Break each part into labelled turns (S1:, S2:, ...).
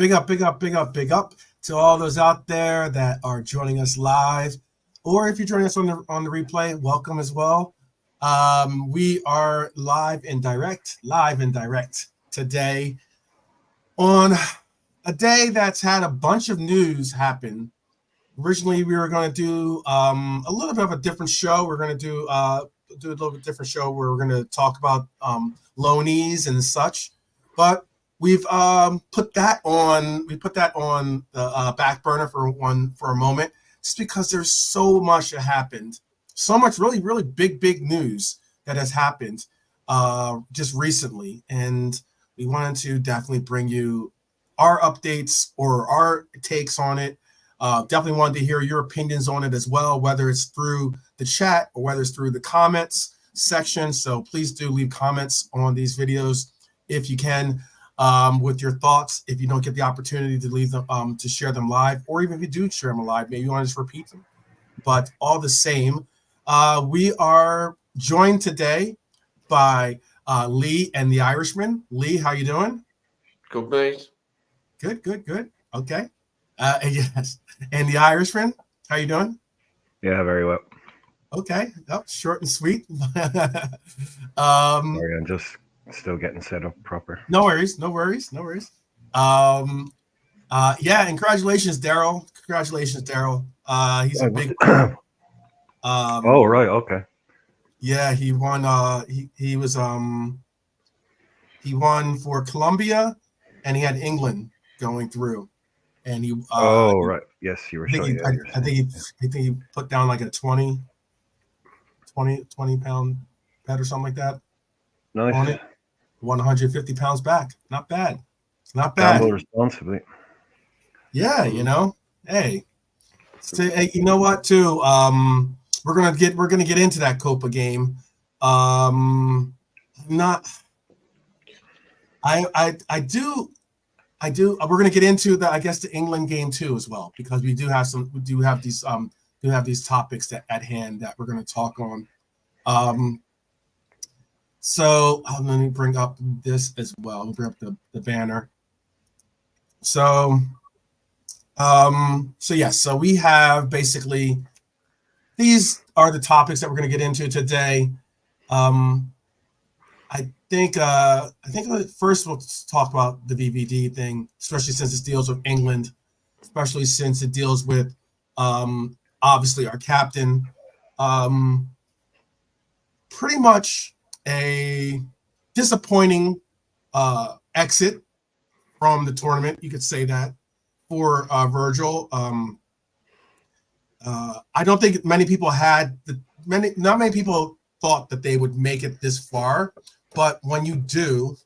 S1: Big up, big up, big up, big up to all those out there that are joining us live, or if you're joining us on the replay, welcome as well. We are live and direct today on a day that's had a bunch of news happen. Originally, we were going to do a little bit of a different show. We're going to do a little bit different show where we're going to talk about loanees and such, but we've put that on the back burner for a moment, just because there's so much that happened, so much really big news that has happened just recently, and we wanted to definitely bring you our updates or our takes on it. Definitely wanted to hear your opinions on it as well, whether it's through the chat or whether it's through the comments section. So please do leave comments on these videos if you can, with your thoughts. If you don't get the opportunity to leave them, to share them live, or even if you do share them live, maybe you want to just repeat them. But all the same, we are joined today by Lee and the Irishman. Lee, how you doing?
S2: Good, mate.
S1: Good. Okay. Yes. And the Irishman, how you doing?
S3: Yeah, very well.
S1: Okay. Oh, short and sweet.
S3: Sorry, I'm just still getting set up proper.
S1: No worries. Yeah, and congratulations, Daryl. He's a big
S3: oh, right, okay.
S1: Yeah, he won he won for Colombia, and he had England going through. And he
S3: right. Yes, you were showing.
S1: I think he put down like a 20 pound bet or something like that.
S3: Nice.
S1: On it. 150 pounds back. Not bad.
S3: Gamble responsibly.
S1: Yeah, Hey. So, hey, you know what too? We're gonna get into that Copa game. We're gonna get into the England game too as well, because we do have these topics at hand that we're gonna talk on. So let me bring up this as well. Let me bring up the banner. So we have basically, these are the topics that we're going to get into today. I think first we'll talk about the VVD thing, especially since it deals with England, especially since it deals with obviously our captain. Pretty much a disappointing exit from the tournament, you could say that, for Virgil. I don't think many people not many people thought that they would make it this far, but when you do,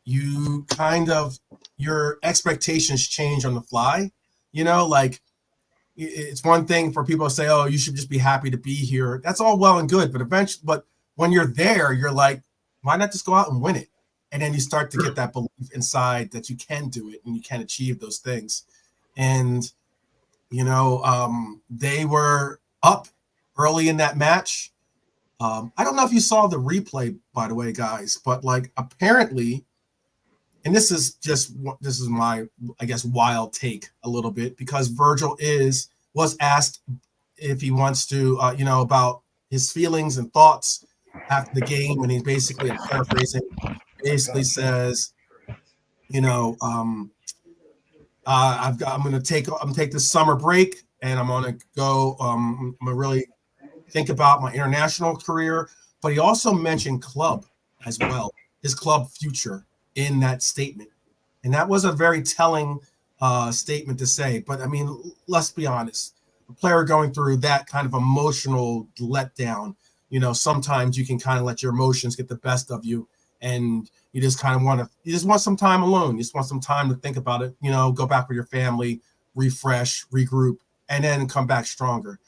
S1: you kind of, your expectations change on the fly. Like, it's one thing for people to say, "Oh, you should just be happy to be here." That's all well and good, but when you're there, you're like, why not just go out and win it? And then you start to get that belief inside that you can do it and you can achieve those things. And they were up early in that match. I don't know if you saw the replay, by the way, guys, but like, apparently, and this is my, I guess, wild take a little bit, because Virgil was asked if he wants to, about his feelings and thoughts after the game, and he's basically, paraphrasing, basically says, I'm gonna take this summer break, and I'm gonna go. I'm gonna really think about my international career. But he also mentioned club as well, his club future, in that statement, and that was a very telling statement to say. But I mean, let's be honest, a player going through that kind of emotional letdown, sometimes you can kind of let your emotions get the best of you, and you just kind of want some time alone. You just want some time to think about it, go back with your family, refresh, regroup, and then come back stronger.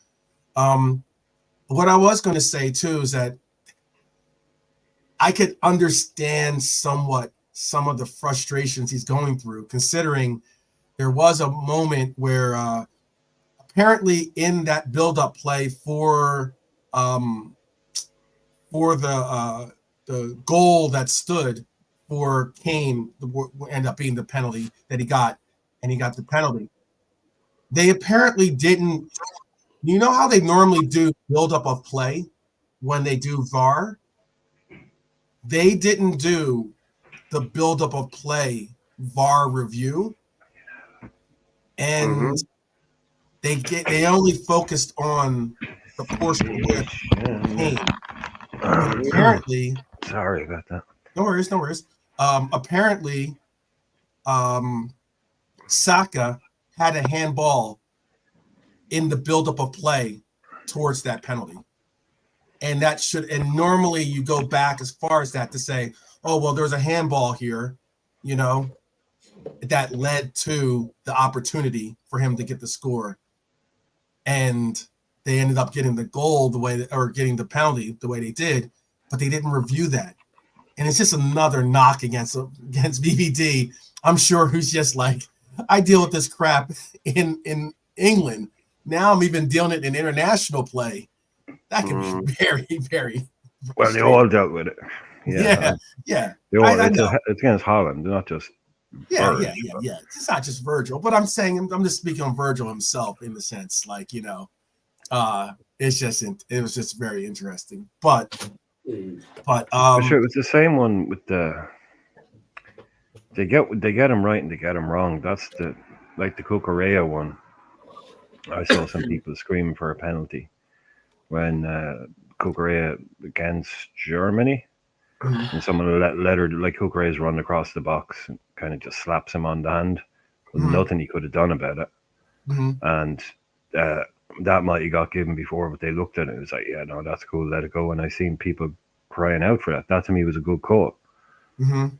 S1: What I was going to say too is that I could understand somewhat some of the frustrations he's going through, considering there was a moment where apparently in that build-up play for the goal that stood for Kane, end up being the penalty that he got. and he got the penalty. They apparently didn't. You know how they normally do buildup of play when they do VAR? They didn't do the buildup of play VAR review, and they only focused on the portion with Kane. And apparently,
S3: sorry about that.
S1: No worries. Apparently, Saka had a handball in the buildup of play towards that penalty. And normally you go back as far as that to say, oh, well, there's a handball here, that led to the opportunity for him to get the score. And they ended up getting the goal getting the penalty the way they did, but they didn't review that. And it's just another knock against VVD. I'm sure who's just like, I deal with this crap in England. Now I'm even dealing it in international play. That can be very, very.
S3: Well, they all dealt with it. Yeah. It's against Holland, not just.
S1: Yeah. It's not just Virgil, but I'm just speaking on Virgil himself in the sense, like, it was just very interesting. But
S3: sure, it was the same one with they get him right and they get him wrong. That's the Cucurella one. I saw some people screaming for a penalty when Cucurella against Germany, and someone let her, like, Cucurella's run across the box and kind of just slaps him on the hand. Nothing he could have done about it. And that might have got given before, but they looked at it. It was like, yeah, no, that's cool, let it go. And I seen people crying out for that. That to me was a good call. And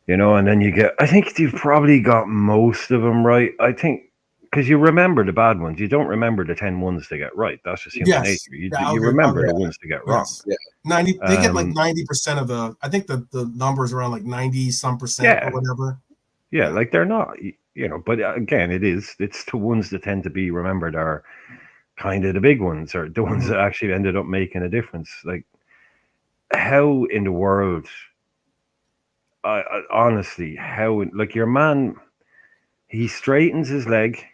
S3: then I think you've probably got most of them right. I think because you remember the bad ones, you don't remember the 10 ones to get right. That's just human nature. You remember the ones to get wrong.
S1: Yeah. 90. They get like 90% of the. I think the numbers around like 90-some% or whatever.
S3: Yeah, like they're not. But again, it's the ones that tend to be remembered are kind of the big ones, or the ones that actually ended up making a difference. Like, how in the world? Honestly, like your man, he straightens his leg,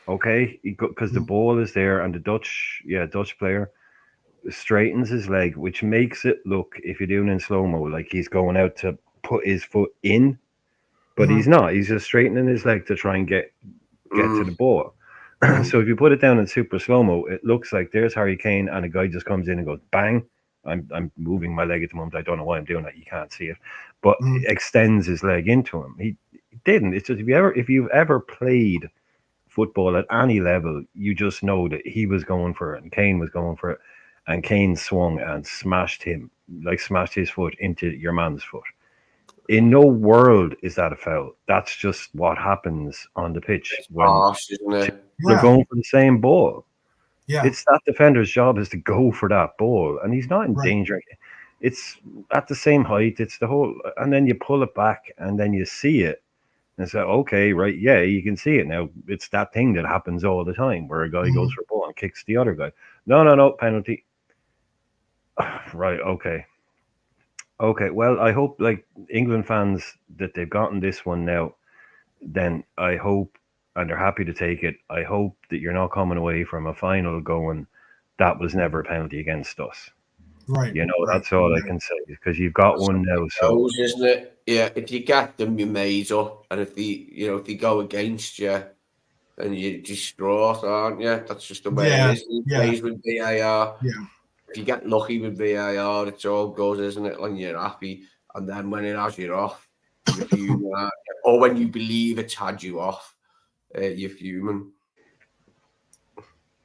S3: okay, because the ball is there, and the Dutch player straightens his leg, which makes it look, if you're doing it in slow-mo, like he's going out to put his foot in, but he's not. He's just straightening his leg to try and get to the ball. So if you put it down in super slow-mo, it looks like there's Harry Kane, and a guy just comes in and goes, bang. I'm moving my leg at the moment. I don't know why I'm doing that. You can't see it, but extends his leg into him. He didn't. It's just if you've ever played football at any level, you just know that he was going for it, and Kane was going for it, and Kane swung and smashed his foot into your man's foot. In no world is that a foul. That's just what happens on the pitch when they're going for the same ball. Yeah. It's that defender's job is to go for that ball, and he's not in danger. It's at the same height. It's the whole, and then you pull it back, and then you see it, and say, okay, right, yeah, you can see it now. It's that thing that happens all the time where a guy goes for a ball and kicks the other guy. No, penalty. Right, okay. Well, I hope, like, England fans, that they've gotten this one now. Then I hope. And they're happy to take it. I hope that you're not coming away from a final going, that was never a penalty against us.
S1: Right.
S3: That's all I can say, because you've got one now. So,
S2: isn't it? Yeah, if you get them, you're made up. And if they go against you, then you're distraught, aren't you? That's just the way it is. It plays with VAR.
S1: Yeah.
S2: If you get lucky with VAR, it's all good, isn't it? When you're happy. And then when it has you off, or when you believe it's had you off, you're human.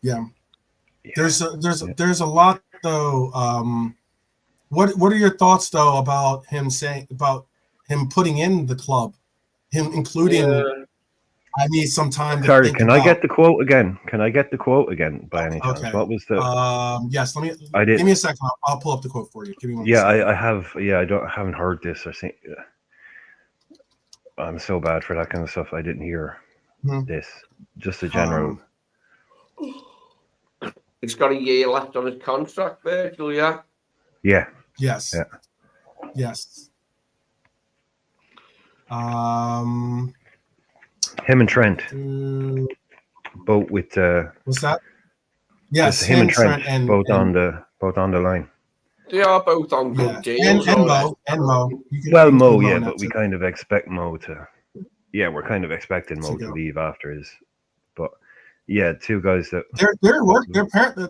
S1: Yeah. There's a lot though. What are your thoughts though about him putting in the club, him including? I need some time.
S3: Sorry, can I get the quote again? By any chance?
S1: Okay.
S3: What was the?
S1: Yes. Give me a second. I'll pull up the quote for you. Give me one.
S3: Yeah, I have. Yeah, I haven't heard this. I think I'm so bad for that kind of stuff. I didn't hear this. Just a general.
S2: He's got a year left on his contract, Virgil. Yeah.
S3: Yeah.
S1: Yes.
S3: Yeah.
S1: Yes.
S3: Him and Trent, both with
S1: what's that?
S3: just
S1: Yes,
S3: him and Trent,
S1: and
S3: both on the line.
S2: They are both on
S1: yeah,
S2: good deals.
S1: and Mo. You can
S3: Well,
S1: include
S3: Mo,
S1: Mo
S3: yeah,
S1: in that
S3: but we
S1: too.
S3: kind of expect Mo to. Yeah, we're kind of expecting Mo to
S1: go.
S3: leave after his, but yeah, two guys that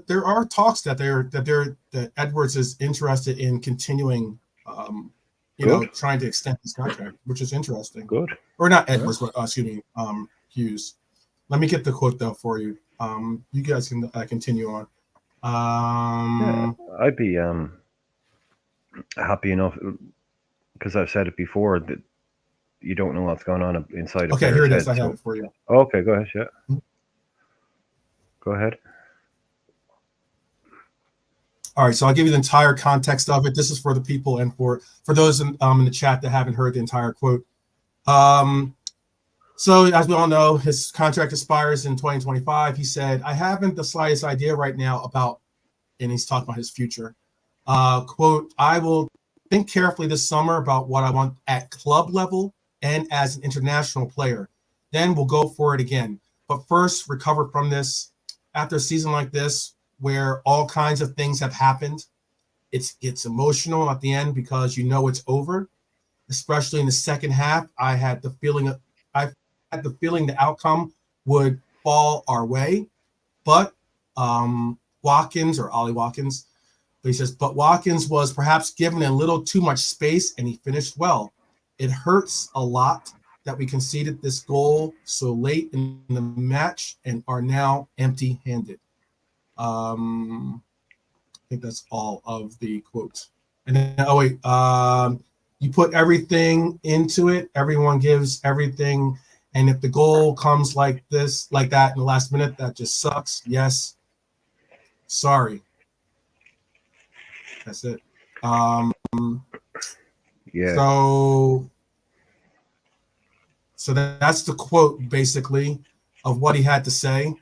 S1: There are talks that Edwards is interested in continuing, trying to extend his contract, which is interesting.
S3: Good.
S1: Or not Edwards, but excuse me, Hughes. Let me get the quote though for you. You guys can continue on.
S3: Yeah, I'd be happy enough because I've said it before that you don't know what's going on inside a
S1: Okay,
S3: player's
S1: here it
S3: head.
S1: is. I have it for you.
S3: Okay, go ahead. Yeah, go ahead.
S1: All right, so I'll give you the entire context of it. This is for the people and for those in the chat that haven't heard the entire quote. So as we all know, his contract expires in 2025. He said, "I haven't the slightest idea right now about," and he's talking about his future. Quote, "I will think carefully this summer about what I want at club level and as an international player. Then we'll go for it again. But first, recover from this. After a season like this, where all kinds of things have happened, it gets emotional at the end because you know it's over. Especially in the second half, I had the feeling the outcome would fall our way. But Watkins or Ollie Watkins, but he says, but Watkins was perhaps given a little too much space and he finished well. It hurts a lot that we conceded this goal so late in the match and are now empty-handed." I think that's all of the quotes. And then, you put everything into it. Everyone gives everything. And if the goal comes like that in the last minute, that just sucks. Yes. Sorry. That's it.
S3: Yeah.
S1: So that's the quote basically of what he had to say.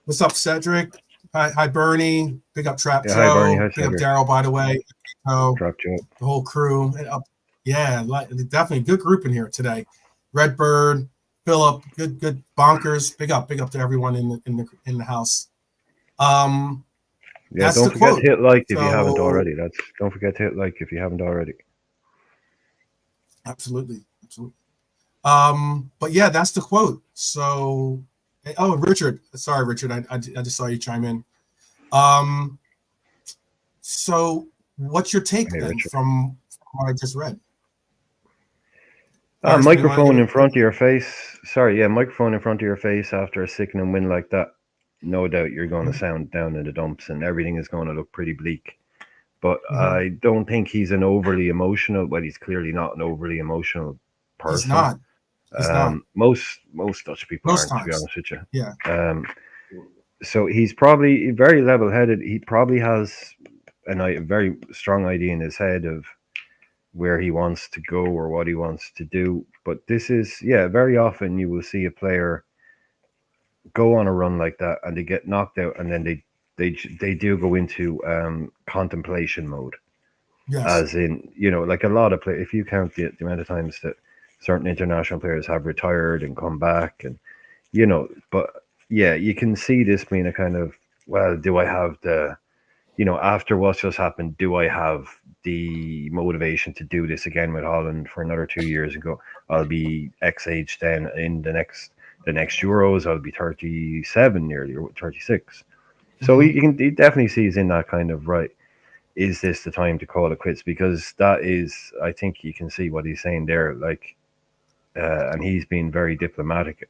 S1: What's up, Cedric? Hi, Bernie. Big up Trap Joe.
S3: Hi, Bernie. Hi,
S1: Big up
S3: Cedric.
S1: Daryl, by the way.
S3: Trap Joe.
S1: The whole crew. Yeah, definitely a good group in here today. Redbird, Philip, good bonkers. Big up to everyone in the house.
S3: Yeah,
S1: that's
S3: don't
S1: the
S3: forget
S1: quote.
S3: to hit like if you haven't already. Don't forget to hit like if you haven't already.
S1: Absolutely. But yeah, that's the quote. So, Richard, sorry, Richard, I just saw you chime in. So what's your take then from what I just read?
S3: Microphone in front of your face. Sorry, yeah, microphone in front of your face after a sickening win like that. No doubt you're going to sound down in the dumps and everything is going to look pretty bleak. But I don't think he's an overly emotional. Well, he's clearly not an overly emotional person.
S1: He's not.
S3: Most Dutch people aren't,
S1: times.
S3: to be honest with you.
S1: Yeah.
S3: So he's probably very level-headed. He probably has a very strong idea in his head of where he wants to go or what he wants to do. But this is, very often you will see a player go on a run like that and they get knocked out and then they do go into contemplation mode.
S1: Yes.
S3: As in, like a lot of players, if you count the amount of times that certain international players have retired and come back and, but yeah, you can see this being a kind of, well, do I have the, after what's just happened, do I have the motivation to do this again with Holland for another 2 years and go, I'll be X age then in the next Euros, I'll be 37 nearly or 36. So he definitely sees in that kind of, right, is this the time to call it quits? Because that is, I think you can see what he's saying there, like, and he's been very diplomatic,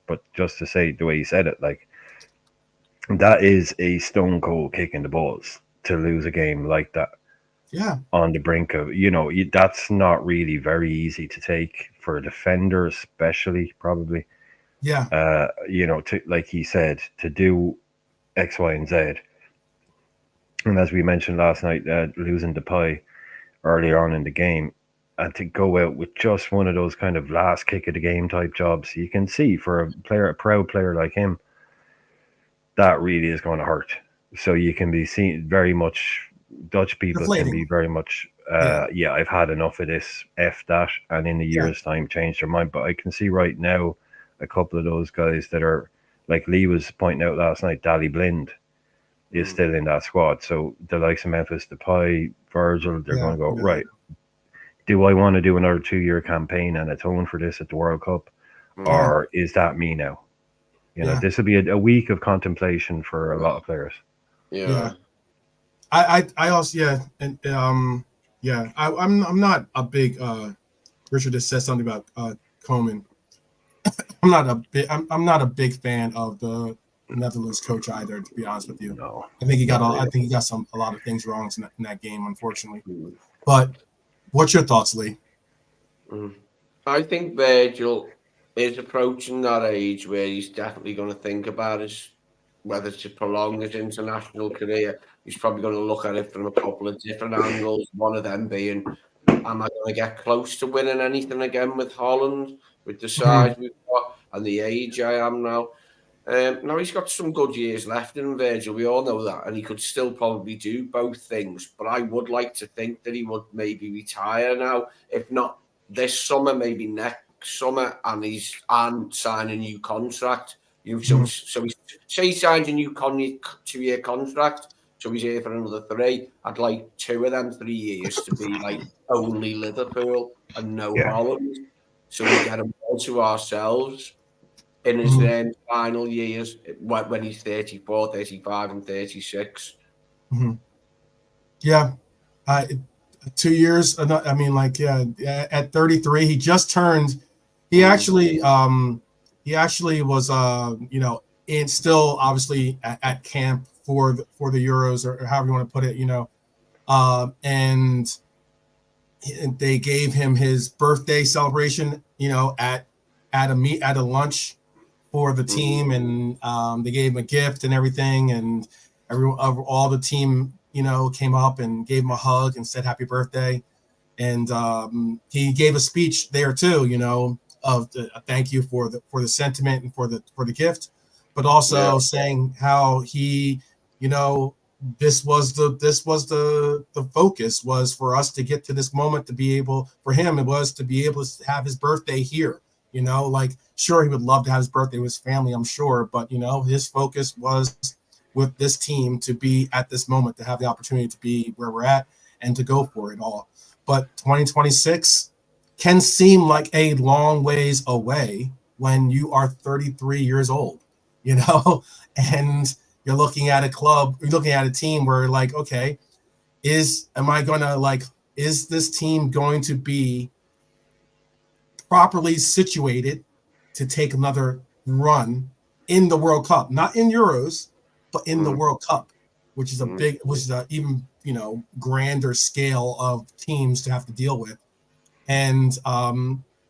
S3: but just to say the way he said it, like, that is a stone cold kick in the balls to lose a game like that.
S1: Yeah.
S3: On the brink of, that's not really very easy to take for a defender, especially probably.
S1: Yeah.
S3: To, like he said, to do X, Y, and Z. And as we mentioned last night, losing Depay earlier on in the game, and to go out with just one of those kind of last kick of the game type jobs, you can see for a proud player like him, that really is going to hurt. So you can be seen very much, Dutch people can be very much yeah, I've had enough of this. F that, and in a year's time, change their mind. But I can see right now a couple of those guys that are like Lee was pointing out last night. Dally Blind is still in that squad. So the likes of Memphis Depay, Virgil, they're going to go right. Do I want to do another 2-year campaign and atone for this at the World Cup, or is that me now? You know, this will be a week of contemplation for a lot of players.
S1: Yeah. I also and I'm not a big Richard just said something about Koeman. I'm not a big fan of the Netherlands coach either, to be honest with you.
S3: No.
S1: I think he got a lot of things wrong in that game, unfortunately. But what's your thoughts, Lee?
S2: I think Virgil is approaching that age where he's definitely going to think about whether to prolong his international career. He's probably going to look at it from a couple of different angles. One of them being, am I going to get close to winning anything again with Holland, with the size we've got and the age I am now? Now he's got some good years left in Virgil. We all know that, and he could still probably do both things. But I would like to think that he would maybe retire now, if not this summer, maybe next summer, and sign a new contract. So he signs a new 2-year contract. So he's here for another 3. I'd like 2 of them 3 years to be like only Liverpool and no Holland, so we get them all to ourselves in his final years when he's 34, 35 and 36.
S1: Yeah. 2 years. I mean, like, at 33, he just turned. He actually was, and still obviously at camp for the Euros, or however you want to put it, and they gave him his birthday celebration, at a lunch for the team, and they gave him a gift and everything, and all the team, came up and gave him a hug and said happy birthday, and he gave a speech there too, of a thank you for the sentiment and for the gift, but also saying how he, this was the focus was for us to get to this moment, for him it was to be able to have his birthday here. Like, sure, he would love to have his birthday with his family, I'm sure, but his focus was with this team to be at this moment, to have the opportunity to be where we're at and to go for it all. But 2026 can seem like a long ways away when you are 33 years old, and you're looking at a team where, like, okay, is this team going to be properly situated to take another run in the World Cup, not in Euros, but in the World Cup, which is even grander scale of teams to have to deal with, and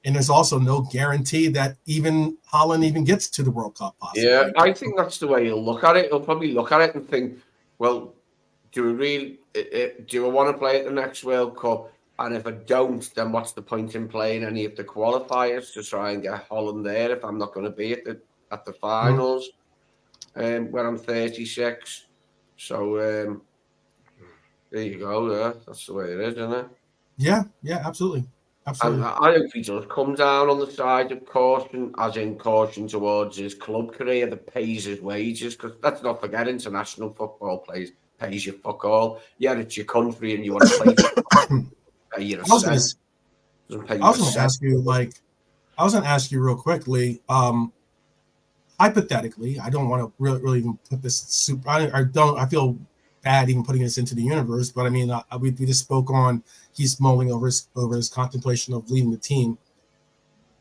S1: there's also no guarantee that even Holland even gets to the World Cup. Possibly.
S2: Yeah, I think that's the way he'll look at it. He'll probably look at it and think, well, do I want to play at the next World Cup? And if I don't, then what's the point in playing any of the qualifiers to try and get Holland there if I'm not going to be at the finals when I'm 36? So there you go. Yeah, that's the way it is, isn't it?
S1: Yeah, absolutely.
S2: And I hope he does come down on the side of caution, as in caution towards his club career that pays his wages. Because let's not forget, international football pays you fuck all. Yeah, it's your country and you want to play. I was going
S1: to ask you real quickly. Hypothetically, I don't want to really even put this super. I feel bad even putting this into the universe, but I mean, we just spoke on. He's mulling over his contemplation of leaving the team,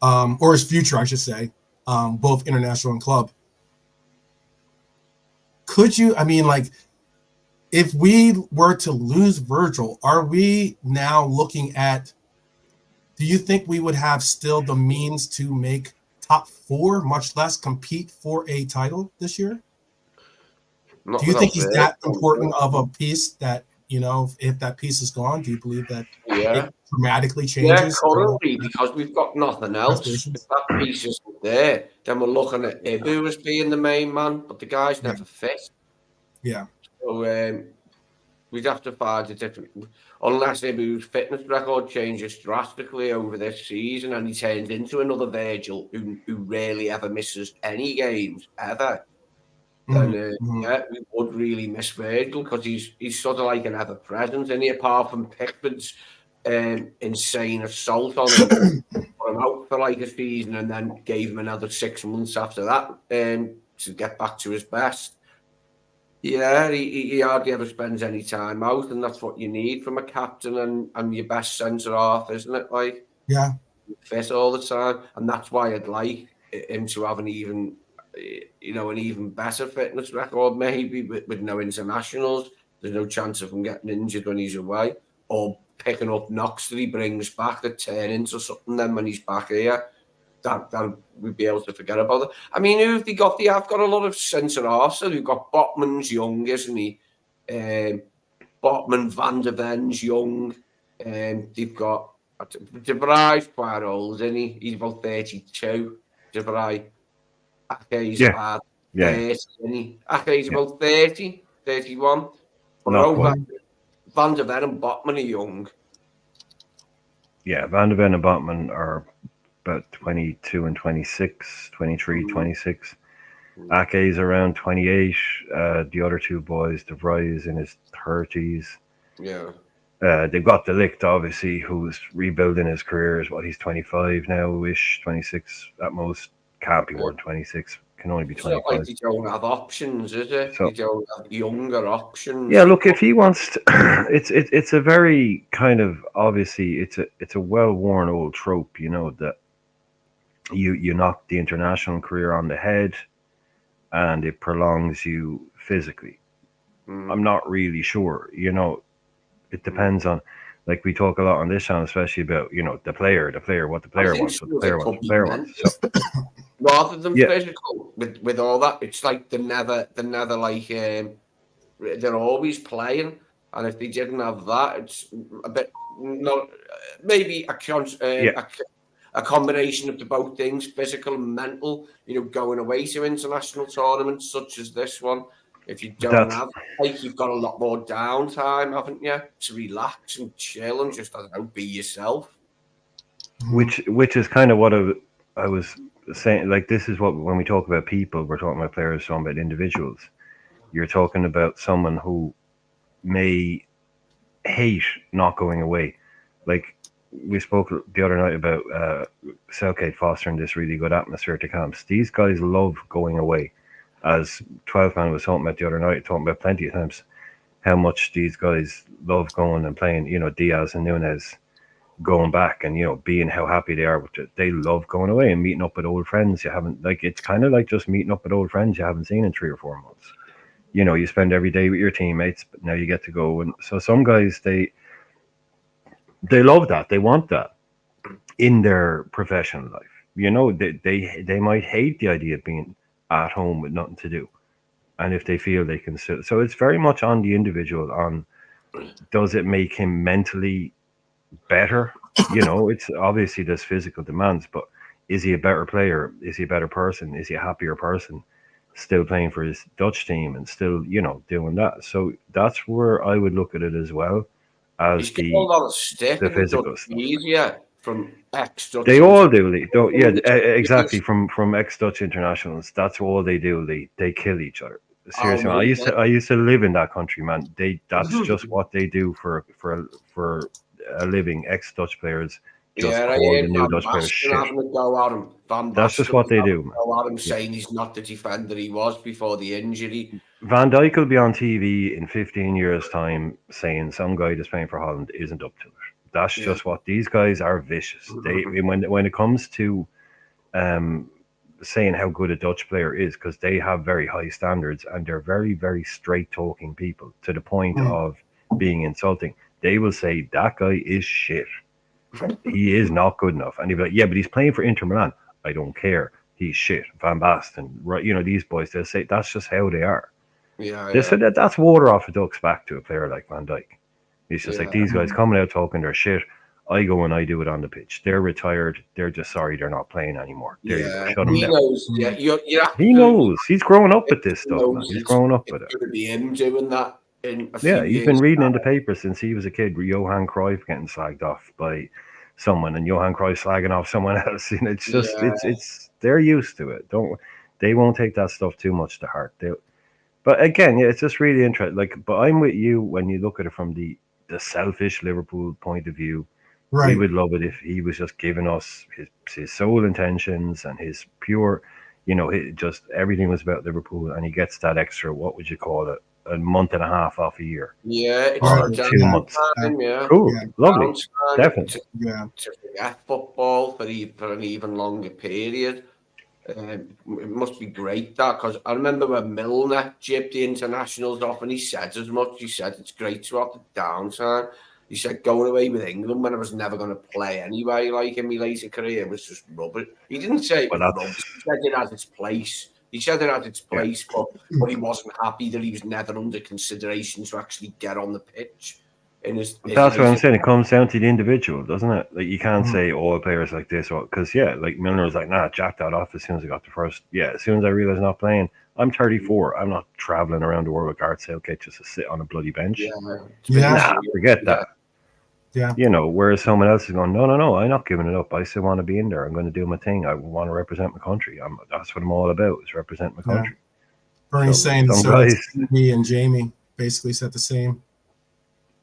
S1: or his future, I should say, both international and club. Could you? I mean, like, if we were to lose Virgil, are we now looking at? Do you think we would have still the means to make top 4, much less compete for a title this year? Do you think he's that important of a piece that, if that piece is gone, do you believe that it dramatically changes?
S2: Yeah, currently, because we've got nothing else. If that piece isn't there, then we're looking at Ibu as being the main man, but the guy's never fit.
S1: Yeah.
S2: So we'd have to find a different, unless his fitness record changes drastically over this season and he turns into another Virgil who rarely ever misses any games ever. Then yeah, we would really miss Virgil because he's sort of like an ever present, and apart from Pickford's insane assault on him, put him out for like a season and then gave him another 6 months after that to get back to his best. Yeah, he hardly ever spends any time out, and that's what you need from a captain and your best centre half, isn't it? Like,
S1: yeah,
S2: fit all the time, and that's why I'd like him to have an even better fitness record, maybe with no internationals. There's no chance of him getting injured when he's away, or picking up knocks that he brings back that turn into something. Then when he's back here, that we'd be able to forget about it. I mean, who have they got? They have got a lot of centre halves. So we've got Botman's young, isn't he? Botman, Van der Ven's young. They've got De Vrij's quite old, isn't he? He's about 32. De Vrij. Ake's about 30, isn't he? Ake's about 30, 31. But Van der Ven and Botman are young.
S3: Yeah, Van der Ven and Botman are about 22 and 26, 23, 26. Ake's around 28. The other two boys, De Vrij is in his 30s.
S2: Yeah.
S3: They've got De Ligt, obviously, who's rebuilding his career. He's 25 now-ish, 26 at most. Can't be more than 26. Can only be 25.
S2: It's not like you don't have options, is it? You don't have younger options.
S3: Yeah, look, if he wants to, it's a very kind of, obviously, it's a well-worn old trope, that you knock the international career on the head and it prolongs you physically. I'm not really sure, it depends on, like we talk a lot on this channel, especially about, the player, what the player wants, what the player wants. So,
S2: rather than physical, with all that, it's like they're never like they're always playing, and if they didn't have that, it's a bit maybe a combination of the both things, physical and mental. Going away to international tournaments such as this one. If you don't have, you've got a lot more downtime, haven't you, to relax and chill and just be yourself.
S3: Which is kind of what I was saying. Like, this is what, when we talk about people, we're talking about players, talking about individuals. You're talking about someone who may hate not going away. Like, we spoke the other night about Southgate fostering this really good atmosphere to camps. These guys love going away. As 12 Man was talking about the other night, talking about plenty of times, how much these guys love going and playing, Diaz and Nunes going back and, being how happy they are with it. They love going away and meeting up with old friends you haven't, like, it's kind of like just meeting up with old friends you haven't seen in 3 or 4 months. You spend every day with your teammates, but now you get to go. And so some guys, they love that. They want that in their professional life. They might hate the idea of being at home with nothing to do, and if they feel they can still, so it's very much on the individual, on does it make him mentally better? It's obviously there's physical demands, but is he a better player? Is he a better person? Is he a happier person still playing for his Dutch team and still doing that? So that's where I would look at it as well, as
S2: the physical stuff. Easier from ex-Dutch.
S3: They all do. Exactly. From ex-Dutch internationals, that's all they do. They kill each other. Seriously, I used to live in that country, man. That's just what they do for a living. Ex-Dutch players just call the new Dutch players shit. That's just what they do.
S2: Saying he's not the defender he was before the injury.
S3: Van Dijk will be on TV in 15 years' time saying some guy that's playing for Holland isn't up to it. That's just what these guys are, vicious. They when it comes to saying how good a Dutch player is, because they have very high standards and they're very, very straight talking people to the point of being insulting. They will say that guy is shit. He is not good enough. And they'll be like, yeah, but he's playing for Inter Milan. I don't care. He's shit. Van Basten, right? These boys, they'll say that's just how they are. So that's water off a duck's back to a player like Van Dijk. He's just like, these guys coming out talking their shit. I go and I do it on the pitch. They're retired. They're just sorry they're not playing anymore. Shut them down.
S2: Knows.
S3: He knows. He's growing up with this stuff, man. He's growing up with it.
S2: It's going to be him doing that in a few
S3: Yeah, he's
S2: years.
S3: been reading in the paper since he was a kid. Johan Cruyff getting slagged off by someone, and Johan Cruyff slagging off someone else. And it's just,
S2: Yeah,
S3: it's they're used to it. They won't take that stuff too much to heart. But again, yeah, it's just really interesting. Like, but I'm with you when you look at it from the selfish Liverpool point of view. We
S1: Right.
S3: would love it if he was just giving us his sole intentions and his pure, just everything was about Liverpool, and he gets that extra. What would you call it? A month and a half off a year,
S2: yeah, it's
S1: Right.
S3: or
S2: the
S3: two months.
S2: downtime. Yeah,
S3: Cool,
S1: Yeah.
S3: lovely,
S2: downtime
S3: definitely.
S1: Yeah.
S2: to forget football for an even longer period. It must be great that, because I remember when Milner jibbed the internationals off, and he said as much. He said it's great to have the downtime. He said going away with England when I was never going to play anyway, like in my later career, was just rubbish. He didn't say it
S3: But
S2: was
S3: that's
S2: rubbish. He said it has its place. He said it has its
S3: yeah.
S2: place, but he wasn't happy that he was never under consideration to actually get on the pitch in his
S3: That's what I'm
S2: later.
S3: saying. It comes down to the individual, doesn't it? Like you can't
S1: Mhm.
S3: say all players like this, because like Milner was like, nah, jack that off as soon as I got the first. Yeah, as soon as I realized not playing, I'm 34. I'm not traveling around the world with Gareth Southgate just to sit on a bloody bench.
S2: Yeah,
S1: Yeah.
S3: Nah, forget that.
S1: Yeah.
S3: Whereas someone else is going, no, I'm not giving it up. I still want to be in there. I'm going to do my thing. I want to represent my country. That's what I'm all about, is represent my
S1: Yeah.
S3: country.
S1: Bernie's
S3: So
S1: saying
S3: some
S1: so.
S3: guys,
S1: Me and Jamie basically said the same.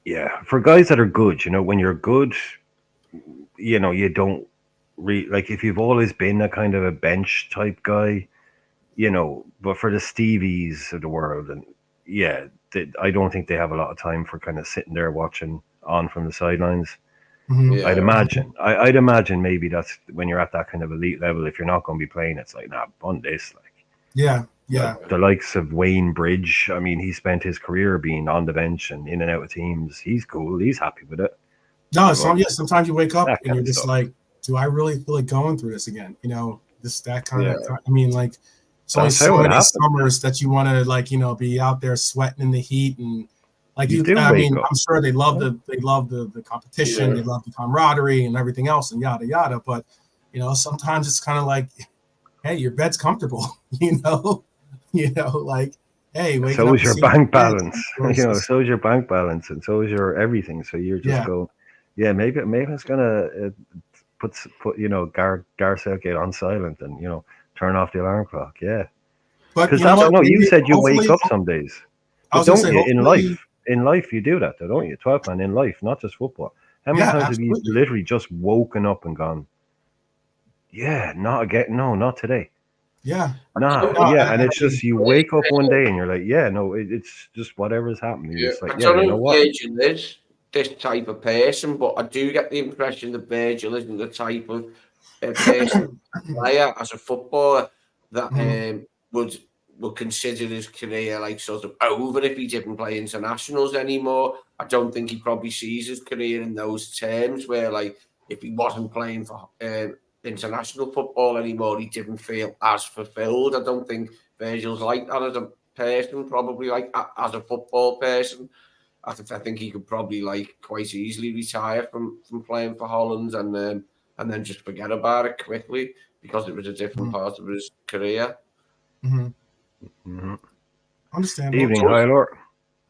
S3: yeah, for guys that are good, when you're good, you don't like if you've always been a kind of a bench type guy, but for the Stevies of the world, and yeah, I don't think they have a lot of time for kind of sitting there watching on from the sidelines.
S1: Mhm.
S2: yeah.
S3: I'd imagine. I'd imagine maybe that's when you're at that kind of elite level. If you're not going to be playing, it's like, nah, bun this. Like
S1: Yeah. Yeah.
S3: the likes of Wayne Bridge. I mean, he spent his career being on the bench and in and out of teams. He's cool. He's happy with it.
S1: No,
S3: But
S1: sometimes you wake up
S3: that
S1: and
S3: kind
S1: you're
S3: of
S1: just
S3: stuff.
S1: like, do I really feel like going through this again? That kind
S2: Yeah.
S1: of. I mean, like, it's only
S3: That's
S1: so
S3: how it
S1: many
S3: happens.
S1: summers that you want to be out there sweating in the heat and like
S3: You
S1: you.
S3: do
S1: I
S3: wake
S1: mean,
S3: up.
S1: I'm sure they love the competition,
S2: Yeah.
S1: they love the camaraderie and everything else and yada yada. But sometimes it's kind of like, hey, your bed's comfortable. Like, hey, waking
S3: So
S1: up
S3: is
S1: and
S3: your
S1: seeing
S3: bank
S1: your kids,
S3: balance.
S1: it's just-
S3: So is your bank balance, and so is your everything. So you're just
S1: yeah,
S3: going, yeah, maybe it's gonna put Gar Southgate on silent and turn off the alarm clock. Yeah,
S1: but
S3: because
S1: you know
S3: that's
S1: what?
S3: no. You
S1: Maybe,
S3: said you wake
S1: hopefully,
S3: up some days,
S1: I
S3: but
S1: was gonna
S3: don't
S1: say,
S3: you? In
S1: hopefully,
S3: life, you do that, though, don't you? 12 man in life, not just football. How many
S1: yeah,
S3: times have you
S1: absolutely,
S3: literally just woken up and gone, yeah, not again, no, not today.
S1: yeah.
S3: Nah,
S1: No,
S3: yeah,
S1: I,
S3: and
S1: I
S3: it's
S1: mean,
S3: just you wake up one day and you're like, yeah, no, it's just whatever's happening. You're
S2: Yeah,
S3: just like,
S2: I
S3: yeah,
S2: don't
S3: you know
S2: know if
S3: what?
S2: Virgil is this type of person, but I do get the impression that Virgil isn't the type of person, player as a footballer that
S1: mhm,
S2: would consider his career like sort of over if he didn't play internationals anymore. I don't think he probably sees his career in those terms where, like, if he wasn't playing for international football anymore, he didn't feel as fulfilled. I don't think Virgil's like that as a person, probably like as a football person. I think he could probably like quite easily retire from playing for Holland and then just forget about it quickly because it was a different
S1: mhm,
S2: part of his career.
S1: mhm.
S3: Hmm.
S1: Understandable.
S3: Evening, Hylor.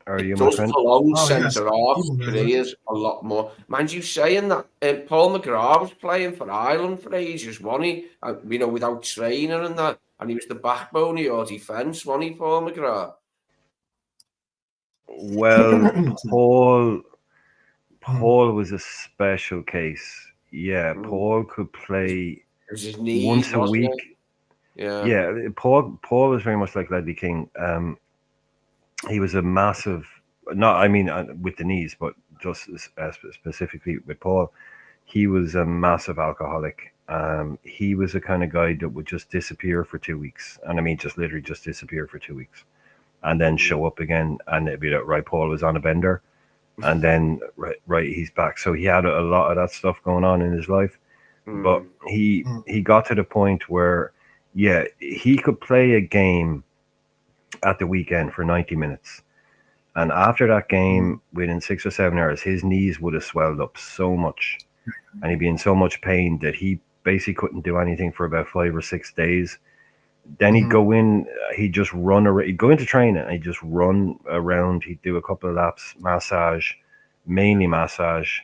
S3: How are
S2: It
S3: you, my
S2: does
S3: friend?
S2: prolong
S1: Oh yes,
S2: centre half
S1: even better.
S2: careers a lot more. Mind you saying that Paul McGrath was playing for Ireland for ages, wasn't he? Without training and that, and he was the backbone of your defence, wasn't he, Paul McGrath?
S3: Well, Paul
S1: Mhm,
S3: Paul was a special case. Yeah,
S2: Mm.
S3: Paul could
S2: It
S3: play
S2: was his knees,
S3: once a
S2: wasn't
S3: week.
S2: it? Yeah.
S3: Yeah, Paul was very much like Ledley King. He was a massive, not I mean with the knees, but just specifically with Paul, he was a massive alcoholic. He was the kind of guy that would just disappear for 2 weeks, and I mean just literally just disappear for 2 weeks, and then show up again, and it'd be like, right, Paul was on a bender, and then right, he's back. So he had a lot of that stuff going on in his life, but
S2: Mm.
S1: mhm,
S3: he got to the point where, yeah, he could play a game at the weekend for 90 minutes. And after that
S1: mhm.
S3: game, within 6 or 7 hours, his knees would have swelled up so much and he'd be in so much pain that he basically couldn't do anything for about 5 or 6 days. Then he'd
S1: Mhm.
S3: go in, he'd just run around, he'd go into training and he'd just run around. He'd do a couple of laps, massage, mainly massage,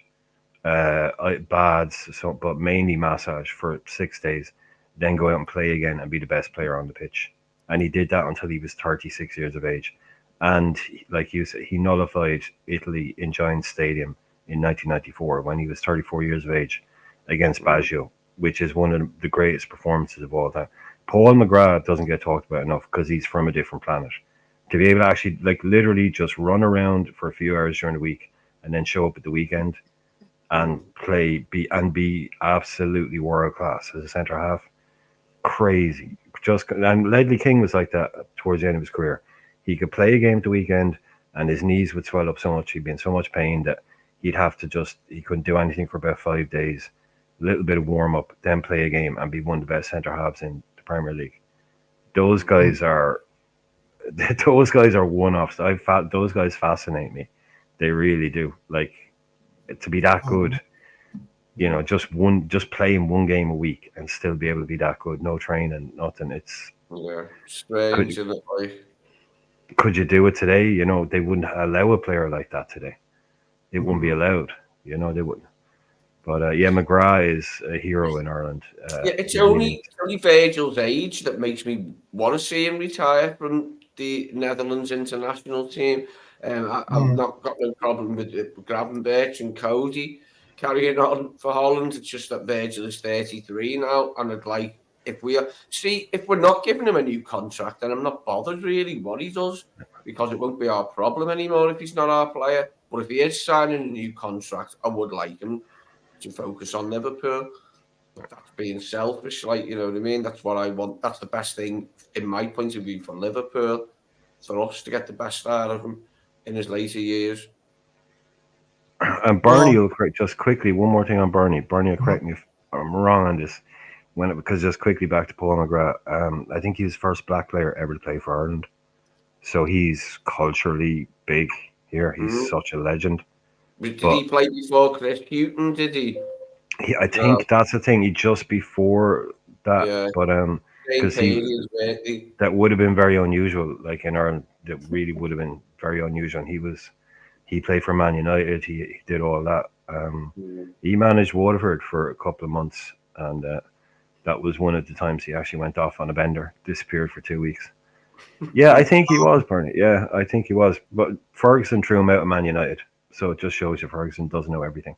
S3: baths, so, but mainly massage for 6 days. Then go out and play again and be the best player on the pitch. And he did that until he was 36 years of age. And like you said, he nullified Italy in Giants Stadium in 1994 when he was 34 years of age against Baggio, which is one of the greatest performances of all time. Paul McGrath doesn't get talked about enough because he's from a different planet. To be able to actually, like, literally just run around for a few hours during the week and then show up at the weekend and be absolutely world class as a centre half, crazy. Just and Ledley King was like that towards the end of his career. He could play a game at the weekend, and his knees would swell up so much, he'd be in so much pain that he couldn't do anything for about 5 days. A little bit of warm up, then play a game, and be one of the best centre halves in the Premier League. Those guys are one offs. Those guys fascinate me. They really do. Like, to be that good, just playing one game a week and still be able to be that good, no training, nothing. It's
S2: strange,
S3: could,
S2: isn't it? Like,
S3: could you do it today? They wouldn't allow a player like that today. It wouldn't be allowed. They wouldn't. But McGrath is a hero in Ireland.
S2: it's only Virgil's age that makes me want to see him retire from the Netherlands international team. I've not got no problem with Gravenberch and Cody carrying on for Holland. It's just that Virgil is 33 now, and I'd like if we're not giving him a new contract, then I'm not bothered really what he does because it won't be our problem anymore if he's not our player. But if he is signing a new contract, I would like him to focus on Liverpool. That's being selfish, like, you know what I mean? That's what I want. That's the best thing in my point of view for Liverpool, for us to get the best out of him in his later years.
S3: And Bernie will correct just quickly. One more thing on Bernie. Bernie will correct me if I'm wrong on this. Because just quickly back to Paul McGrath. I think he's the first black player ever to play for Ireland. So he's culturally big here. He's such a legend.
S2: Did he play before Chris Hughton? Did he?
S3: I think that's the thing. He just before that,
S2: Yeah.
S3: but because that would have been very unusual. Like in Ireland, that really would have been very unusual. And he played for Man United. He did all that. He managed Waterford for a couple of months, and that was one of the times he actually went off on a bender, disappeared for 2 weeks. Yeah, I think he was, Bernie. Yeah, I think he was. But Ferguson threw him out of Man United, so it just shows you Ferguson doesn't know everything.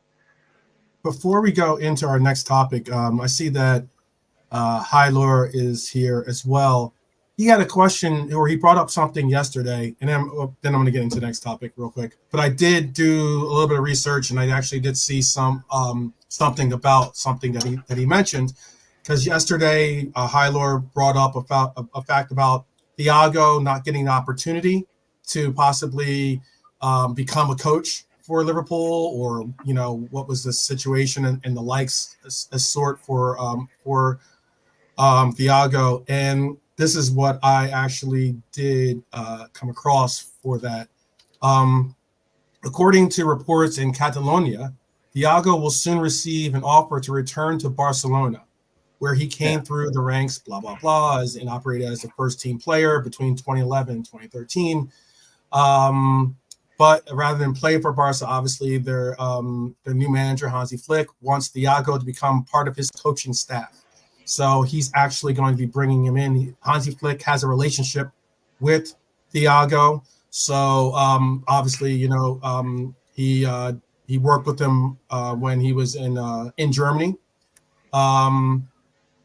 S1: Before we go into our next topic, I see that Hylor is here as well. He had a question, or he brought up something yesterday, and then I'm going to get into the next topic real quick. But I did do a little bit of research, and I actually did see something about something that he mentioned, because yesterday Hylor brought up a fact about Thiago not getting the opportunity to possibly become a coach for Liverpool, or what was the situation and the likes as sort for Thiago. And this is what I actually did come across for that. According to reports in Catalonia, Thiago will soon receive an offer to return to Barcelona, where he came through the ranks, blah, blah, blah, and operated as a first-team player between 2011 and 2013. But rather than play for Barca, obviously their new manager, Hansi Flick, wants Thiago to become part of his coaching staff. So he's actually going to be bringing him in. Hansi Flick has a relationship with Thiago. So obviously, he worked with him when he was in Germany.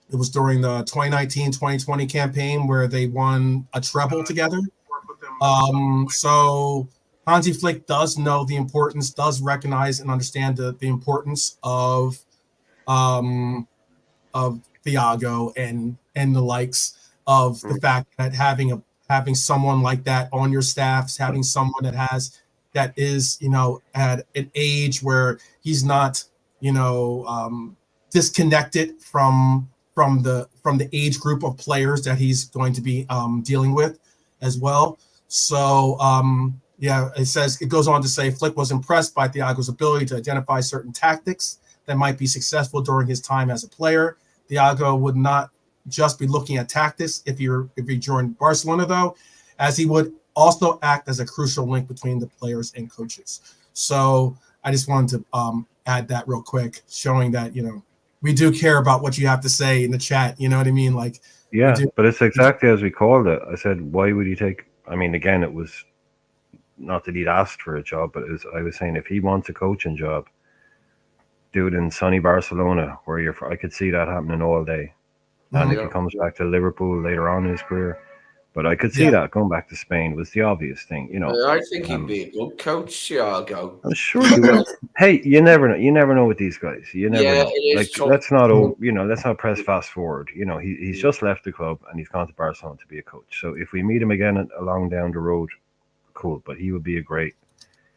S1: It was during the 2019-2020 campaign where they won a treble together. So Hansi Flick does know the importance, does recognize and understand the importance of Thiago and the likes of the fact that having someone like that on your staff, having someone that is at an age where he's not disconnected from the age group of players that he's going to be dealing with as well. So it goes on to say Flick was impressed by Thiago's ability to identify certain tactics that might be successful during his time as a player. Thiago would not just be looking at tactics if he joined Barcelona, though, as he would also act as a crucial link between the players and coaches. So I just wanted to add that real quick, showing that, we do care about what you have to say in the chat. You know what I mean? Like,
S3: Yeah, but it's exactly as we called it. I said, why would he take? I mean, again, it was not that he'd asked for a job, but I was saying if he wants a coaching job, do it in sunny Barcelona, where I could see that happening all day. And if he comes back to Liverpool later on in his career, but I could see that going back to Spain was the obvious thing,
S2: I think he'd be a good coach, Thiago.
S3: I'm sure he will. Hey, you never know. You never know with these guys. You never know. Like, let's not press fast forward. He's just left the club and he's gone to Barcelona to be a coach. So if we meet him again along down the road, cool. But he would be a great.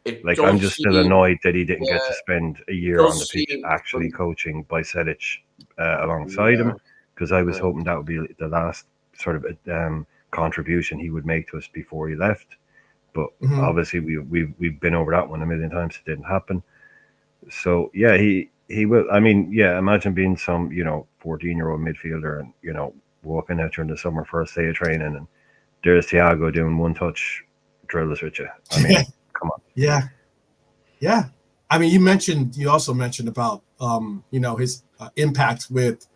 S3: I'm just still annoyed that he didn't get to spend a year on the pitch actually coaching Bajcetic alongside him, because I was hoping that would be the last sort of contribution he would make to us before he left. But obviously we've been over that one a million times. It didn't happen. So yeah, he will. I mean, yeah, imagine being some 14-year-old midfielder and walking out during the summer first day of training, and there's Thiago doing one touch drills with you. I mean, come on.
S1: Yeah. I mean, you also mentioned about his impact with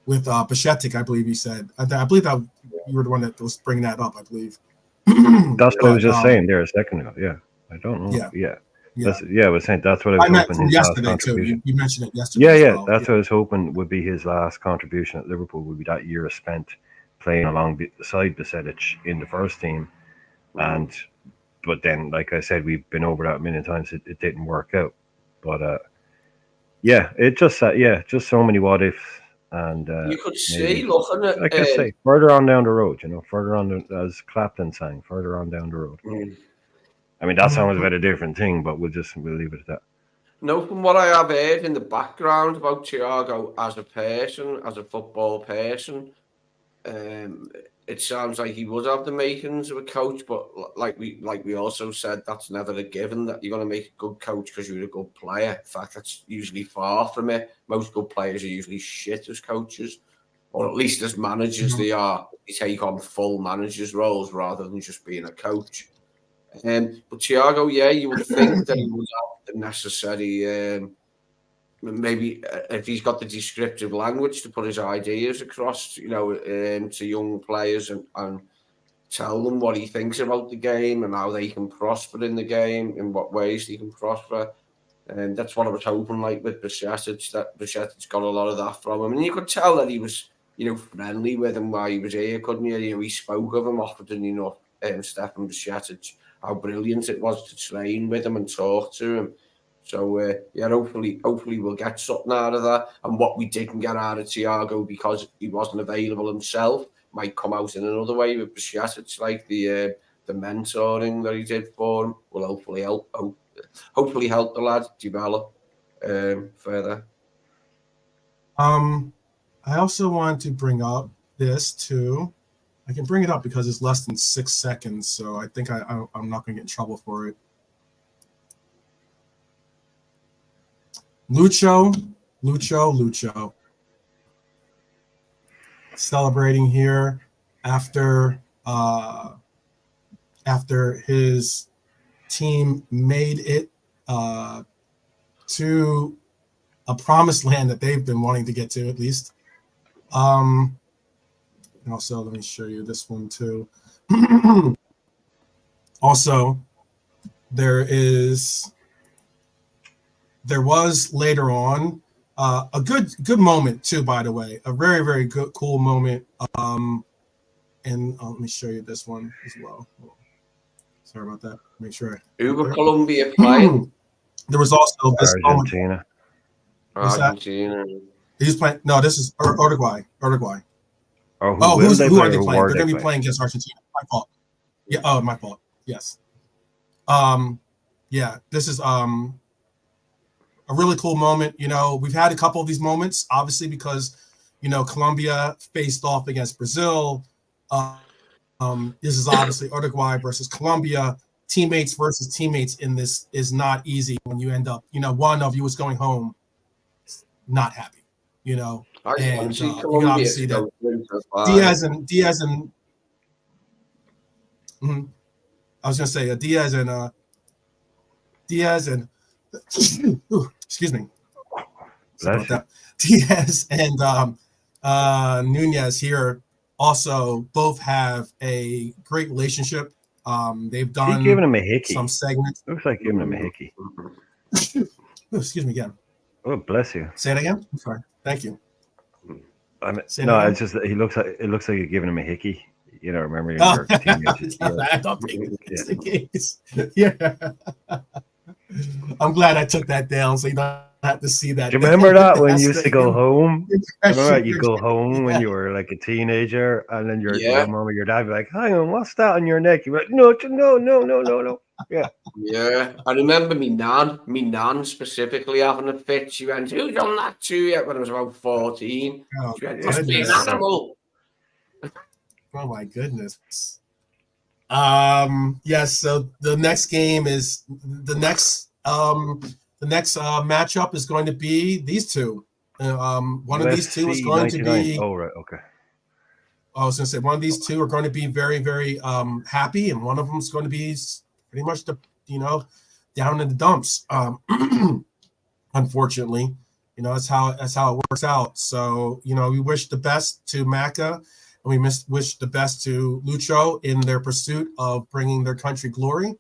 S1: Bajcetic, I believe you said. I believe that you were the one that was bringing that up, I believe.
S3: That's what I was just saying there a second ago. Yeah. I don't know. Yeah. I was saying that's what I was hoping
S1: from
S3: his
S1: yesterday
S3: last contribution.
S1: Too. You mentioned it yesterday.
S3: Yeah. That's what I was hoping would be his last contribution at Liverpool, would be that year spent playing alongside Bajcetic in the first team. But then, like I said, we've been over that a million times. It didn't work out. But it just just so many what ifs. And
S2: you could see, looking at,
S3: like I say, further on down the road, further on, as Clapton sang, further on down the road. I mean, that song was about a different thing, but we'll leave it at that.
S2: No, from what I have heard in the background about Thiago as a person, as a football person, it sounds like he would have the makings of a coach, but like we also said, that's never a given that you're going to make a good coach because you're a good player. In fact, that's usually far from it. Most good players are usually shit as coaches, or at least as managers they are. They take on full managers' roles rather than just being a coach. But Thiago, you would think that he would have the necessary, maybe if he's got the descriptive language to put his ideas across, to young players and tell them what he thinks about the game and how they can prosper in the game, in what ways they can prosper. And that's what I was hoping, like with Bajcetic, that Bajcetic got a lot of that from him. And you could tell that he was, friendly with him while he was here, couldn't you? He spoke of him often enough, Stefan Bajcetic, how brilliant it was to train with him and talk to him. So, hopefully we'll get something out of that. And what we didn't get out of Thiago because he wasn't available himself might come out in another way with Bajcetic, like the mentoring that he did for him will hopefully help the lad develop further.
S1: I also want to bring up this too. I can bring it up because it's less than 6 seconds, so I think I'm not going to get in trouble for it. Lucho. Celebrating here after his team made it to a promised land that they've been wanting to get to, at least. And also, let me show you this one too. Also, there was later on a good moment too, by the way, a very, very good, cool moment. And let me show you this one as well. Sorry about that. Make sure.
S2: Uber Colombia playing.
S1: There was also this
S3: Argentina.
S2: Argentina.
S1: He's playing. No, this is Uruguay.
S3: Oh,
S1: who are they playing? They're going to be playing against Argentina. My fault. Yeah. Oh, my fault. Yes. Yeah. This is a really cool moment. We've had a couple of these moments, obviously, because Colombia faced off against Brazil. This is obviously Uruguay versus Colombia. Teammates versus teammates in this is not easy when you end up, one of you is going home not happy,
S2: I
S1: And
S2: fancy
S1: you can
S2: Colombia
S1: obviously
S2: to
S1: see that
S2: go into the final.
S1: Diaz and mhm. I was gonna say Diaz and ooh, excuse me. Sorry
S3: Bless
S1: about
S3: you.
S1: that. Diaz and Nunez here also both have a great relationship. They've
S3: Is he giving
S1: done
S3: him a
S1: some
S3: hickey?
S1: segments.
S3: Looks like giving him a hickey.
S1: Ooh, excuse me again.
S3: Oh, bless you.
S1: Say it again. I'm sorry. Thank you.
S3: I mean,
S1: Say it
S3: no,
S1: again.
S3: it's just that he looks like it looks like you're giving him a hickey. You know, remember when
S1: Oh,
S3: you're a teenager? Yeah,
S1: I don't think that's
S3: yeah.
S1: the case. Yeah. I'm glad I took that down so you don't have to see that.
S3: Do you remember that when you
S1: That's
S3: used to go home? Do you remember that you
S1: impression.
S3: go home when
S1: Yeah.
S3: you were like a teenager, and then your
S2: Yeah,
S3: mom or your dad be like, "Hang on, what's that on your neck?" You're like, "No, no, no, no, no, no." Yeah.
S2: yeah. I remember me nan specifically having a fit. She went, "Who done that to you?" When I was about 14.
S1: Oh
S2: She went, "Must be an
S1: goodness.
S2: animal."
S1: Oh my goodness. Yes, so the next matchup is going to be these two. One of these two is
S3: USC
S1: going to
S3: 99.
S1: be
S3: Oh, right. Okay.
S1: I was going to say one of these two are going to be very, very happy, and one of them is going to be pretty much down in the dumps. Unfortunately, that's how it works out. So we wish the best to Maca, and we wish the best to Lucho in their pursuit of bringing their country glory.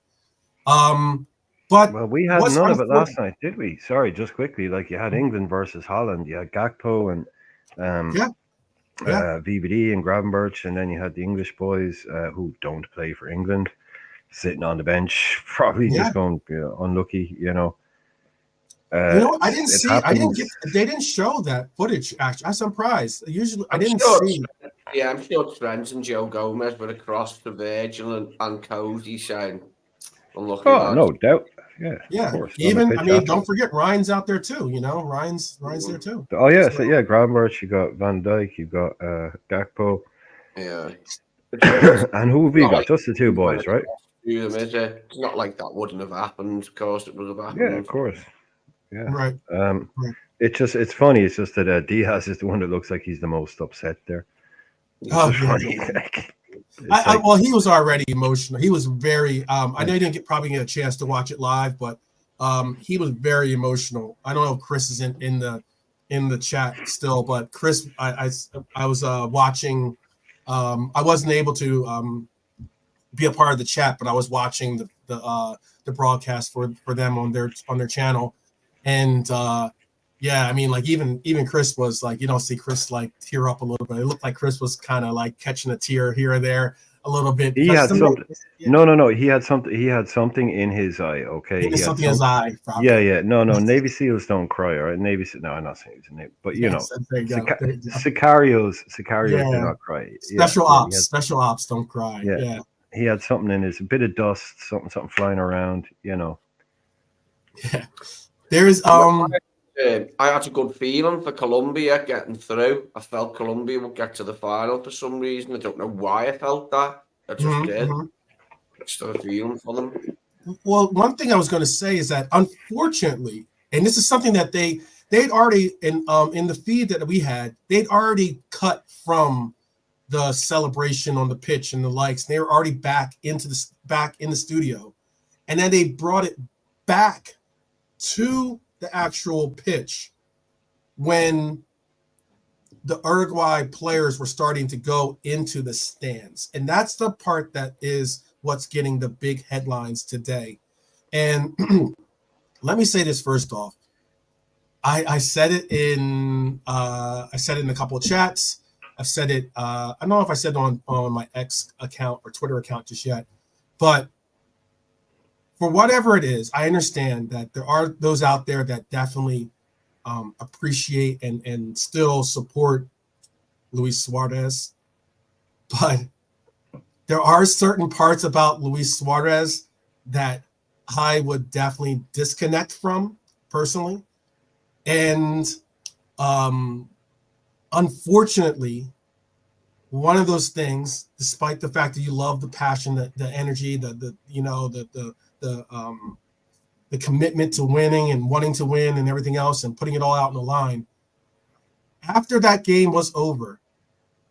S1: But
S3: Well, we had
S1: what's
S3: none of it last
S1: unfortunate?
S3: night, did we? Sorry, just quickly. Like you had England versus Holland. You had Gakpo and
S1: Yeah, yeah,
S3: VVD and Gravenberch, and then you had the English boys who don't play for England, sitting on the bench, probably
S1: yeah.
S3: just going unlucky.
S1: I didn't
S3: It
S1: see. I didn't
S3: happens.
S1: get. They didn't show that footage. Actually, I'm surprised. Usually, I
S2: I'm
S1: didn't
S2: sure.
S1: see.
S2: Yeah, I'm sure Trent and Joe Gomez were across to Virgil and Cody saying, "Unlucky
S3: Oh,
S2: lads."
S3: no doubt. Yeah, of
S1: Yeah,
S3: course. On the
S1: even I
S3: pitch
S1: mean,
S3: after.
S1: don't forget Ryan's out there too. Ryan's there
S2: Mhm.
S1: too.
S3: Oh yeah, so
S1: So
S3: yeah, Gravenberch. You got Van Dijk. You got Gakpo,
S2: Yeah, it's
S3: and who have we
S2: not
S3: got?
S2: like
S3: Just the two
S2: went
S3: boys, right?
S2: across to them, is it? It's not like that wouldn't have happened. Of course, it would have
S3: Yeah, of
S2: happened.
S3: course. Yeah.
S1: right,
S3: Um,
S1: right.
S3: it's funny. It's just that Diaz is the one that looks like he's the most upset there. It's
S1: Oh
S3: just
S1: yeah,
S3: funny.
S1: yeah.
S3: Like, it's like,
S1: Well, he was already emotional. He was very. I know
S3: like
S1: you didn't probably get a chance to watch it live, but he was very emotional. I don't know if Chris is in the chat still, but Chris, I was watching. I wasn't able to be a part of the chat, but I was watching the broadcast for them on their channel, and yeah, I mean, like even Chris was like, you don't see Chris like tear up a little bit. It looked like Chris was kind of like catching a tear here or there a little bit
S3: he
S1: because
S3: had something.
S1: yeah,
S3: No, no, no. He had something. He had something in his eye.
S1: he
S3: Okay, he
S1: missed
S3: had
S1: something in his
S3: some.
S1: eye.
S3: Yeah,
S1: Probably.
S3: yeah. No, no. Navy SEALs don't cry. All right, Navy. No, I'm not saying he's a Navy, but
S1: Yes, there you go. There you go.
S3: Sicarios do
S1: Yeah,
S3: not cry. Yeah, yeah. He had.
S1: special ops don't cry.
S3: Yeah,
S1: Yeah,
S3: he had something in his. A bit of dust. Something flying around.
S1: yeah. There's
S2: I had a good feeling for Colombia getting through. I felt Colombia would get to the final for some reason. I don't know why I felt that. I just
S1: mhm,
S2: did.
S1: mhm.
S2: I just had a feeling for them.
S1: Well, one thing I was going to say is that unfortunately, and this is something that they'd already in the feed that we had, they'd already cut from the celebration on the pitch and the likes. They were already back in the studio, and then they brought it back to the actual pitch when the Uruguay players were starting to go into the stands. And that's the part that is what's getting the big headlines today. And let me say this first off. I said it in a couple of chats. I've said it. I don't know if I said it on my X account or Twitter account just yet, but for whatever it is, I understand that there are those out there that definitely appreciate and still support Luis Suarez, but there are certain parts about Luis Suarez that I would definitely disconnect from personally. And unfortunately, one of those things, despite the fact that you love the passion, the energy, the commitment to winning and wanting to win and everything else and putting it all out on the line, After that game was over,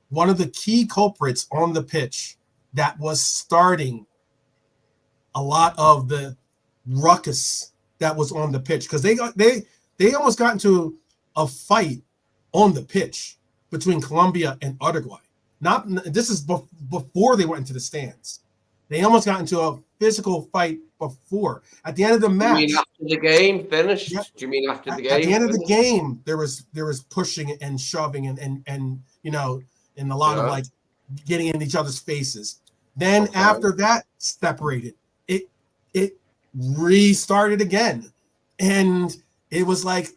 S1: one of the key culprits on the pitch that was starting a lot of the ruckus that was on the pitch, because they almost got into a fight on the pitch between Colombia and Uruguay. This is before they went into the stands. They almost got into a physical fight before. At the end of the match.
S2: You mean after the game finished?
S1: Yeah,
S2: Do you mean after the game?
S1: At the end of the game, there was pushing and shoving and you know, and a lot of like getting in each other's faces. Then after that separated, it restarted again, and it was like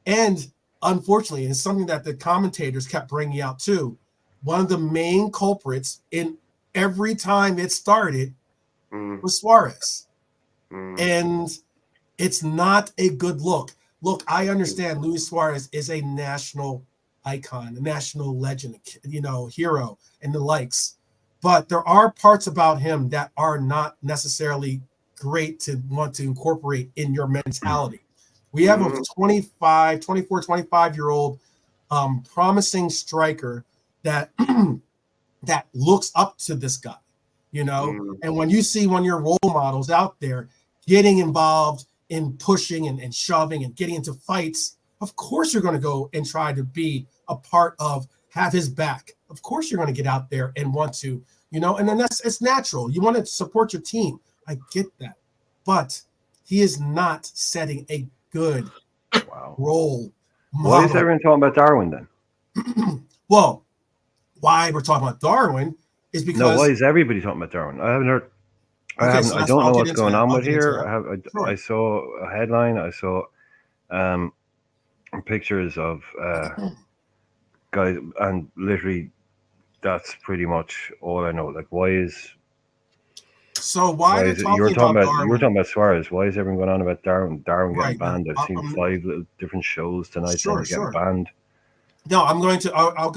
S1: and unfortunately, it's something that the commentators kept bringing out too. One of the main culprits in every time it started was Suarez, and it's not a good look. Look, I understand Luis Suarez is a national icon, a national legend, you know, hero and the likes. But there are parts about him that are not necessarily great to want to incorporate in your mentality. We have a 25-year-old promising striker that that looks up to this guy, you know. And when you see one of your role models out there getting involved in pushing and shoving and getting into fights, of course you're going to go and try to be a part of, have his back. Of course you're going to get out there and want to, you know, and then it's natural. You want to support your team. I get that. But he is not setting a good role model.
S3: Why is everyone talking about Darwin then?
S1: Well, why we're talking about Darwin is because...
S3: No, why is everybody talking about Darwin? I haven't heard... I don't know what's going on with here. I saw a headline. I saw pictures of guys, and literally that's pretty much all I know. Like, why is...
S1: So why is it, you were talking
S3: about Suarez. Why is everyone going on about Darwin? Darwin getting banned. I've seen 5 little different shows tonight saying he's getting banned.
S1: No, I'm going to. I'll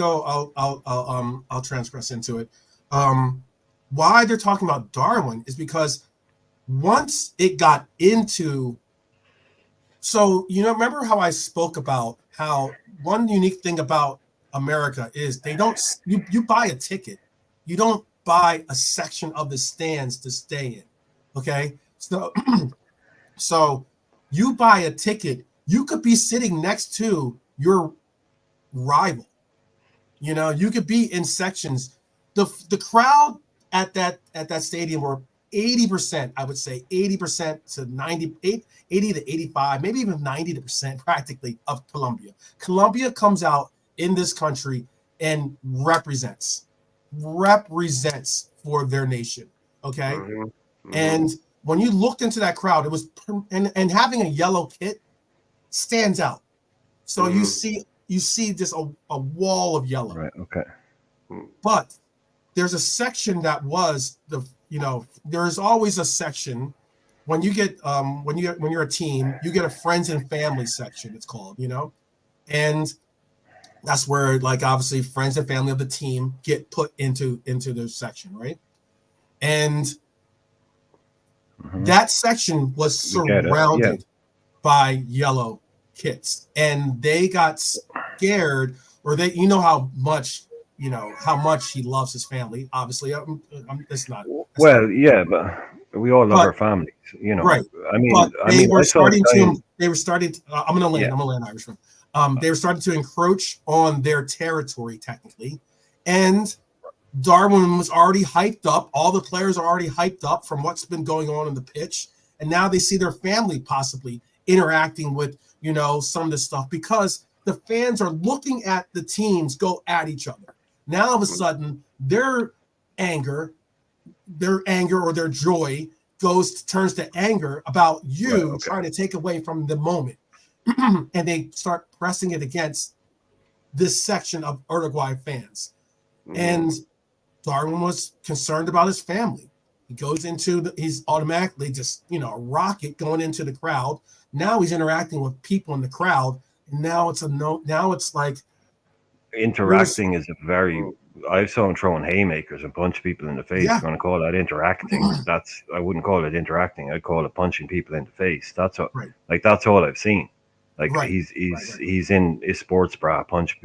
S1: transgress into it. Why they're talking about Darwin is because once it got into, so you know, remember how I spoke about how one unique thing about America is they don't. You buy a ticket, you don't buy a section of the stands to stay in. Okay, so so you buy a ticket, you could be sitting next to your rival. You know, you could be in sections. The crowd at that stadium were 80%, I would say 80% to 98, 80 to 85, maybe even 90% practically of Colombia. Colombia comes out in this country and represents for their nation. Okay. And when you looked into that crowd, it was and having a yellow kit stands out. So you see just a wall of yellow.
S3: Right. Okay.
S1: But there's a section that was there's always a section when you get when you're a team, you get a friends and family section, it's called, you know, and that's where, like, obviously friends and family of the team get put into their section, right? And that section was surrounded by yellow kits, and they got scared, or they, you know how much he loves his family. Obviously, it's not.
S3: Yeah, but we all love our families, you know.
S1: Right. They were starting. I'm gonna land Irishman. They were starting to encroach on their territory technically, and Darwin was already hyped up. All the players are already hyped up from what's been going on in the pitch, and now they see their family possibly interacting with, you know, some of this stuff, because the fans are looking at the teams go at each other. Now all of a sudden their anger or their joy turns to anger about you trying to take away from the moment. And they start pressing it against this section of Uruguay fans. And Darwin was concerned about his family. He goes into he's automatically just, you know, a rocket going into the crowd. Now he's interacting with people in the crowd. And now it's like
S3: interacting is a very, I saw him throwing haymakers and punch people in the face. You're going to call that interacting? I wouldn't call it interacting. I'd call it punching people in the face. That's all. Like, that's all I've seen. Like
S1: Right.
S3: he's in his sports bra punching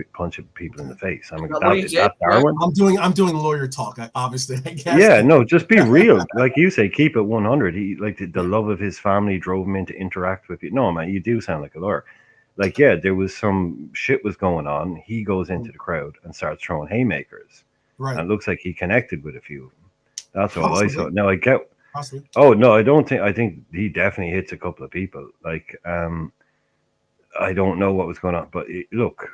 S3: people in the face. I mean,
S2: Is that what he
S3: is
S2: did?
S3: that Darwin?
S1: I'm doing lawyer talk. Obviously, I guess.
S3: Yeah, no, just be real. Like you say, keep it 100. He like the love of his family drove him in to interact with you. No, man, you do sound like a lawyer. Like, yeah, there was some shit was going on. He goes into the crowd and starts throwing haymakers.
S1: Right.
S3: And it looks like he connected with a few of them. That's all I saw.
S1: Possibly.
S3: Now I get.
S1: Possibly.
S3: Oh no, I don't think. I think he definitely hits a couple of people. Like, I don't know what was going on, but look,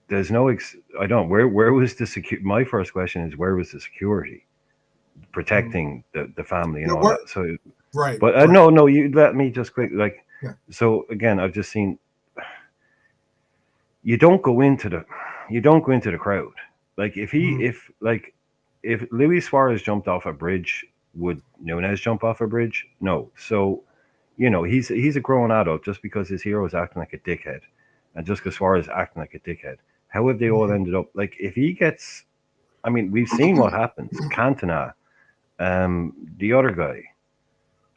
S3: there's no. I don't. Where was the security? My first question is where was the security protecting the family and all that? So,
S1: right.
S3: But
S1: right.
S3: no, you let me just quick like.
S1: Yeah.
S3: So again, I've just seen. You don't go into the crowd. Like if Luis Suarez jumped off a bridge, would Nunez jump off a bridge? No. So, he's a grown adult. Just because his hero is acting like a dickhead, and just because Suarez is acting like a dickhead, how have they all ended up? Like if he gets, I mean, we've seen what happens. Cantona, the other guy.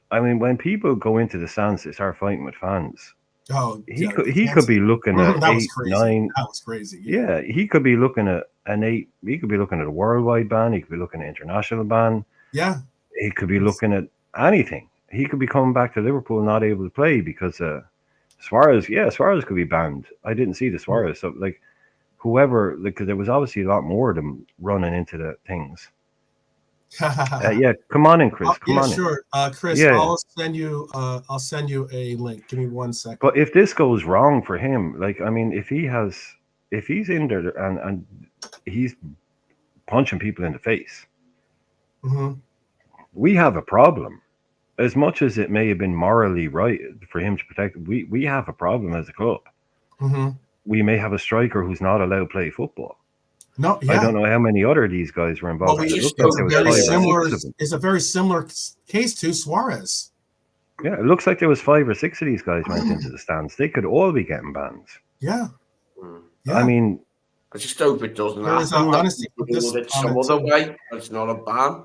S3: I mean, when people go into the stands, they start fighting with fans.
S1: Oh,
S3: he could be looking at
S1: that
S3: 8,
S1: was crazy.
S3: 9.
S1: That was crazy.
S3: Yeah, he could be looking at an 8. He could be looking at a worldwide ban. He could be looking at international ban.
S1: Yeah.
S3: He could be looking at anything. He could be coming back to Liverpool not able to play because Suarez. Yeah, Suarez could be banned. I didn't see the Suarez. So like whoever, because there was obviously a lot more of them running into the things. Yeah, come on in, Chris. Come on
S1: sure. Chris,
S3: Yeah.
S1: I'll send you a link. Give me 1 second.
S3: But if this goes wrong for him, like I mean, if he's in there and he's punching people in the face, we have a problem. As much as it may have been morally right for him to protect, we have a problem as a club. We may have a striker who's not allowed to play football.
S1: No, yeah.
S3: I don't know how many other of these guys were involved.
S1: Well, it's a very similar case to Suarez.
S3: Yeah, it looks like there was 5 or 6 of these guys went into the stands. They could all be getting bans.
S1: Yeah.
S3: I mean,
S2: I just hope it doesn't
S1: happen.
S2: Honestly, some other way. It's not a ban.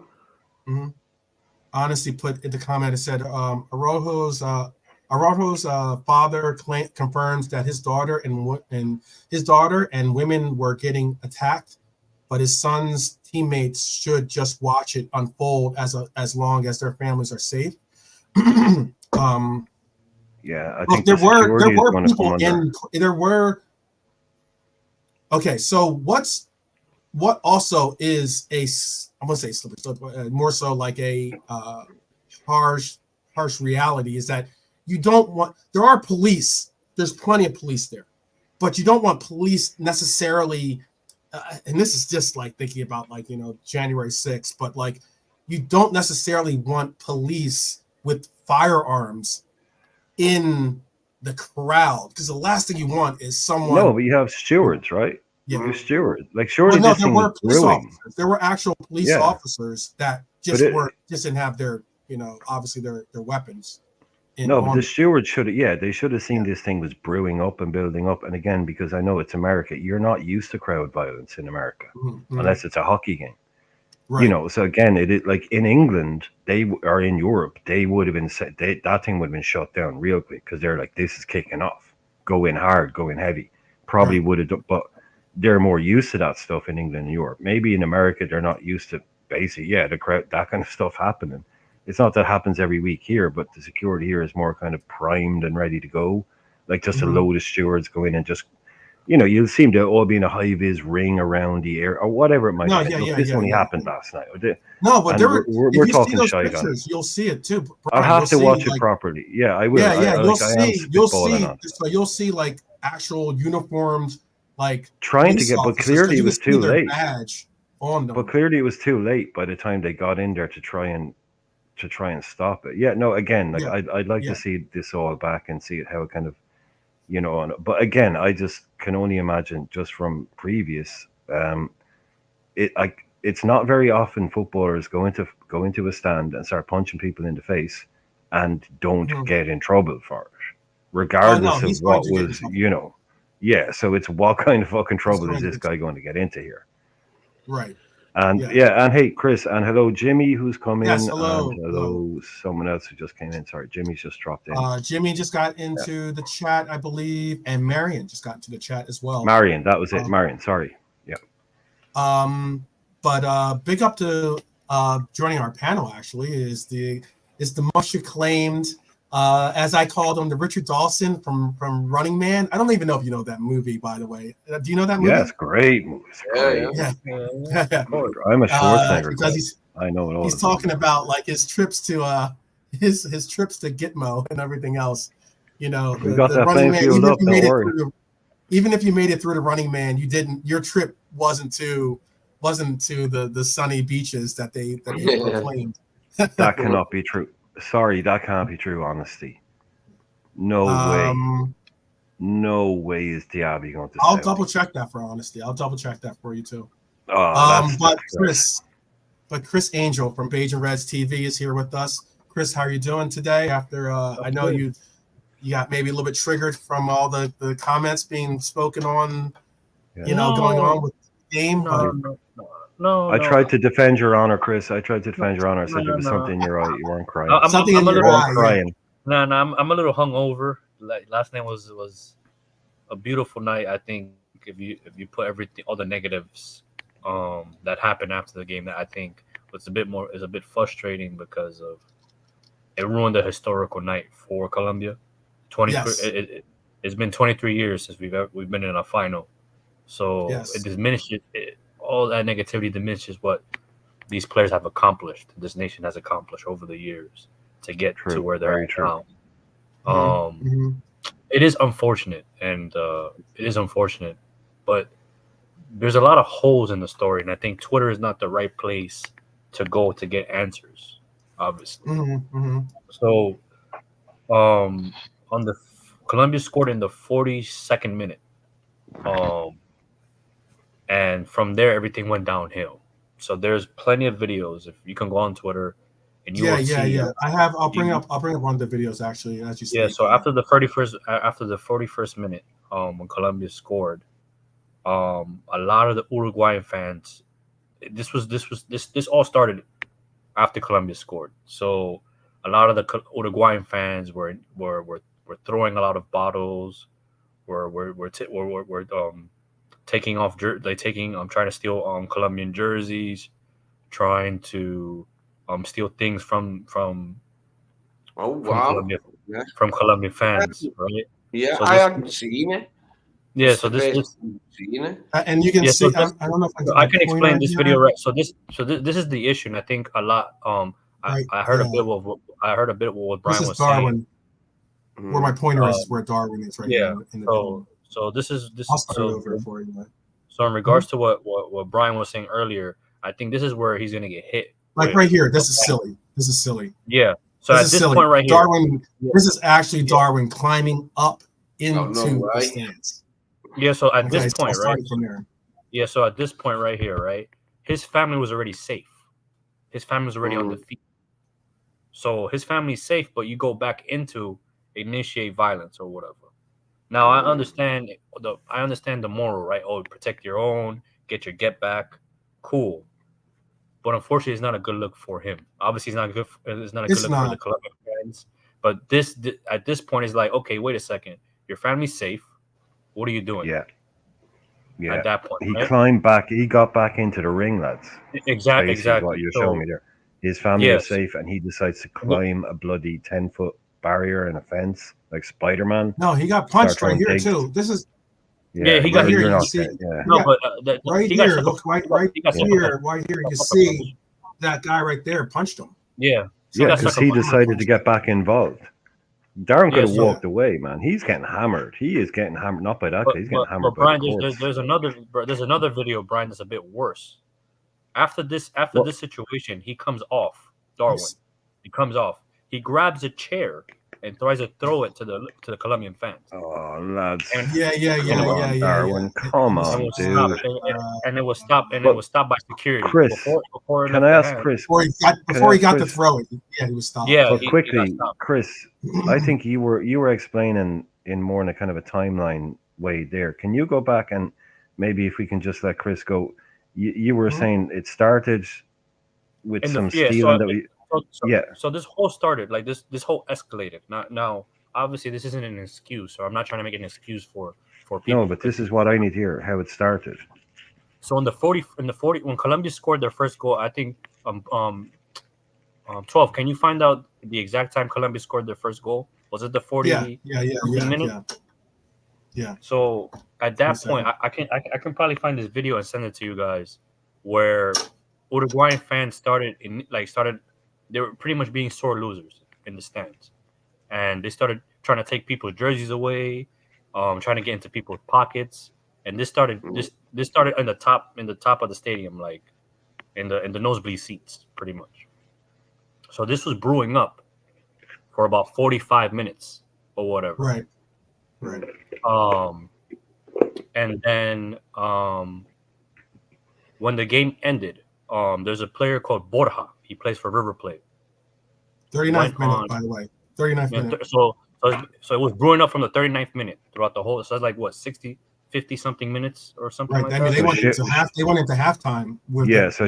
S1: Honestly, put in the comment, it said Araujo's father confirms that his daughter and women were getting attacked, but his son's teammates should just watch it unfold as long as their families are safe.
S3: Yeah, I think
S1: there were people there were. Okay, so what also is I'm gonna say slippery slope, more so like a harsh reality is that you don't want. There are police. There's plenty of police there, but you don't want police necessarily. And this is just like thinking about January 6th, but like you don't necessarily want police with firearms in the crowd, because the last thing you want is someone.
S3: No, but you have stewards, right?
S1: Yeah,
S3: you're stewards. Like surely
S1: there
S3: were
S1: police officers. There were actual police officers that just didn't have their obviously their weapons.
S3: But the stewards should have seen this thing was brewing up and building up. And again, because I know it's America, you're not used to crowd violence in America unless it's a hockey game. Right. So again, it is like in England, or in Europe, they would have been that thing would have been shut down real quick because they're like, this is kicking off. Go in hard, go in heavy. Probably would have, but they're more used to that stuff in England and Europe. Maybe in America, they're not used to basically, the crowd, that kind of stuff happening. It's not that happens every week here, but the security here is more kind of primed and ready to go. Like just a load of stewards go in and just, you'll seem to all be in a high-vis ring around the air or whatever it might be. This only happened last night.
S1: No, but
S3: we're talking shy on.
S1: You'll see it too. Brian,
S3: I'll have to watch it properly. Yeah, I will.
S1: You'll see like actual uniformed, like
S3: trying to get, but clearly it was too late.
S1: Badge on them.
S3: But clearly it was too late by the time they got in there to try and stop it. Yeah, no, again, like I'd like to see this all back and see how it kind of, but again, I just can only imagine just from previous, it's not very often footballers go into a stand and start punching people in the face and don't get in trouble for it, regardless of what was, Yeah, so it's what kind of fucking trouble is this guy going to get into here?
S1: Right.
S3: And
S1: Yeah.
S3: and hey, Chris, and hello, Jimmy, who's come in,
S1: Yes.
S3: and
S1: Hello.
S3: hello, someone else who just came in. Sorry, Jimmy's just dropped in.
S1: Jimmy just got into the chat, I believe, and Marion just got into the chat as well.
S3: Marion, that was it. Marion, sorry. Yeah.
S1: But big up to joining our panel. Actually, is the much acclaimed, as I called him, the Richard Dawson from Running Man. I don't even know if you know that movie, by the way. Do you know that movie?
S3: Yeah, it's great movie. It's great.
S1: Yeah.
S3: I'm a Schwarzenegger
S1: because
S3: I know it all.
S1: he's talking about like his trips to his trips to Gitmo and everything else. You know,
S3: we got that
S1: Running
S3: plane
S1: Man.
S3: fueled up. Don't worry.
S1: Even if you made it through the Running Man, you didn't. Your trip wasn't to the sunny beaches that they proclaimed.
S3: That cannot be true. Sorry, that can't be true. Honesty. No way. No way is Diaby going to.
S1: I'll double check that for honesty. I'll double check that for you too.
S3: Oh,
S1: but Chris Angel from Beige and Reds TV is here with us. Chris, how are you doing today? After I know you got maybe a little bit triggered from all the comments being spoken on, going on with the game.
S4: No.
S3: I tried to defend your honor, Chris. I tried to defend your honor. I said there was something in your eye. You weren't crying.
S1: Something in your eye.
S3: Crying.
S4: No, I'm a little hungover. Like last night was a beautiful night. I think if you put everything, all the negatives that happened after the game, that I think was a bit frustrating because of it ruined the historical night for Colombia. It's been 23 years since we've been in a final, so it diminishes all that negativity diminishes what these players have accomplished. This nation has accomplished over the years to get to where they're at now. It is unfortunate, but there's a lot of holes in the story, and I think Twitter is not the right place to go to get answers, obviously. So, on the Colombia scored in the 42nd minute, and from there everything went downhill. So there's plenty of videos. If you can go on Twitter, and you will see.
S1: I'll bring up one of the videos actually as you say.
S4: Yeah. So after the 41st minute, when Colombia scored, a lot of the Uruguayan fans. This all started after Colombia scored. So a lot of the Uruguayan fans were throwing a lot of bottles. Were taking off trying to steal Colombian jerseys, trying to steal things from Colombia, from Colombian fans, right?
S2: Yeah, so I haven't seen it.
S4: Yeah, so this
S1: and you can see. I don't know if
S4: I can explain this video, right? So this is the issue, and I think a lot. I heard a bit of what Brian was saying.
S1: Where my pointer is, where Darwin is right now.
S4: So this.
S1: I'll start over for you. Man.
S4: So in regards to what Brian was saying earlier, I think this is where he's going to get hit.
S1: Like right here, this is silly.
S4: Yeah. So at this point right here,
S1: Darwin. This is actually Darwin climbing up into the stands.
S4: Yeah. So at this point, right?
S1: From there.
S4: Yeah. So at this point right here, right, his family was already safe. His family was already on the feet. So his family's safe, but you go back into initiate violence or whatever. Now I understand the moral, right? Oh, protect your own, get your get back, cool. But unfortunately, it's not a good look for him. Obviously, it's not a good look for the Colombian fans. But at this point, it's like, okay, wait a second, your family's safe. What are you doing?
S3: Yeah.
S4: At that point,
S3: he climbed back. He got back into the ring, lads.
S4: Exactly.
S3: What you're showing me there. His family is safe, and he decides to climb a bloody 10-foot barrier and a fence like Spider-Man.
S1: No, he got punched right here too. This is
S4: he got
S1: here. You see, right here. Look right here. Right here. You see that guy right there punched him.
S4: Yeah,
S3: because he decided to get back involved. Darren could have walked away, man. He's getting hammered. He is getting hammered, not by that. He's getting hammered.
S4: But Brian, there's another video, Brian, that's a bit worse. After this situation, he comes off. Darwin, he comes off. He grabs a chair and tries to throw it to the Colombian fans.
S3: Oh, lads!
S1: Darwin,
S3: come on, dude.
S4: And it was stopped. And it was stopped by security.
S3: Chris, can I ask Chris?
S1: Before he got to throw it, he was stopped.
S4: Yeah,
S3: but quickly, Chris, I think you were explaining in more in a kind of a timeline way there. Can you go back and maybe if we can just let Chris go? You were saying it started with
S4: In the
S3: some
S4: yeah,
S3: stealing that we. Yeah.
S4: so this whole started like this whole escalated. Now obviously this isn't an excuse, so I'm not trying to make an excuse for people.
S3: No, but this is what I need to hear. How it started.
S4: So in the 40 when Colombia scored their first goal, I think 12. Can you find out the exact time Colombia scored their first goal? Was it the 40 minute?
S1: Yeah.
S4: So at that point,
S1: 27.
S4: I can probably find this video and send it to you guys, where Uruguayan fans started. They were pretty much being sore losers in the stands, and they started trying to take people's jerseys away, trying to get into people's pockets, and this started in the top of the stadium, like in the nosebleed seats, pretty much. So this was brewing up for about 45 minutes or whatever.
S1: Right.
S4: And then when the game ended, there's a player called Borja. He plays for River Plate.
S1: 39th minute, by the way. 39th minute.
S4: So it was brewing up from the 39th minute throughout the whole. So it's like what 60, 50 something minutes or something
S1: Right.
S4: like
S1: I mean,
S4: that.
S1: they went into halftime.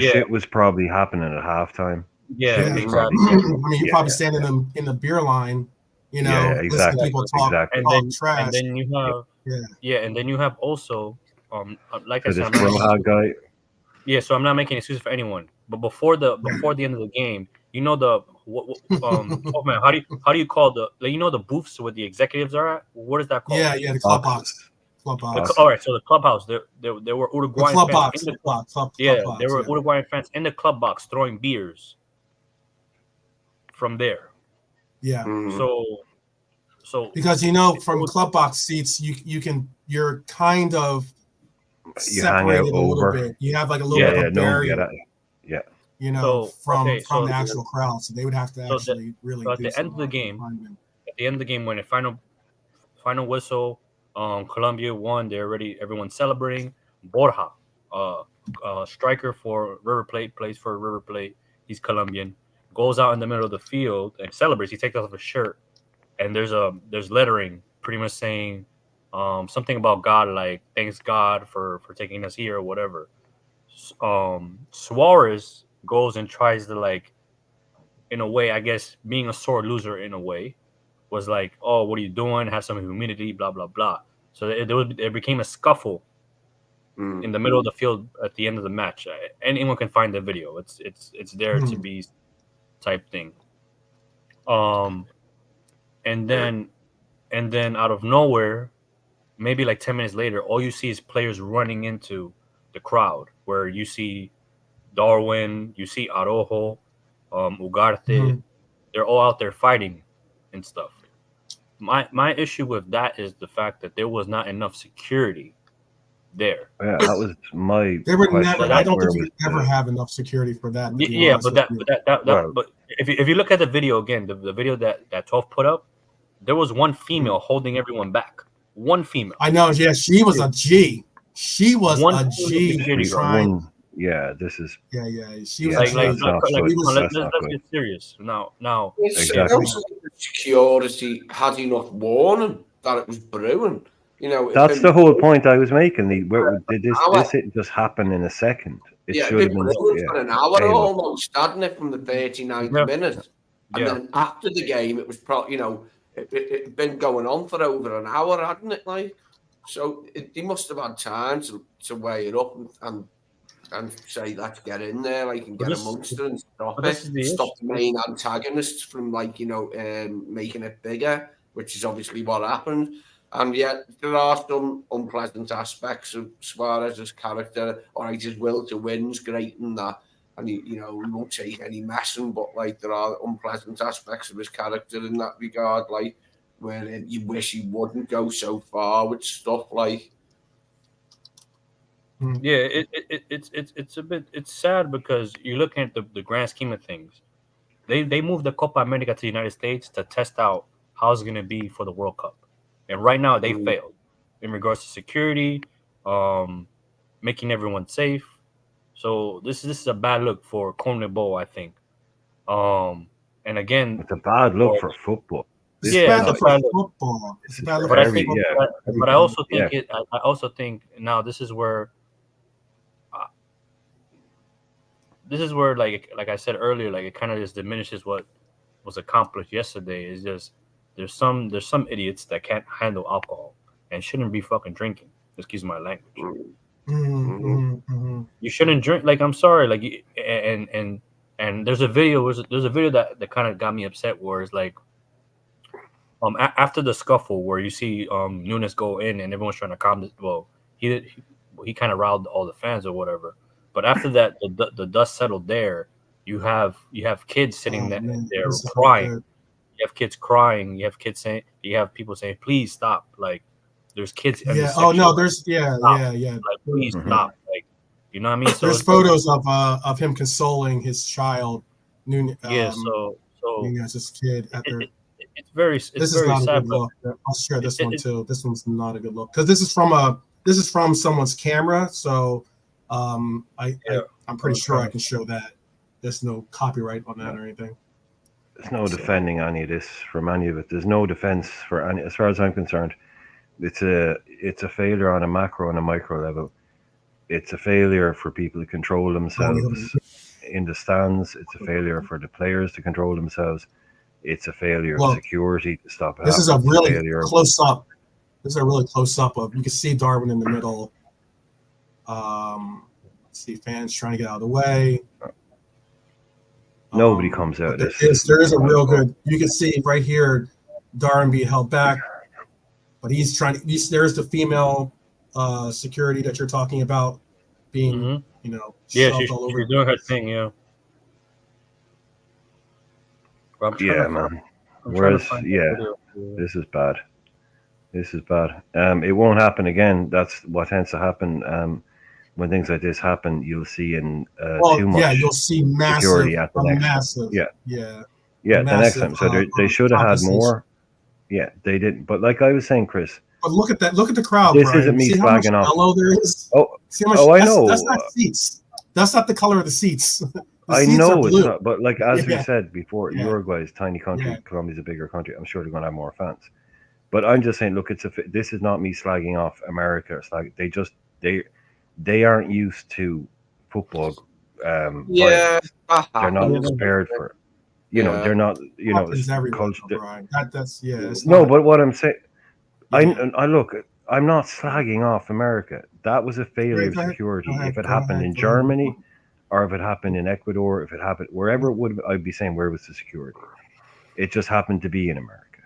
S3: Shit was probably happening at halftime.
S4: Yeah, exactly.
S1: I mean, you're probably standing in the beer line,
S3: exactly.
S1: listening to people talk trash.
S4: And then you have and then you have also like I said,
S3: guy.
S4: Yeah, so I'm not making excuses for anyone, but before the end of the game, the oh man, how do you call the booths where the executives are at? What is that called?
S1: Yeah, the club box. All
S4: right, so the clubhouse, there were Uruguayan fans in the club box. There were Uruguayan fans in the club box throwing beers from there.
S1: Yeah.
S4: So
S1: because from club box seats, you're kind of separated a little bit. You have like a little bit of a barrier. From the actual crowd, so they would have to actually really. So
S4: at the end of the game, when the final whistle, Colombia won. Everyone's celebrating. Borja, striker for River Plate, plays for River Plate. He's Colombian. Goes out in the middle of the field and celebrates. He takes off his shirt, and there's lettering pretty much saying something about God, like thanks God for taking us here or whatever. Suarez goes and tries to, in a way, I guess, being a sore loser in a way, was like, oh, what are you doing? Have some humidity, blah blah blah. So it became a scuffle in the middle of the field at the end of the match. Anyone can find the video. It's there to be type thing. And then out of nowhere, maybe like 10 minutes later, all you see is players running into the crowd, where you see Darwin, you see Araujo, Ugarte. They're all out there fighting and stuff. My issue with that is the fact that there was not enough security there.
S3: Yeah, that was my.
S1: They were never. I don't think you ever have enough security for that.
S4: Yeah, but if you look at the video again, the video that 12 put up, there was one female holding everyone back. One female.
S1: I know. Yeah, she was a G. She was a G.
S3: Yeah, this is.
S1: Yeah. She was
S4: let's get serious now.
S2: Exactly. Security had he not warned that it was brewing.
S3: That's the whole point I was making. This didn't just happen in a second. It should have been
S2: for an hour almost, hadn't it, from the 39th minute? And then after the game, it was probably, it'd been going on for over an hour, hadn't it? So he must have had time to weigh it up and say, let's get in there, and get amongst it and stop it. Stop the main antagonists from, making it bigger, which is obviously what happened. And yet, there are some unpleasant aspects of Suarez's character. All right, his will to win's great and that. And, he won't take any messing, but, there are unpleasant aspects of his character in that regard, where you wish he wouldn't go so far with stuff
S4: Yeah, it's sad because you look at the grand scheme of things. They moved the Copa America to the United States to test out how it's going to be for the World Cup. And right now they failed in regards to security, making everyone safe. So this is a bad look for CONMEBOL, I think. And again,
S3: it's a bad look for football.
S1: It's a bad look for football.
S4: But I also think now this is where this is where like I said earlier, like it kind of just diminishes what was accomplished yesterday. Is just there's some idiots that can't handle alcohol and shouldn't be fucking drinking. Excuse my language. You shouldn't drink. Like I'm sorry. Like and there's a video. There's a video that kind of got me upset. Where it's like after the scuffle where you see Nunes go in and everyone's trying to calm this. Well, he kind of riled all the fans or whatever. But after that, the dust settled there. You have kids sitting there crying. You have kids crying. You have kids saying. You have people saying, "Please stop!" Like there's kids.
S1: Yeah. Oh no. There's
S4: stop.
S1: yeah.
S4: Like please stop. Like you know what I mean. So
S1: there's photos of him consoling his child.
S4: So
S1: Nunez's kid after.
S4: It's very. It's
S1: this
S4: very
S1: is not
S4: sad,
S1: a good look. I'll share this one too. This one's not a good look because this is from someone's camera. So I'm pretty sure I can show that. There's no copyright on that or anything.
S3: There's no defending any of this from any of it. There's no defense for any, as far as I'm concerned. It's a failure on a macro and a micro level. It's a failure for people to control themselves in the stands. It's a failure for the players to control themselves. It's a failure of security to stop.
S1: This is a really close up. This is a really close up of. You can see Darwin in the middle. See fans trying to get out of the way.
S3: Nobody comes out of this.
S1: There is a real good. You can see right here, Darwin being held back, but he's trying to. There's the female security that you're talking about being,
S4: she's
S1: all over.
S4: doing her thing, yeah.
S3: Man. Whereas, this is bad. This is bad. It won't happen again. That's what tends to happen. When things like this happen, you'll see too much.
S1: You'll see massive
S3: security at the next
S1: massive.
S3: Yeah.
S1: The
S3: next time. So they should have had more. Yeah, they didn't. But like I was saying, Chris.
S1: But look at that. Look at the crowd.
S3: This
S1: Brian.
S3: isn't me
S1: see
S3: flagging
S1: how much
S3: off.
S1: yellow there is.
S3: I know.
S1: That's not seats. That's not the color of the seats.
S3: I know it's not. But like as we said before, Uruguay is a tiny country.
S1: Yeah.
S3: Colombia's a bigger country. I'm sure they're going to have more fans. But I'm just saying, look, this is not me slagging off America. It's like they aren't used to football. They're not prepared for it. They're not.
S1: Culture.
S3: But what I'm saying, I look. I'm not slagging off America. That was a failure of security. If it happened in Germany, or if it happened in Ecuador, if it happened wherever it would, I'd be saying where was the security? It just happened to be in America.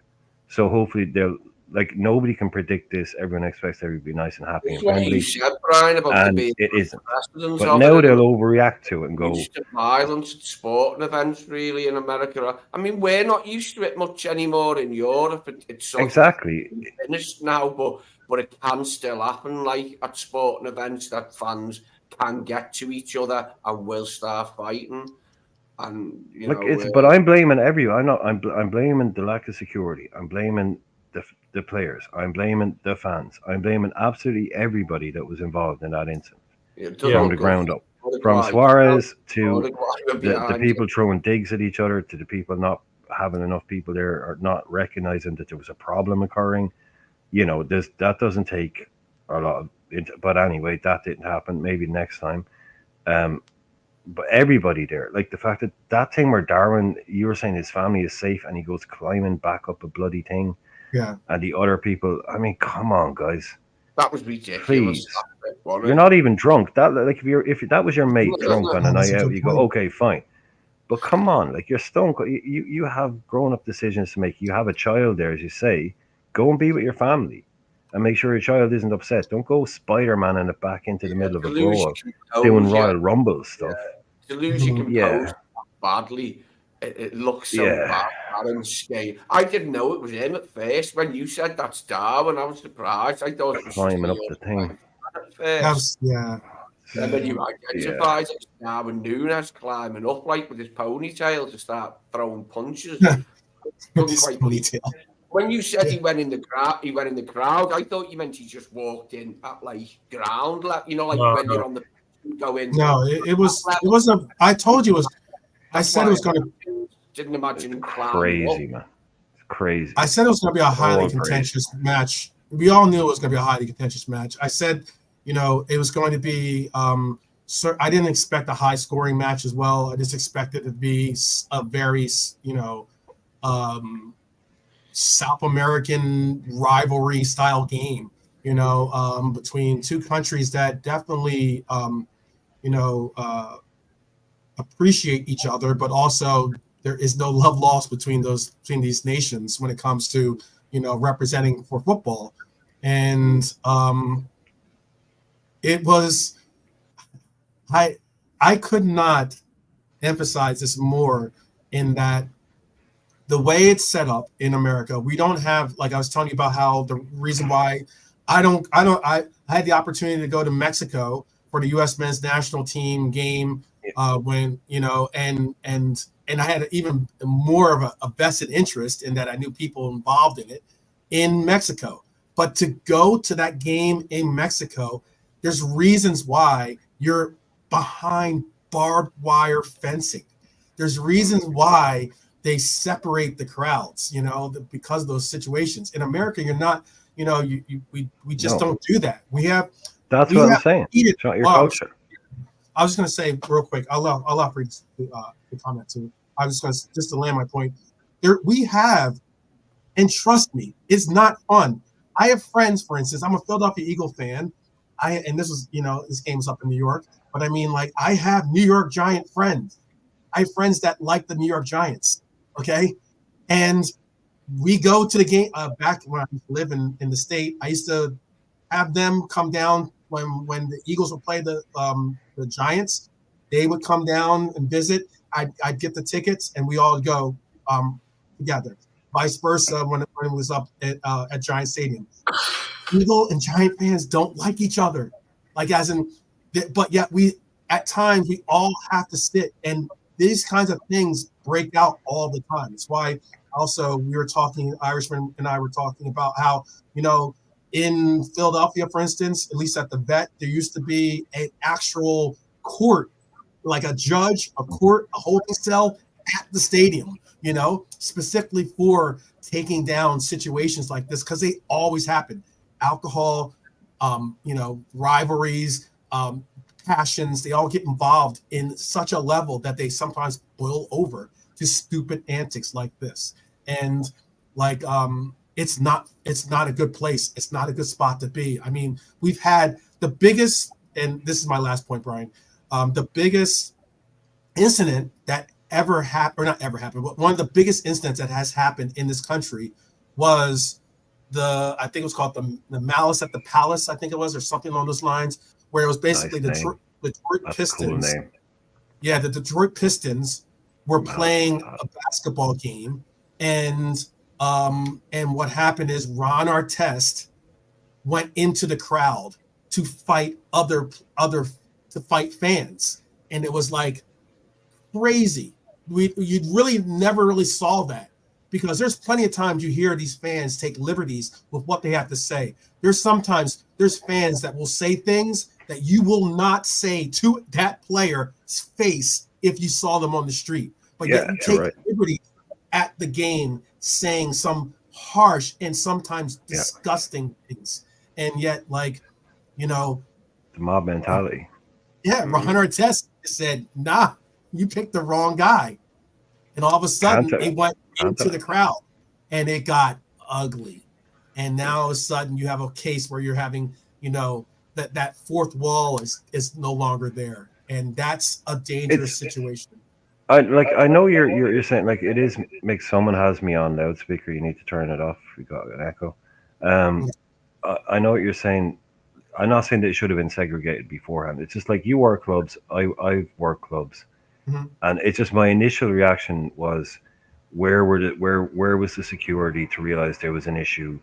S3: So hopefully they'll. Like nobody can predict this. Everyone expects everybody to be nice and happy and friendly.
S2: You said, Brian, about
S3: and it isn't. But now they'll overreact to it and go.
S2: Used to violence at sporting events, really, in America. I mean, we're not used to it much anymore in Europe. It's sort
S3: exactly
S2: of finished now, but it can still happen. Like at sporting events, that fans can get to each other and will start fighting. And
S3: but I'm blaming everyone. I'm blaming the lack of security. I'm blaming the players. I'm blaming the fans. I'm blaming absolutely everybody that was involved in that incident. From the ground up. From Suarez to the people throwing digs at each other, to the people not having enough people there or not recognizing that there was a problem occurring. That doesn't take a lot of but anyway, that didn't happen. Maybe next time. But everybody there, like the fact that thing where Darwin, you were saying his family is safe and he goes climbing back up a bloody thing.
S1: Yeah.
S3: And the other people, I mean, come on, guys.
S2: That was ridiculous.
S3: Please. You're not even drunk. That if that was your mate drunk on a night out, you go, okay, fine. But come on, like you're stoned. You have grown up decisions to make. You have a child there, as you say. Go and be with your family and make sure your child isn't upset. Don't go Spider-Man it back into the middle of a brawl doing Royal Rumble stuff.
S2: To lose your composure badly. It looks so bad and scary. I didn't know it was him at first. When you said that's Darwin, I was surprised. I thought it was
S3: climbing up the thing.
S2: At first. And then you identified it as Darwin Nunes climbing up like with his ponytail to start throwing punches. When you said he went in the crowd, I thought you meant he just walked in at like ground, when you're on the go in.
S1: No, it wasn't. I told you it was. I said it was going to.
S2: Didn't imagine him
S3: crazy, man. It's crazy.
S1: I said it was going to be a highly contentious match. We all knew it was going to be a highly contentious match. I said, it was going to be I didn't expect a high scoring match as well. I just expected it to be a very, South American rivalry style game, between two countries that definitely, appreciate each other, but also there is no love lost between these nations when it comes to, representing for football. And it was, I could not emphasize this more in that the way it's set up in America, we don't have, like I was telling you about how the reason why I had the opportunity to go to Mexico for the U.S. men's national team game when, and I had even more of a vested interest in that. I knew people involved in it in Mexico. But to go to that game in Mexico, there's reasons why you're behind barbed wire fencing. There's reasons why they separate the crowds, because of those situations. In America, you're not, we just don't do that.
S3: That's what I'm saying. It's not your culture.
S1: I was just going to say real quick. I'll offer the comment too. I was going to just to land my point. We have, and trust me, it's not fun. I have friends, for instance. I'm a Philadelphia Eagle fan. And this was, this game was up in New York, but I mean, like, I have New York Giant friends. I have friends that like the New York Giants. Okay, and we go to the game back when I lived in the state. I used to have them come down when the Eagles would play the Giants. They would come down and visit. I'd get the tickets, and we all go together. Vice versa when it was up at Giant Stadium. Eagle and Giant fans don't like each other, like as in, but yet at times we all have to sit, and these kinds of things break out all the time. It's why also Irishman and I were talking about how, in Philadelphia, for instance, at least at the Vet, there used to be an actual court, like a judge, a court, a holding cell at the stadium, specifically for taking down situations like this, because they always happen. Alcohol, rivalries, passions, they all get involved in such a level that they sometimes boil over to stupid antics like this. And like it's not a good place. It's not a good spot to be. I mean, we've had the biggest, and this is my last point, Brian, the biggest incident that ever happened, or not ever happened, but one of the biggest incidents that has happened in this country was I think it was called the Malice at the Palace, I think it was, or something along those lines, where it was basically the Detroit Pistons. Cool. Yeah, the Detroit Pistons were playing a basketball game, and what happened is Ron Artest went into the crowd to fight to fight fans, and it was like crazy. You really never really saw that, because there's plenty of times you hear these fans take liberties with what they have to say. There's fans that will say things that you will not say to that player's face if you saw them on the street. But yet you take liberties at the game saying some harsh and sometimes disgusting things. And yet, like,
S3: the mob mentality.
S1: Ron Artest said, nah, you picked the wrong guy. And all of a sudden, it went into the crowd, and it got ugly. And now all of a sudden, you have a case where you're having, that fourth wall is no longer there, and that's a dangerous situation.
S3: I know you're saying, like, it is, like, someone has me on loudspeaker. You need to turn it off. We got an echo. I know what you're saying. I'm not saying that it should have been segregated beforehand. It's just like, you work clubs. I've worked clubs. Mm-hmm. And it's just, my initial reaction was, where was the security to realize there was an issue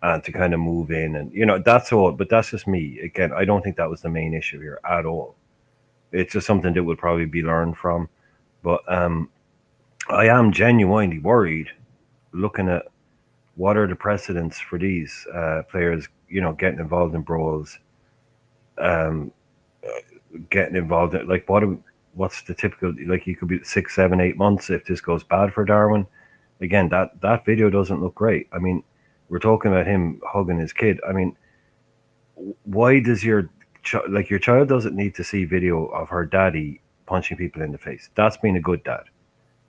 S3: and to kind of move in, and that's all. But that's just me. Again, I don't think that was the main issue here at all. It's just something that would probably be learned from. But I am genuinely worried, looking at what are the precedents for these players, getting involved in brawls, getting involved in, like, what's the typical, like, you could be 6, 7, 8 months if this goes bad for Darwin. Again, that video doesn't look great. I mean, we're talking about him hugging his kid. I mean, why does your like your child doesn't need to see video of her daddy punching people in the face. That's being a good dad.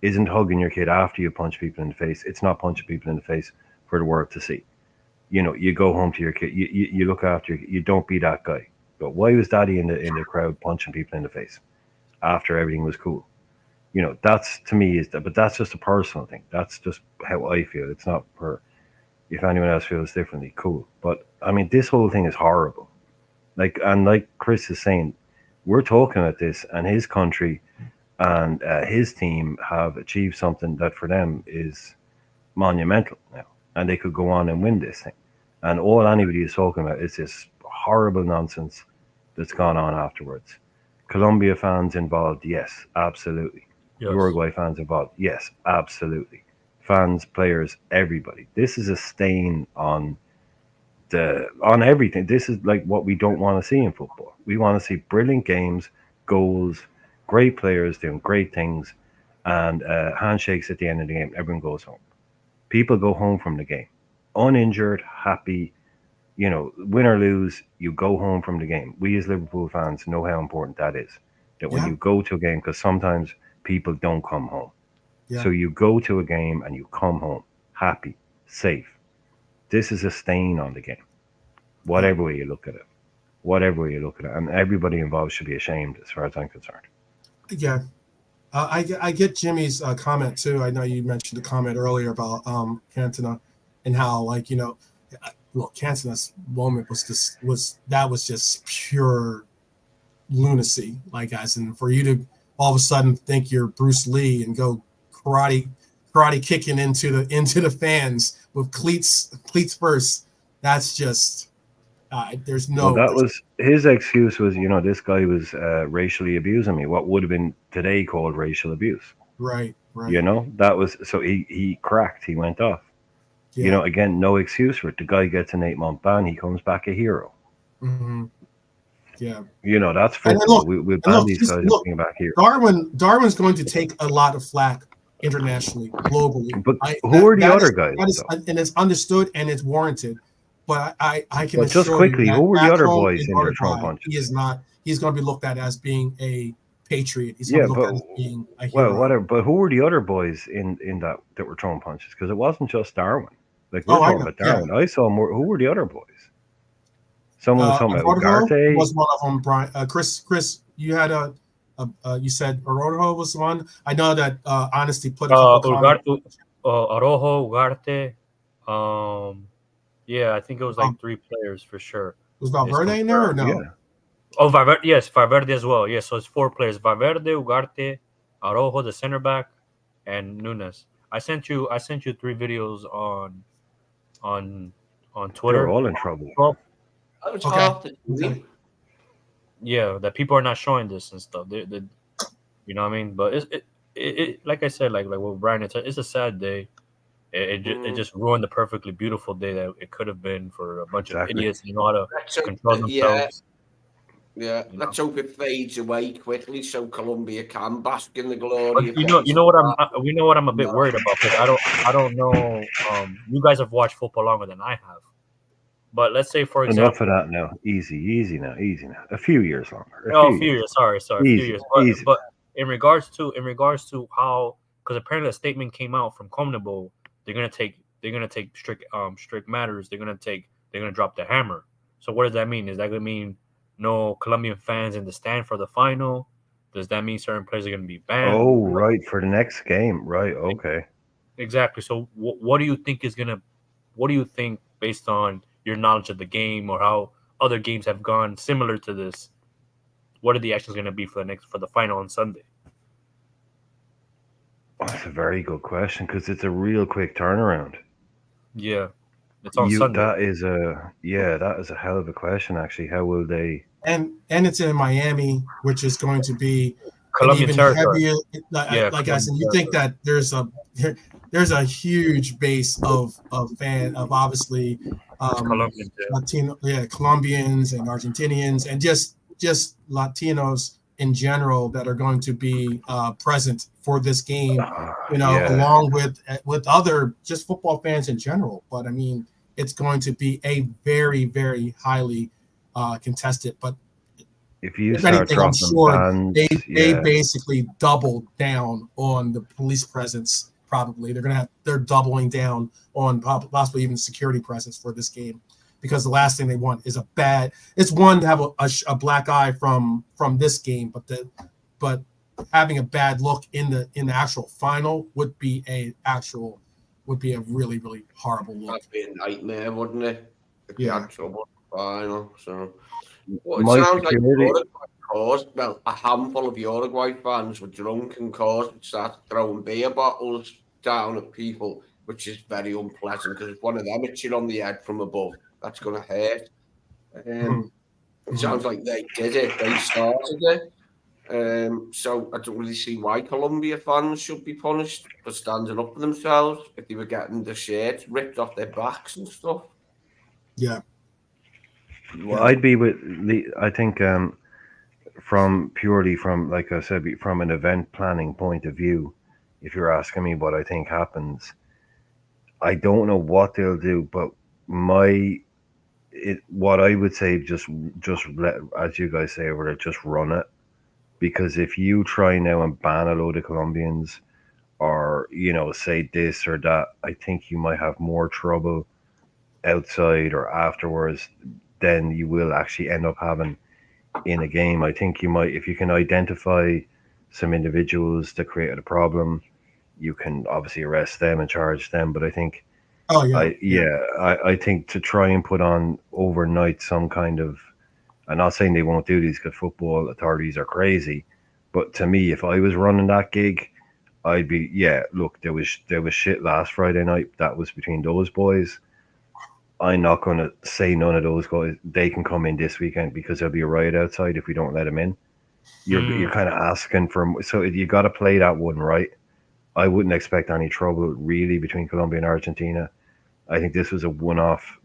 S3: Isn't hugging your kid after you punch people in the face. It's not punching people in the face for the world to see. You go home to your kid. You look after. You don't be that guy. But why was daddy in the crowd punching people in the face after everything was cool? That's to me but that's just a personal thing. That's just how I feel. It's not for if anyone else feels differently, cool. But I mean, this whole thing is horrible. Like Chris is saying, we're talking about this, and his country and his team have achieved something that for them is monumental now, and they could go on and win this thing. And all anybody is talking about is this horrible nonsense that's gone on afterwards. Colombia fans involved, yes, absolutely.
S4: Yes.
S3: Uruguay fans involved, yes, absolutely. Fans, players, everybody. This is a stain on everything. This is like what we don't want to see in football. We want to see brilliant games, goals, great players doing great things, and handshakes at the end of the game. Everyone goes home. People go home from the game uninjured, happy. Win or lose, you go home from the game. We as Liverpool fans know how important that is. That when you go to a game, because sometimes people don't come home. Yeah. So you go to a game and you come home happy, safe. This is a stain on the game. Whatever way you look at it. And everybody involved should be ashamed as far as I'm concerned.
S1: Yeah. I get Jimmy's comment too. I know you mentioned the comment earlier about Cantona and how Cantona's moment was just pure lunacy. Like, as in, for you to all of a sudden think you're Bruce Lee and go karate kicking into the fans with cleats first. That's just there's no.
S3: Well, that was his excuse. Was this guy was racially abusing me. What would have been today called racial abuse.
S1: Right.
S3: That was so he cracked. He went off. Yeah. Again, no excuse for it. The guy gets an 8-month ban. He comes back a hero.
S1: Mm-hmm. Yeah.
S3: That's football. We'll ban these guys and bring back here.
S1: Darwin's going to take a lot of flack internationally, globally.
S3: But who are the other guys?
S1: And it's understood and it's warranted. But I can
S3: just quickly, who were the other boys in the throwing punches?
S1: He is not. He's going to be looked at as being a patriot. He's going to be looked at as being a hero.
S3: Well, whatever. But who were the other boys in that were throwing punches? Because it wasn't just Darwin. Like, we're talking about Darwin. Yeah. I saw more. Who were the other boys? Someone was talking about Ugarte.
S1: Was one of them, Brian. Chris, you had you said Araujo was one. I know that Honesty put a couple
S4: Araujo, Ugarte. Yeah, I think it was like 3 players for sure.
S1: Was Valverde in there or no?
S3: Yeah.
S4: Oh, Valverde, yes, Valverde as well. Yeah, so it's 4 players: Valverde, Ugarte, Araujo, the center back, and Nunes. I sent you 3 videos on Twitter.
S3: They're all in trouble.
S1: Okay.
S4: Yeah, that people are not showing this and stuff. They you know what I mean? But it like I said, like what Brian said, it's a sad day. It just ruined the perfectly beautiful day that it could have been for a bunch of idiots who know how to control themselves.
S2: Yeah, let's hope it fades away quickly so Colombia can bask in the glory.
S4: But you know what I'm a bit worried about, because I don't know. You guys have watched football longer than I have, but let's say, for example,
S3: enough of that now. Easy now. A few years longer.
S4: A few years. Sorry, a few years. But in regards to how, because apparently a statement came out from CONMEBOL, they're gonna take strict matters. They're gonna drop the hammer. So what does that mean? Is that gonna mean no Colombian fans in the stand for the final? Does that mean certain players are going to be banned?
S3: Oh, right, for the next game, right? Okay,
S4: exactly. So, what do you think What do you think, based on your knowledge of the game or how other games have gone similar to this? What are the actions going to be for the final on Sunday?
S3: That's a very good question, because it's a real quick turnaround.
S4: Yeah, it's on Sunday.
S3: That is a hell of a question, actually. How will they?
S1: And it's in Miami, which is going to be
S4: Colombian territory.
S1: Guys, and you think that there's a huge base of obviously Colombians and Argentinians and just Latinos in general that are going to be present for this game, along with other just football fans in general. But I mean, it's going to be a very, very highly contested. But
S3: if you
S1: if
S3: start
S1: anything, I'm
S3: dropping
S1: sure
S3: bans,
S1: they basically doubled down on the police presence. Probably they're doubling down on possibly even security presence for this game, because the last thing they want is it's one to have a black eye from this game, but having a bad look in the actual final would be a really, really horrible look.
S2: That'd be a nightmare, wouldn't it? The
S1: Yeah.
S2: actual final. So, well, it
S3: my
S2: sounds like
S3: security.
S2: a handful of Uruguay fans were drunk and started throwing beer bottles down at people, which is very unpleasant because if one of them hits you on the head from above, that's going to hurt. It sounds like they did it. They started it. So I don't really see why Colombia fans should be punished for standing up for themselves if they were getting the shirts ripped off their backs and stuff.
S1: Yeah.
S3: Well, I'd be with I think from like I said, from an event planning point of view, if you're asking me what I think happens, I don't know what they'll do, but what I would say, just let, as you guys say over there, just run it. Because if you try now and ban a load of Colombians, or say this or that, I think you might have more trouble outside or afterwards than you will actually end up having in a game. I think you might, if you can identify some individuals that created a problem, you can obviously arrest them and charge them. But I think, I think to try and put on overnight some kind of, I'm not saying they won't do these because football authorities are crazy, but to me, if I was running that gig, I'd be, look, there was shit last Friday night. That was between those boys. I'm not going to say none of those guys, they can come in this weekend because there'll be a riot outside if we don't let them in. You're kind of asking for, so you got to play that one right. I wouldn't expect any trouble really between Colombia and Argentina. I think this was a one-off.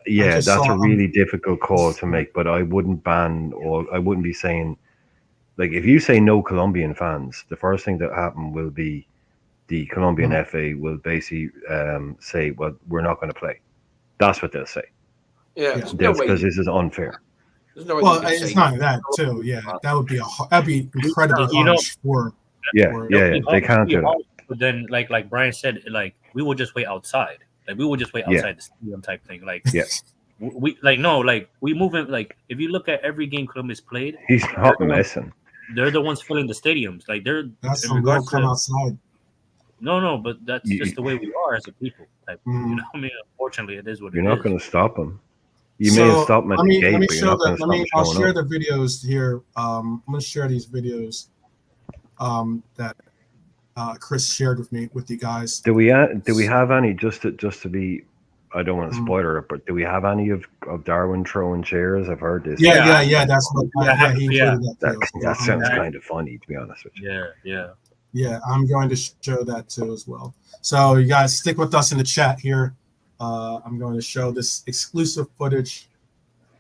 S3: Yeah, that's a really difficult call to make, but I wouldn't ban, or I wouldn't be saying, like, if you say no Colombian fans, the first thing that happen will be the Colombian FA will basically say, well, we're not going to play. That's what they'll say.
S2: Yeah,
S3: because this is unfair.
S1: Well, it's not that too. Yeah, that'd be incredibly harsh for.
S3: They can't do that.
S4: But then, like Brian said, like we will just wait outside. Like we will just wait outside the stadium type thing. Like we we move in. Like if you look at every game Colombia's played,
S3: he's not messing.
S4: They're the ones filling the stadiums. Like
S1: that's in regards to come outside.
S4: No, but that's just the way we are as a people. Like, you know, I mean, unfortunately, it is what
S3: you're
S4: it is.
S3: not going to stop them. You may have stopped them at the gate, but you're not going to stop them.
S1: I'll share the videos here. I'm going to share these videos that Chris shared with you guys.
S3: Do we have any, just to be, I don't want to spoiler it, but do we have any of Darwin throwing chairs? I've heard this.
S1: Yeah. That's what. He included
S3: that sounds kind of funny, to be honest with you.
S1: Yeah, I'm going to show that too as well. So you guys stick with us in the chat here. I'm going to show this exclusive footage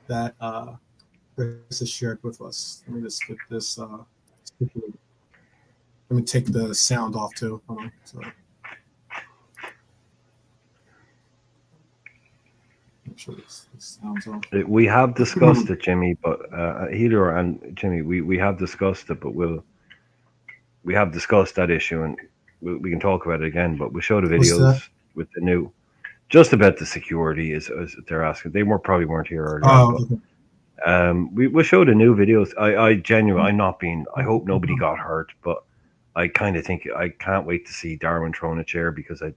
S1: that Chris has shared with us. Let me just get this. Let me take the sound off too. Make sure this sounds off.
S3: We have discussed it, Jimmy, but Healer and Jimmy, we have discussed it, but we have discussed that issue, and we can talk about it again. But we show the videos with the new, just about the security as they're asking. They probably weren't here earlier. We'll show the new videos. I genuinely, I'm not being. I hope nobody got hurt, but I kind of think I can't wait to see Darwin throwing a chair because I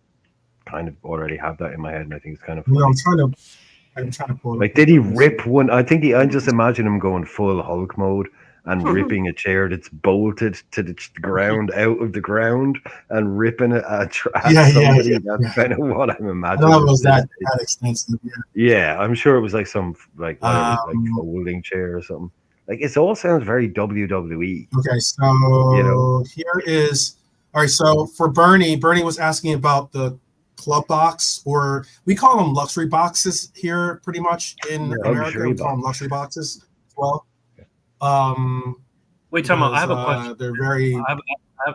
S3: kind of already have that in my head, and I think it's kind of funny.
S1: I'm trying to pull.
S3: Like, did he rip one? I think I just imagine him going full Hulk mode and ripping a chair that's bolted to the ground out of the ground and ripping it at somebody. That's kind of what I'm imagining.
S1: I don't know if it was that extensive.
S3: Yeah, I'm sure it was like some like folding chair or something. Like, it all sounds very WWE.
S1: Okay, so here is all right. So for Bernie was asking about the club box, or we call them luxury boxes here, pretty much in America. We call them luxury boxes as well.
S4: Wait, Tom, I have a question.
S1: They're very.
S4: I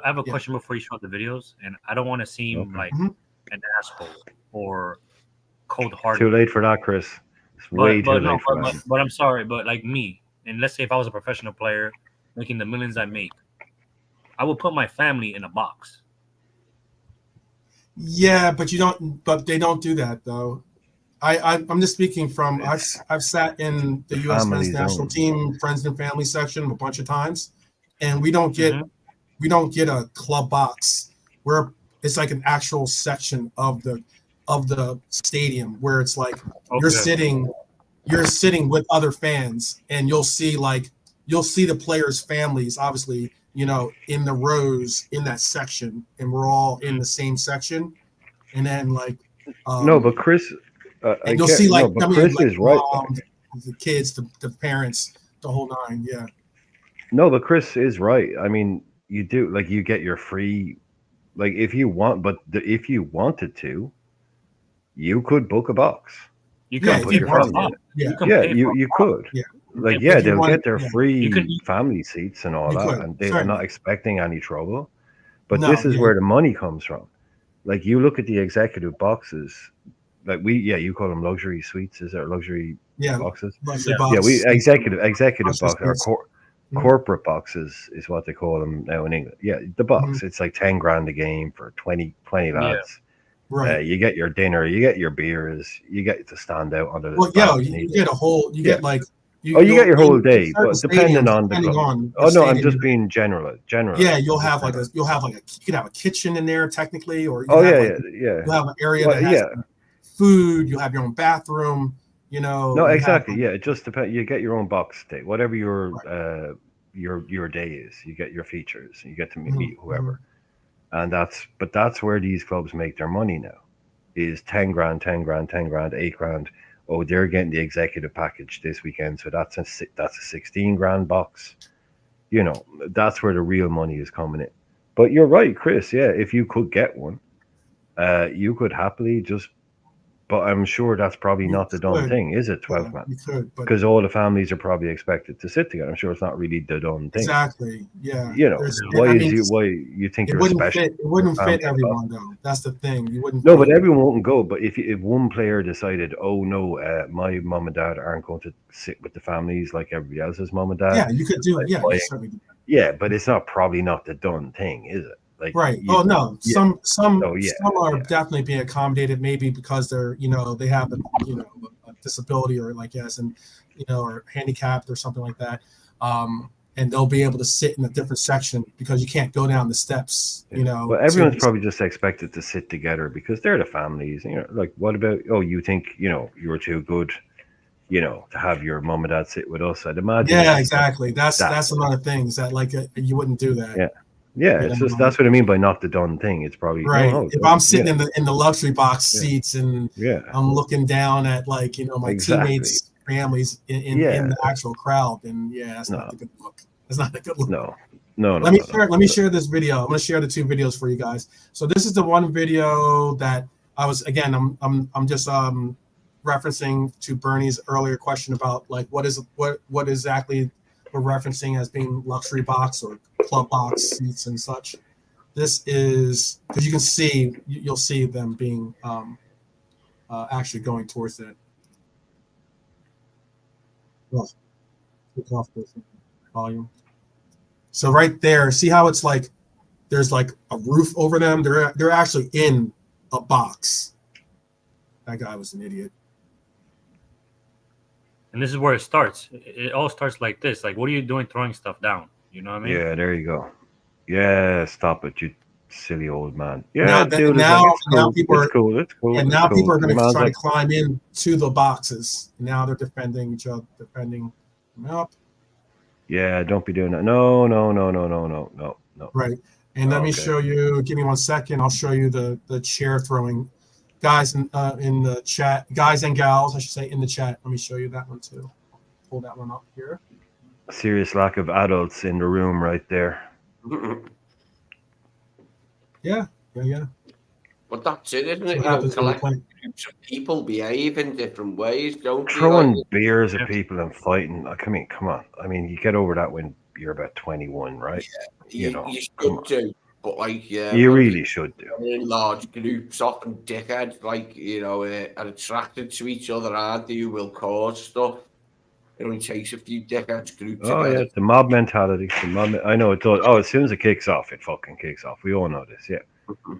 S4: have a question before you show the videos, and I don't want to seem like an asshole or cold-hearted.
S3: Too late for that, Chris. It's way too late for that.
S4: But I'm sorry, but like me, and let's say if I was a professional player making the millions I make, I would put my family in a box.
S1: Yeah, but they don't do that though. I'm just speaking from I've sat in the U.S. men's
S3: Family
S1: national
S3: zone.
S1: team friends and family section a bunch of times, and we don't
S4: Mm-hmm.
S1: get a club box where it's like an actual section of the stadium where it's like you're sitting with other fans, and you'll see the players' families, obviously, in the rows in that section, and we're all in the same section, and then
S3: No, but Chris, I
S1: and you'll
S3: get
S1: see
S3: no, but Chris is right.
S1: moms, the kids, the parents, the whole nine. Yeah.
S3: No, but Chris is right. I mean, you do you get your free, if you want, but if you wanted to, you could book a box.
S4: You
S1: Yeah,
S4: can
S1: if
S3: put
S1: you
S3: your
S1: wanted
S3: family
S1: to.
S3: in.
S1: Yeah.
S4: You can
S3: Yeah,
S4: pay for
S3: you could.
S1: Yeah.
S4: If
S3: Yeah,
S1: you
S3: they'll
S1: wanted-
S3: get their
S1: yeah.
S3: free
S4: You can-
S3: family seats and all
S1: You
S3: that,
S1: could,
S3: and they're
S1: certainly.
S3: not expecting any trouble. But
S1: No,
S3: this is
S1: yeah.
S3: where the money comes from. Like, you look at the executive boxes, you call them luxury suites, is there luxury boxes?
S1: Luxury
S4: Yeah.
S1: box.
S3: Yeah, we executive
S1: Luxury
S3: box or
S1: suites.
S3: corporate boxes is what they call them now in England. Yeah, the box. It's like 10 grand a game for 20 lads.
S1: Right.
S3: You get your dinner, you get your beers, you get to stand out under the
S1: Well, yeah,
S3: balcony.
S1: you get a whole. You get like.
S3: You get your whole day,
S1: in certain
S3: but depending
S1: stadiums,
S3: on the
S1: depending
S3: club.
S1: on
S3: Oh no, I'm
S1: stadium,
S3: just being general.
S1: Yeah, you'll have you could have a kitchen in there technically, or
S3: Oh
S1: yeah.
S3: yeah.
S1: You'll have an area that has food. You have your own bathroom.
S3: No, exactly. Yeah, it just depends. You get your own box day, whatever your day is. You get your features. You get to meet whoever, and that's where these clubs make their money now. Is 10 grand, 10 grand, 10 grand, 8 grand. Oh, they're getting the executive package this weekend, so that's a 16 grand box. That's where the real money is coming in. But you're right, Chris. Yeah, if you could get one, you could happily just. But I'm sure that's probably not the done thing, is it? 12 man.
S1: You could,
S3: because all the families are probably expected to sit together. I'm sure it's not really the done thing.
S1: Exactly. Yeah.
S3: Why you think you're special?
S1: It wouldn't fit everyone though. That's the thing. You wouldn't.
S3: No, but everyone wouldn't go. But if one player decided, oh no, my mom and dad aren't going to sit with the families like everybody else's mom and dad.
S1: Yeah, you could do it. Yeah,
S3: yeah, but it's probably not the done thing, is it?
S1: Right. Oh no. Some are definitely being accommodated, maybe because they're they have a disability or or handicapped or something like that, and they'll be able to sit in a different section because you can't go down the steps.
S3: But everyone's probably just expected to sit together because they're the families. What about you think you're too good, to have your mom and dad sit with us? I'd imagine.
S1: Yeah, exactly. That's another thing is that you wouldn't do that.
S3: Yeah. Yeah, it's just that's what I mean by not the done thing. It's probably
S1: right. If I'm sitting in the luxury box seats and I'm looking down at my teammates' families in the actual crowd, then that's not a good look. That's not a good look.
S3: No.
S1: Let me share this video. I'm going to share the two videos for you guys. So this is the one video that I was I'm just referencing to Bernie's earlier question about what exactly we're referencing as being luxury box or club box seats and such. This is because you can see you'll see them being actually going towards it. Take off the volume. So right there, see how it's there's a roof over them. They're actually in a box. That guy was an idiot.
S4: And this is where it starts. It all starts like this. What are you doing throwing stuff down? You know what I mean?
S3: Yeah, there you go. Yeah, stop it, you silly old man. Yeah,
S1: now people
S3: cool.
S1: And now people are going to try to climb into the boxes. Now they're defending each other, defending them up.
S3: Yeah, don't be doing that. No.
S1: Right. And let me show you. Give me 1 second. I'll show you the chair throwing. Guys in the chat, guys and gals, I should say, in the chat. Let me show you that one too. Pull that one up here.
S3: Serious lack of adults in the room right there.
S1: Yeah.
S2: But that's it, isn't it? Collective groups of people behave in different ways, don't they?
S3: Throwing beers at people and fighting. Come on. I mean, you get over that when you're about 21, right?
S2: Yeah, you should do. But
S3: you really should do.
S2: In large groups, often dickheads, are attracted to each other, aren't they? Who will cause stuff. It only takes a few dickheads grouped
S3: Oh
S2: together.
S3: yeah, the mob mentality. I know it does. Oh, as soon as it kicks off, it fucking kicks off. We all know this. Yeah.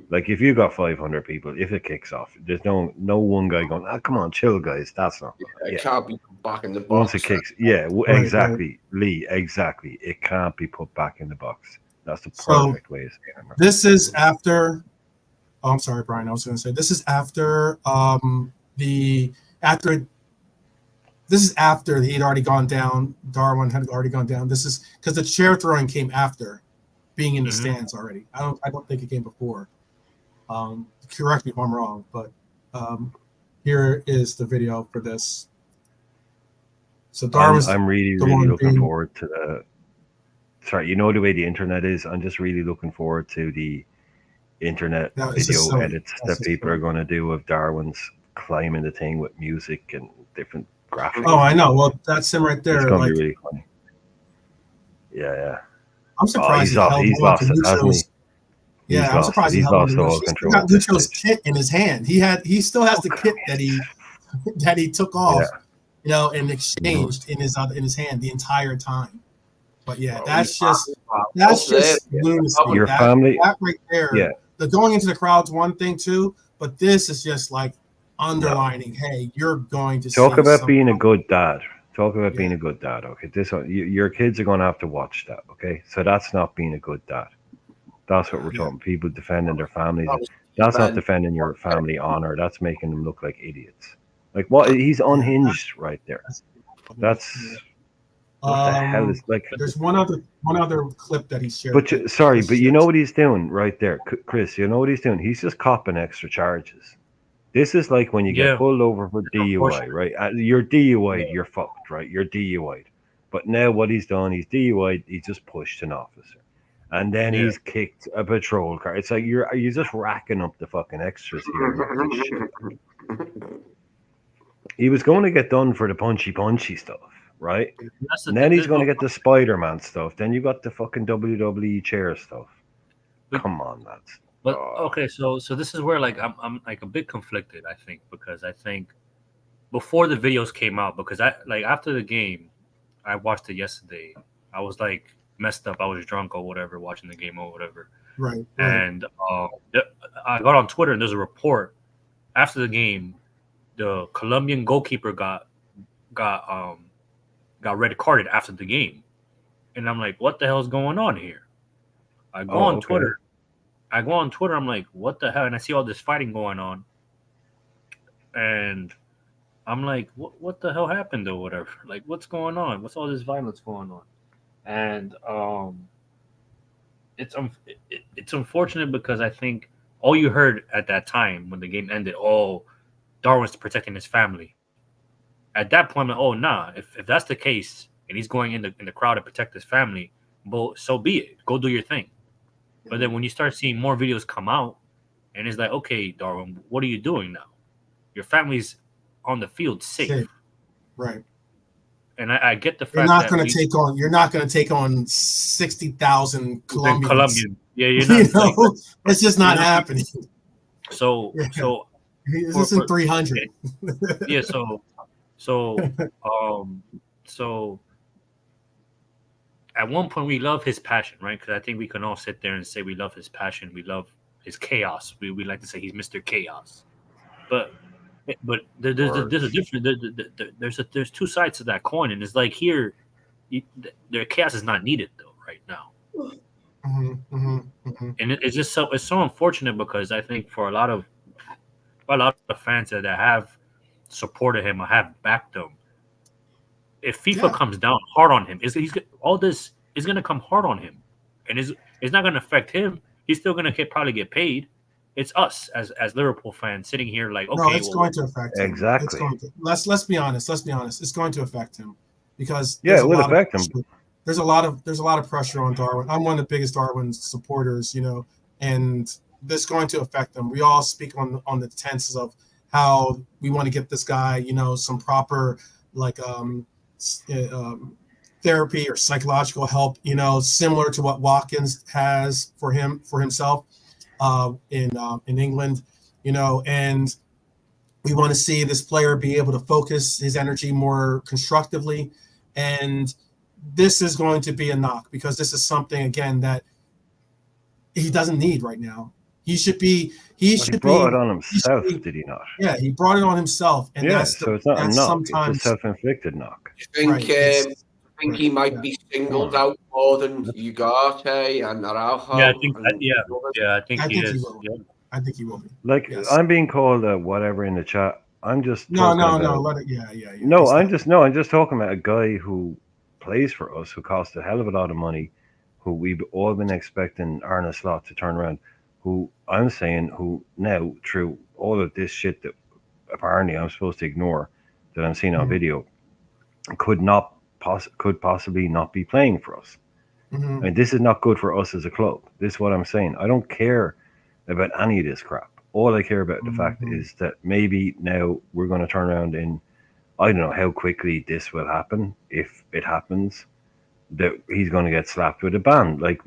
S3: Like if you got 500 people, if it kicks off, there's no one guy going, come on, chill, guys. That's not.
S2: It
S3: Yeah.
S2: can't be put back in the box.
S3: Once it kicks, yeah,
S1: Right,
S3: exactly, Lee, exactly. It can't be put back in the box. That's the
S1: So,
S3: perfect way of saying it.
S1: This is after. Oh, I'm sorry, Brian. I was going to say this is after This is after he had already gone down. Darwin had already gone down. This is because the chair throwing came after being in the stands already. I don't think it came before. Correct me if I'm wrong, but here is the video for this. So Darwin's
S3: I'm really
S1: the one
S3: looking
S1: being-
S3: forward to the. Sorry, you know the way the internet is. I'm just really looking forward to the internet
S1: No, it's just
S3: video
S1: silly.
S3: edits
S1: That's
S3: that
S1: just
S3: people are
S1: silly.
S3: going to do of Darwin's climbing the thing with music and different graphics.
S1: Oh, I know. Well, that's him right
S3: It's
S1: there.
S3: going to
S1: Like,
S3: be really funny. Yeah.
S1: I'm surprised
S3: he's
S1: he
S3: lost-
S1: held
S3: he's
S1: on
S3: lost
S1: to
S3: it, hasn't
S1: Lucho's.
S3: he?
S1: Yeah,
S3: He's
S1: I'm
S3: lost
S1: surprised
S3: it.
S1: he
S3: He's
S1: held on
S3: lost
S1: to
S3: all
S1: Lucho. He's still
S3: control
S1: got
S3: at this
S1: Lucho's
S3: stage.
S1: kit in his hand. He still has the kit that he took off, and exchanged in his hand the entire time. But yeah, that's just lunacy.
S3: Your
S1: that,
S3: family-
S1: that right there.
S3: Yeah.
S1: The going into the crowd's one thing too, but this is just like underlining. Hey, you're going to
S3: Talk
S1: see
S3: about
S1: some-
S3: being a good dad. Talk about being
S1: Yeah.
S3: a good dad. Okay, your kids are going to have to watch that. Okay, so that's not being a good dad. That's what we're talking. People defending their families. That's not defending your family honor. That's making them look like idiots. Like what? He's unhinged right there. That's what the hell is like.
S1: There's one other clip that he shared.
S3: But sorry, but you know what he's doing right there, Chris. You know what he's doing. He's just copping extra charges. This is like when you get pulled over for DUI, right? You're DUI'd, you're fucked, right? You're DUI'd. But now what he's done, he's DUI'd, he's just pushed an officer. And then he's kicked a patrol car. It's like you're just racking up the fucking extras here. He was going to get done for the punchy stuff, right? And then he's going to get the Spider-Man stuff. Then you got the fucking WWE chair stuff. Come on, lads.
S4: But okay, so this is where like I'm like a bit conflicted, I think, because I think before the videos came out, because I like after the game, I watched it yesterday. I was like messed up. I was drunk or whatever, watching the game or whatever.
S1: Right.
S4: And I got on Twitter and there's a report after the game. The Colombian goalkeeper got red carded after the game, and I'm like, what the hell is going on here? I go on Twitter. I'm like, what the hell? And I see all this fighting going on. And I'm like, what the hell happened or whatever? Like, what's going on? What's all this violence going on? And it's unfortunate because I think all you heard at that time when the game ended, Darwin's protecting his family. At that point, I'm like, oh, nah. If that's the case and he's going in the crowd to protect his family, well, so be it. Go do your thing. But then when you start seeing more videos come out, and it's like, okay, Darwin, what are you doing now? Your family's on the field safe.
S1: Right.
S4: And I get the fact
S1: you're not
S4: that
S1: going to take on 60,000 Colombians.
S4: Yeah, you're not.
S1: It's just not happening.
S4: So
S1: this isn't 300.
S4: Yeah. So at one point we love his passion, right? Because I think we can all sit there and say we love his passion, we love his chaos. We like to say he's Mr. Chaos, but there's a different there's two sides to that coin, and it's like here, their chaos is not needed though right now, and it's just so unfortunate because I think for a lot of fans that have supported him or have backed him. If FIFA comes down hard on him, all this is going to come hard on him, and it's not going to affect him. He's still going to probably get paid. It's us as Liverpool fans sitting here like, okay,
S1: it's going to affect him.
S3: Exactly.
S1: It's going to, let's be honest. It's going to affect him because
S3: it will affect him.
S1: There's a lot of pressure on Darwin. I'm one of the biggest Darwin supporters, and this is going to affect him. We all speak on the tenses of how we want to get this guy, some proper therapy or psychological help, similar to what Watkins has for himself in England, and we want to see this player be able to focus his energy more constructively And this is going to be a knock because this is something again that he doesn't need right now. He should be. He
S3: Well, he
S1: should
S3: brought
S1: be.
S3: it on
S1: He should
S3: himself,
S1: be.
S3: did he not?
S1: Yeah, he brought it on himself, and
S3: Yeah, so it's not a
S1: that's
S3: knock. It's a
S1: sometimes
S3: self-inflicted knock.
S2: Do you
S1: right.
S2: think,
S1: It's
S2: I think
S1: right.
S2: he might
S1: Yeah.
S2: be singled out more than Ugarte and Araujo.
S4: Yeah, I think.
S2: and
S4: Yeah,
S2: others?
S4: yeah, I think
S1: I
S4: he
S1: think he
S4: is.
S1: will.
S4: Yeah.
S1: I think he will be.
S3: Like
S1: Yes.
S3: I'm being called whatever in the chat. I'm just
S1: No,
S3: talking
S1: no,
S3: about.
S1: no. Let it. Yeah, yeah, yeah.
S3: No,
S1: He's
S3: I'm
S1: not.
S3: just no, I'm just talking about a guy who plays for us, who costs a hell of a lot of money, who we've all been expecting Arne Slot to turn around. Who I'm saying, who now through all of this shit that apparently I'm supposed to ignore, that I'm seeing on
S1: Mhm.
S3: video, could possibly not be playing for us.
S1: Mhm.
S3: I mean, this is not good for us as a club. This is what I'm saying. I don't care about any of this crap. All I care about the fact
S1: Mhm.
S3: is that maybe now we're going to turn around in, I don't know how quickly this will happen. If it happens, that he's going to get slapped with a ban, like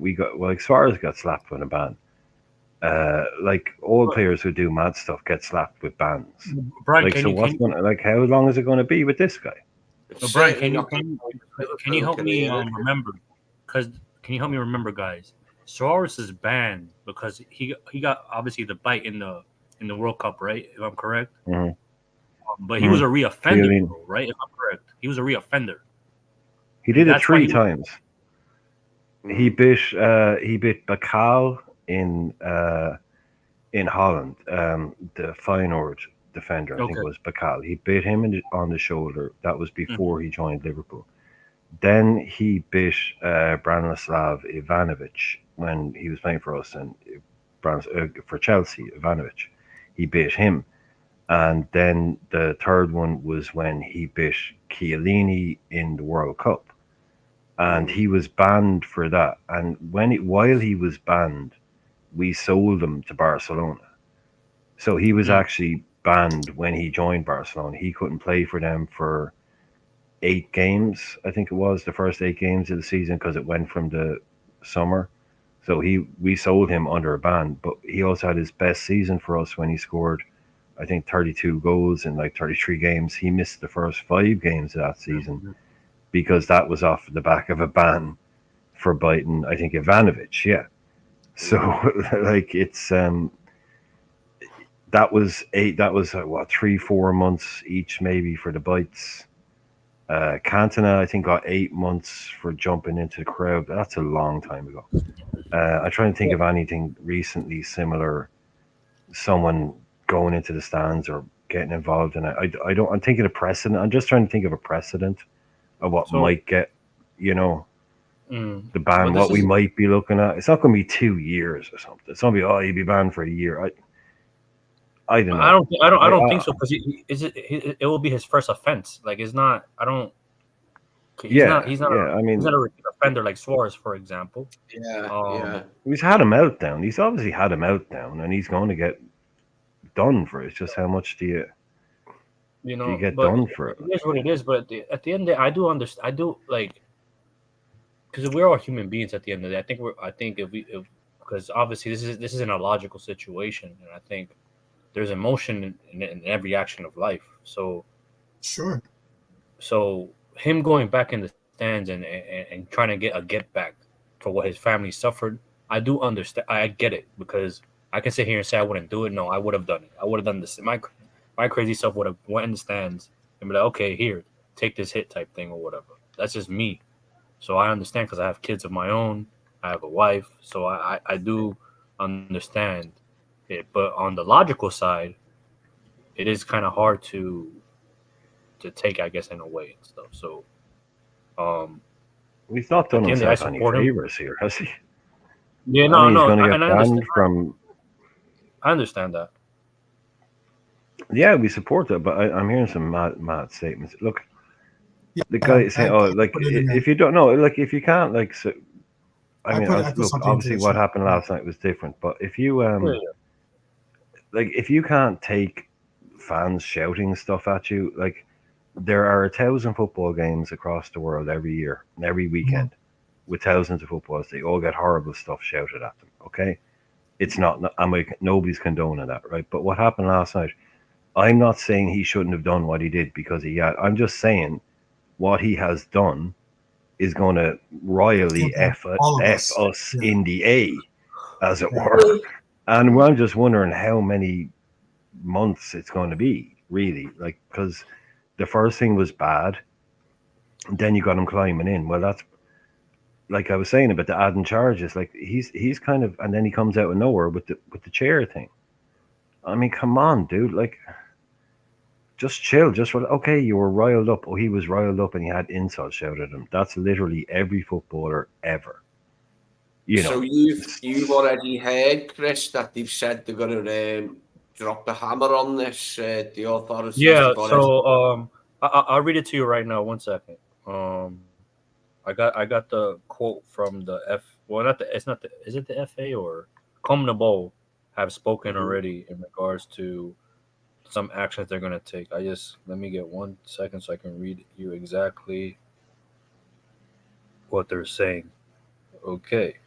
S3: Suarez got slapped with a ban. Like all players who do mad stuff get slapped with bans.
S4: Brian,
S3: Like, so what's going to, like, how long is it going to be with this guy?
S2: It's
S4: Brian,
S2: certainly
S4: can you
S2: not gonna be
S4: can you help me
S2: Liverpool,
S4: remember? Because can you help me remember, guys? Suarez is banned because he got obviously the bite in the World Cup, right? If I'm correct.
S3: Mhm.
S4: But he was a reoffender,
S3: Chiellini.
S4: though, right? If I'm correct, he was a reoffender.
S3: He
S4: And
S3: did it
S4: that's why
S3: 3
S4: he was-
S3: times. He bit Bakal in Holland. The Feyenoord defender, I think it was Bakal. He bit him on the shoulder. That was before he joined Liverpool. Then he bit Branislav Ivanovic when he was playing for us and for Chelsea. Ivanovic, he bit him. And then the third one was when he bit Chiellini in the World Cup, and he was banned for that. And while he was banned, we sold him to Barcelona. So he was actually banned when he joined Barcelona. He couldn't play for them for 8 games, I think it was, the first 8 games of the season, because it went from the summer. So we sold him under a ban, but he also had his best season for us when he scored, I think, 32 goals in like 33 games. He missed the first 5 games of that season because that was off the back of a ban for biting, I think, Ivanovic. Yeah. So like it's that was 3-4 months each maybe for the bites. Cantona, I think, got 8 months for jumping into the crowd. That's a long time ago. I'm trying to think of anything recently similar. Someone going into the stands or getting involved in it. I don't. I'm thinking of precedent. I'm just trying to think of a precedent of what might get, the ban. What we might be looking at. It's not going to be 2 years or something. It's going to be you'd be banned for a year. I don't know.
S4: I don't think so because it will be his first offense. Like it's not. I don't. He's not.
S3: I mean,
S4: he's not a repeat offender like Suarez, for example.
S2: Yeah.
S3: He's had a meltdown. He's obviously had a meltdown, and he's going to get done for it. It's just how much do you get done for it?
S4: It is what it is. But at the end of the day, I do understand. I do like because we're all human beings. At the end of the day, I think because obviously this isn't a logical situation, and I think there's emotion in every action of life. So
S1: Sure.
S4: So him going back in the stands and trying to get a get back for what his family suffered, I do understand. I get it because I can sit here and say I wouldn't do it. No, I would have done it. I would have done this. My crazy self would have went in the stands and be like, okay, here, take this hit type thing or whatever. That's just me. So I understand because I have kids of my own. I have a wife. So I do understand it. But on the logical side, it is kind of hard to take, I guess, in a way and stuff. So,
S3: he's not done himself any favors here, has he?
S4: Yeah, no,
S3: he's going to get
S4: banned
S3: banned from.
S4: I understand that.
S3: Yeah, we support that, but I'm hearing some mad statements. Look, the guy saying, if you don't know, like, if you can't, like, so, obviously what happened last night was different, but if you like, if you can't take fans shouting stuff at you, like, there are 1,000 football games across the world every year, every weekend, with thousands of footballers. They all get horrible stuff shouted at them. Okay, it's not. Nobody's condoning that, right? But what happened last night? I'm not saying he shouldn't have done what he did because I'm just saying what he has done is going to royally
S1: Impact all of
S3: F
S1: us.
S3: us
S1: Yeah.
S3: in the A, as it
S1: Yeah.
S3: were. And I'm just wondering how many months it's going to be, really. Like, because the first thing was bad, and then you got him climbing in. Well, that's like I was saying about the adding charges. Like he's kind of, and then he comes out of nowhere with the chair thing. I mean, come on, dude. Like, just chill. Just okay, you were riled up. Oh, he was riled up, and he had insults shouted at him. That's literally every footballer ever. You
S2: So
S3: know,
S2: you've already heard, Chris, that they've said they're going to drop the hammer on this. The authorities.
S4: Yeah.
S2: have already-
S4: So I'll read it to you right now. 1 second. I got the quote from the F. Well, not the. It's not the. Is it the FA or CONMEBOL have spoken already in regards to some actions they're going to take. Let me get 1 second so I can read you exactly what they're saying. Okay.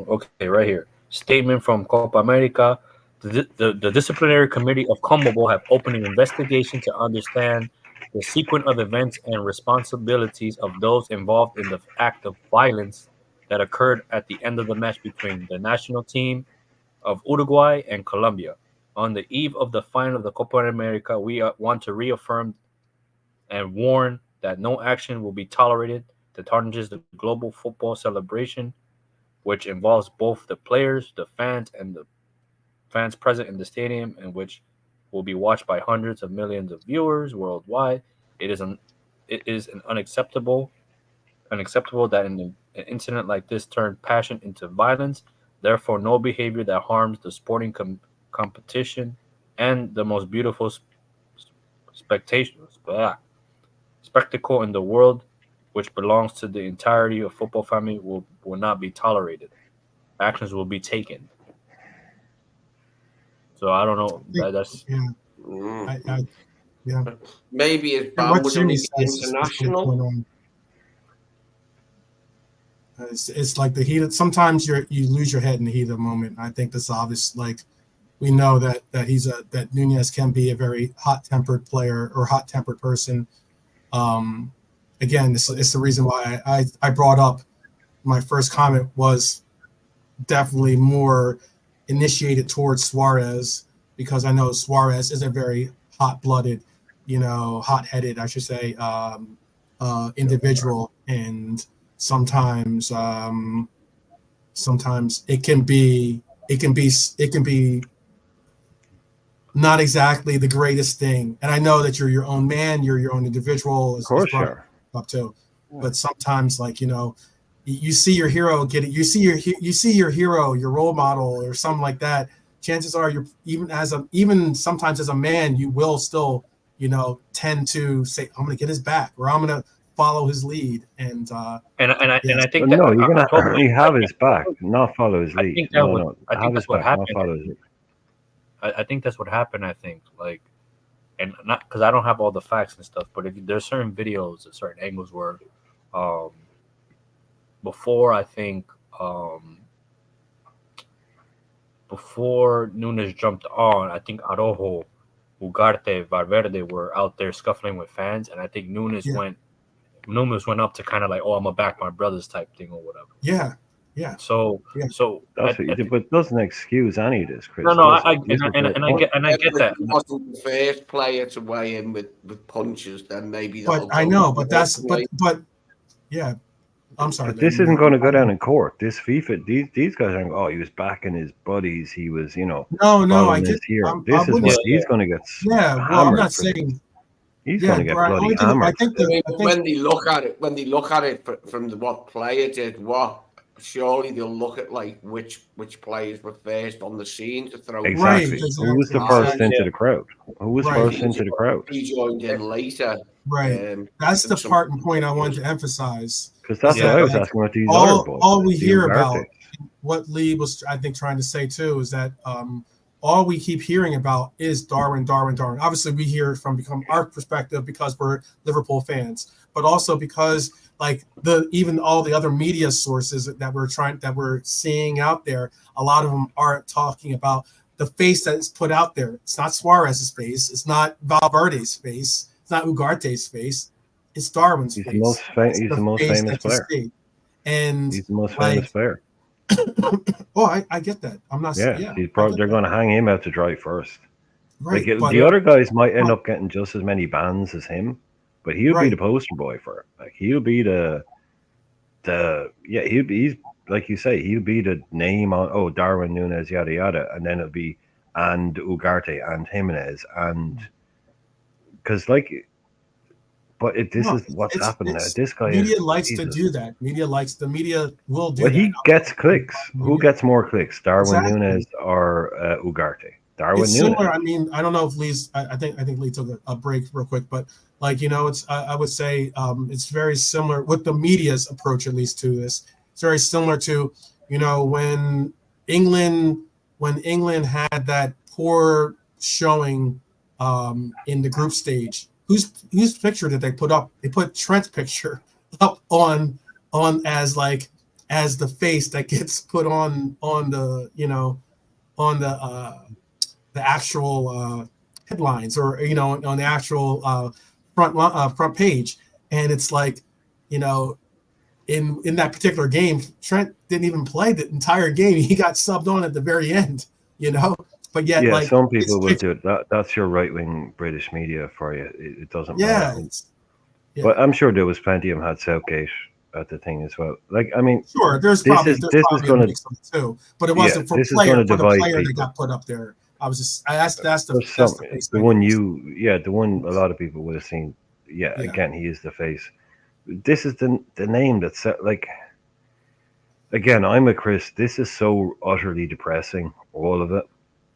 S4: Okay, right here. Statement from Copa America. The disciplinary committee of CONMEBOL have opened an investigation to understand the sequence of events and responsibilities of those involved in the act of violence that occurred at the end of the match between the national team of Uruguay and Colombia. On the eve of the final of the Copa America, we want to reaffirm and warn that no action will be tolerated that tarnishes the global football celebration, which involves both the players, the fans, and the fans present in the stadium, and which will be watched by hundreds of millions of viewers worldwide. It is unacceptable that an incident like this turn passion into violence. Therefore, no behavior that harms the sporting competition and the most beautiful spectacle in the world, which belongs to the entirety of football family, will not be tolerated. Actions will be taken. So I don't know. That's
S1: Yeah.
S2: Mm.
S1: Yeah.
S2: Maybe his
S1: And
S2: ban
S1: what
S2: would
S1: Jimmy
S2: only
S1: says
S2: be
S1: is what's going
S2: international.
S1: on. It's like the heat. Sometimes you lose your head in the heat of the moment. I think that's obvious. Like we know that that Nunez can be a very hot-tempered player or hot-tempered person. Again, it's the reason why I brought up my first comment was definitely more initiated towards Suarez because I know Suarez is a very hot-blooded, hot-headed, I should say, individual, and sometimes it can be not exactly the greatest thing. And I know that you're your own man, you're your own individual,
S3: of course, sure.
S1: up to, but sometimes you see your hero get it. You see your hero, your role model, or something like that. Chances are, you're even sometimes as a man, you will still, tend to say, "I'm going to get his back," or "I'm going to follow his lead." And
S4: I think
S3: no,
S4: that
S3: you're gonna
S4: totally,
S3: have his back, not follow his
S4: I
S3: lead.
S4: think
S3: No,
S4: that's
S3: have his
S4: what
S3: back, not
S4: happened.
S3: follow his lead.
S4: I think that's what happened. I think and not because I don't have all the facts and stuff, but there's certain videos at certain angles where, before I think, before Nunes jumped on, I think Araujo, Ugarte, Valverde were out there scuffling with fans, and I think Nunes went up to kind of like, "Oh, I'm gonna back my brothers" type thing or whatever.
S1: Yeah.
S4: So
S3: That's what you do, but it doesn't excuse any of this, Chris.
S4: No, I
S3: This is
S4: and I get that.
S2: If he wasn't the first player to weigh in with punches, then maybe
S1: But I know, but yeah. I'm sorry.
S3: But this isn't going to go down in court. This FIFA, these guys aren't. Oh, he was backing his buddies. He was,
S1: No, I
S3: following
S1: get.
S3: his hero.
S1: I
S3: This is what he's going to get.
S1: Yeah, well, I'm
S3: hammered
S1: not
S3: for
S1: saying.
S3: He's going to get bloody
S1: only thing,
S3: hammered.
S1: I think
S2: when they look at it from what player did what, surely they'll look at like which players were first on the scene to throw.
S3: Exactly. Who was the first into the crowd? Who was first into the crowd?
S2: He joined in later.
S1: Right. That's the part and point I wanted to emphasize.
S3: Because that's what I was asking about these other boys.
S1: All we hear about, what Lee was, I think, trying to say too, is that all we keep hearing about is Darwin. Obviously, we hear it from our perspective because we're Liverpool fans, but also because even all the other media sources that we're seeing out there, a lot of them aren't talking about the face that is put out there. It's not Suarez's face. It's not Valverde's face. It's not Ugarte's face. It's Darwin's
S3: He's
S1: face.
S3: the most he's the most
S1: face
S3: famous
S1: that you
S3: player.
S1: see. And
S3: He's the most
S1: like,
S3: famous player.
S1: I get that. I'm not.
S3: Yeah,
S1: Yeah,
S3: they're going to hang him out to dry first.
S1: right.
S3: Like
S1: But
S3: the other guys might end up getting just as many bans as him, but he'll be
S1: Right.
S3: the poster boy for it. Like he'll be he's like you say, he'll be the name on Darwin Núñez yada yada, and then it'll be and Ugarte and Jimenez and because this is what's happening now. This guy
S1: media
S3: is
S1: likes to
S3: Jesus.
S1: do that. Media will do
S3: Well,
S1: that.
S3: he gets clicks. Who gets more clicks, Darwin
S1: Exactly.
S3: Núñez or Ugarte? Darwin
S1: It's
S3: Núñez.
S1: similar. I mean, I don't know if Lee's. I think Lee took a break real quick, but like it's. I would say it's very similar with the media's approach, at least to this. It's very similar to when England had that poor showing in the group stage. Whose picture did they put up? They put Trent's picture up on as the face that gets put on the on the actual headlines or on the actual front page, and it's like in that particular game, Trent didn't even play the entire game. He got subbed on at the very end, but yet
S3: some people will do it. That's your right wing British media for you. It doesn't matter.
S1: Yeah.
S3: But I'm sure there was plenty of them had Southgate at the thing as well. Like I mean,
S1: sure, there's
S3: this
S1: probably
S3: is
S1: a
S3: going
S1: mix of it too, but it wasn't for
S3: this is
S1: the
S3: going to
S1: player
S3: divide
S1: that got put up there. That's the face
S3: the one the one a lot of people would have seen. Yeah, again, he is the face. This is the name that's like. Again, I'm with Chris. This is so utterly depressing. All of it.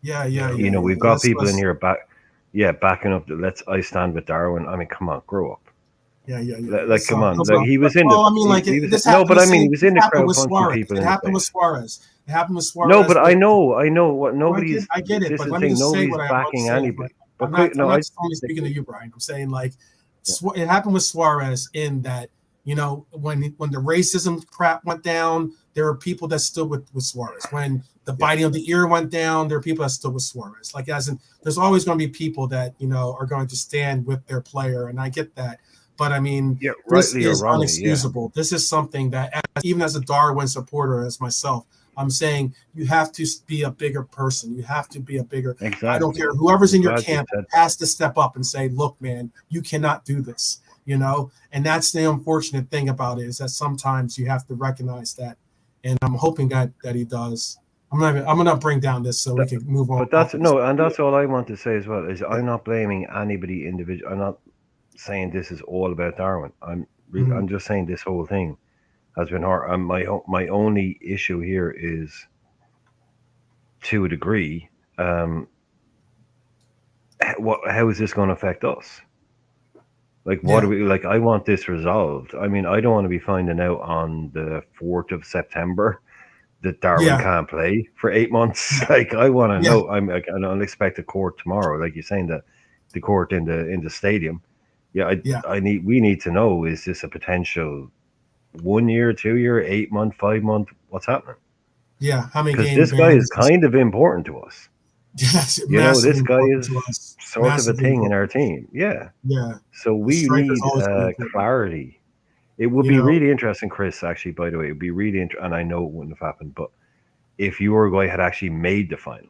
S1: Yeah.
S3: We've got people in here backing up. I stand with Darwin. I mean, come on, grow up.
S1: Yeah.
S3: Like, come on. Like, he was in
S1: the. I mean, like he was in the crowd punching people. It happened with Suarez. It happened with Suarez.
S3: No, but I know what nobody's.
S1: I get it.
S3: This
S1: but
S3: is
S1: let
S3: the
S1: me
S3: thing.
S1: just say
S3: Nobody's
S1: what
S3: backing anybody.
S1: I'm not only speaking to you, Brian. I'm saying it happened with Suarez in that when the racism crap went down, there were people that stood with Suarez. When the biting of the ear went down, there are people that stood with Suarez. Like there's always going to be people that are going to stand with their player, and I get that. But I mean, this is unexcusable. This is something that, even as a Darwin supporter, as myself, I'm saying you have to be a bigger person. You have to be a bigger.
S3: Exactly.
S1: I don't care. Whoever's in your camp has to step up and say, "Look, man, you cannot do this." And that's the unfortunate thing about it, is that sometimes you have to recognize that. And I'm hoping that he does. I'm gonna bring down this so we can move on.
S3: But that's all I want to say as well is I'm not blaming anybody individual. I'm not saying this is all about Darwin. I'm just saying this whole thing has been hard. My only issue here is, to a degree, how is this going to affect us? Like, what do we like? I want this resolved. I mean, I don't want to be finding out on the 4th of September that Darwin can't play for 8 months. Like, I want to know. I'll expect a court tomorrow, like you're saying, that the court in the stadium. We need to know, is this a potential 1 year, 2 year, 8 month, 5 month? What's happening?
S1: Yeah, how many?
S3: Because this guy is kind of important to us.
S1: Yes,
S3: this guy is sort of a thing in our team. Yeah. So we need clarity. It would be really interesting, Chris. Actually, by the way, it would be really interesting, and I know it wouldn't have happened, but if your guy had actually made the final.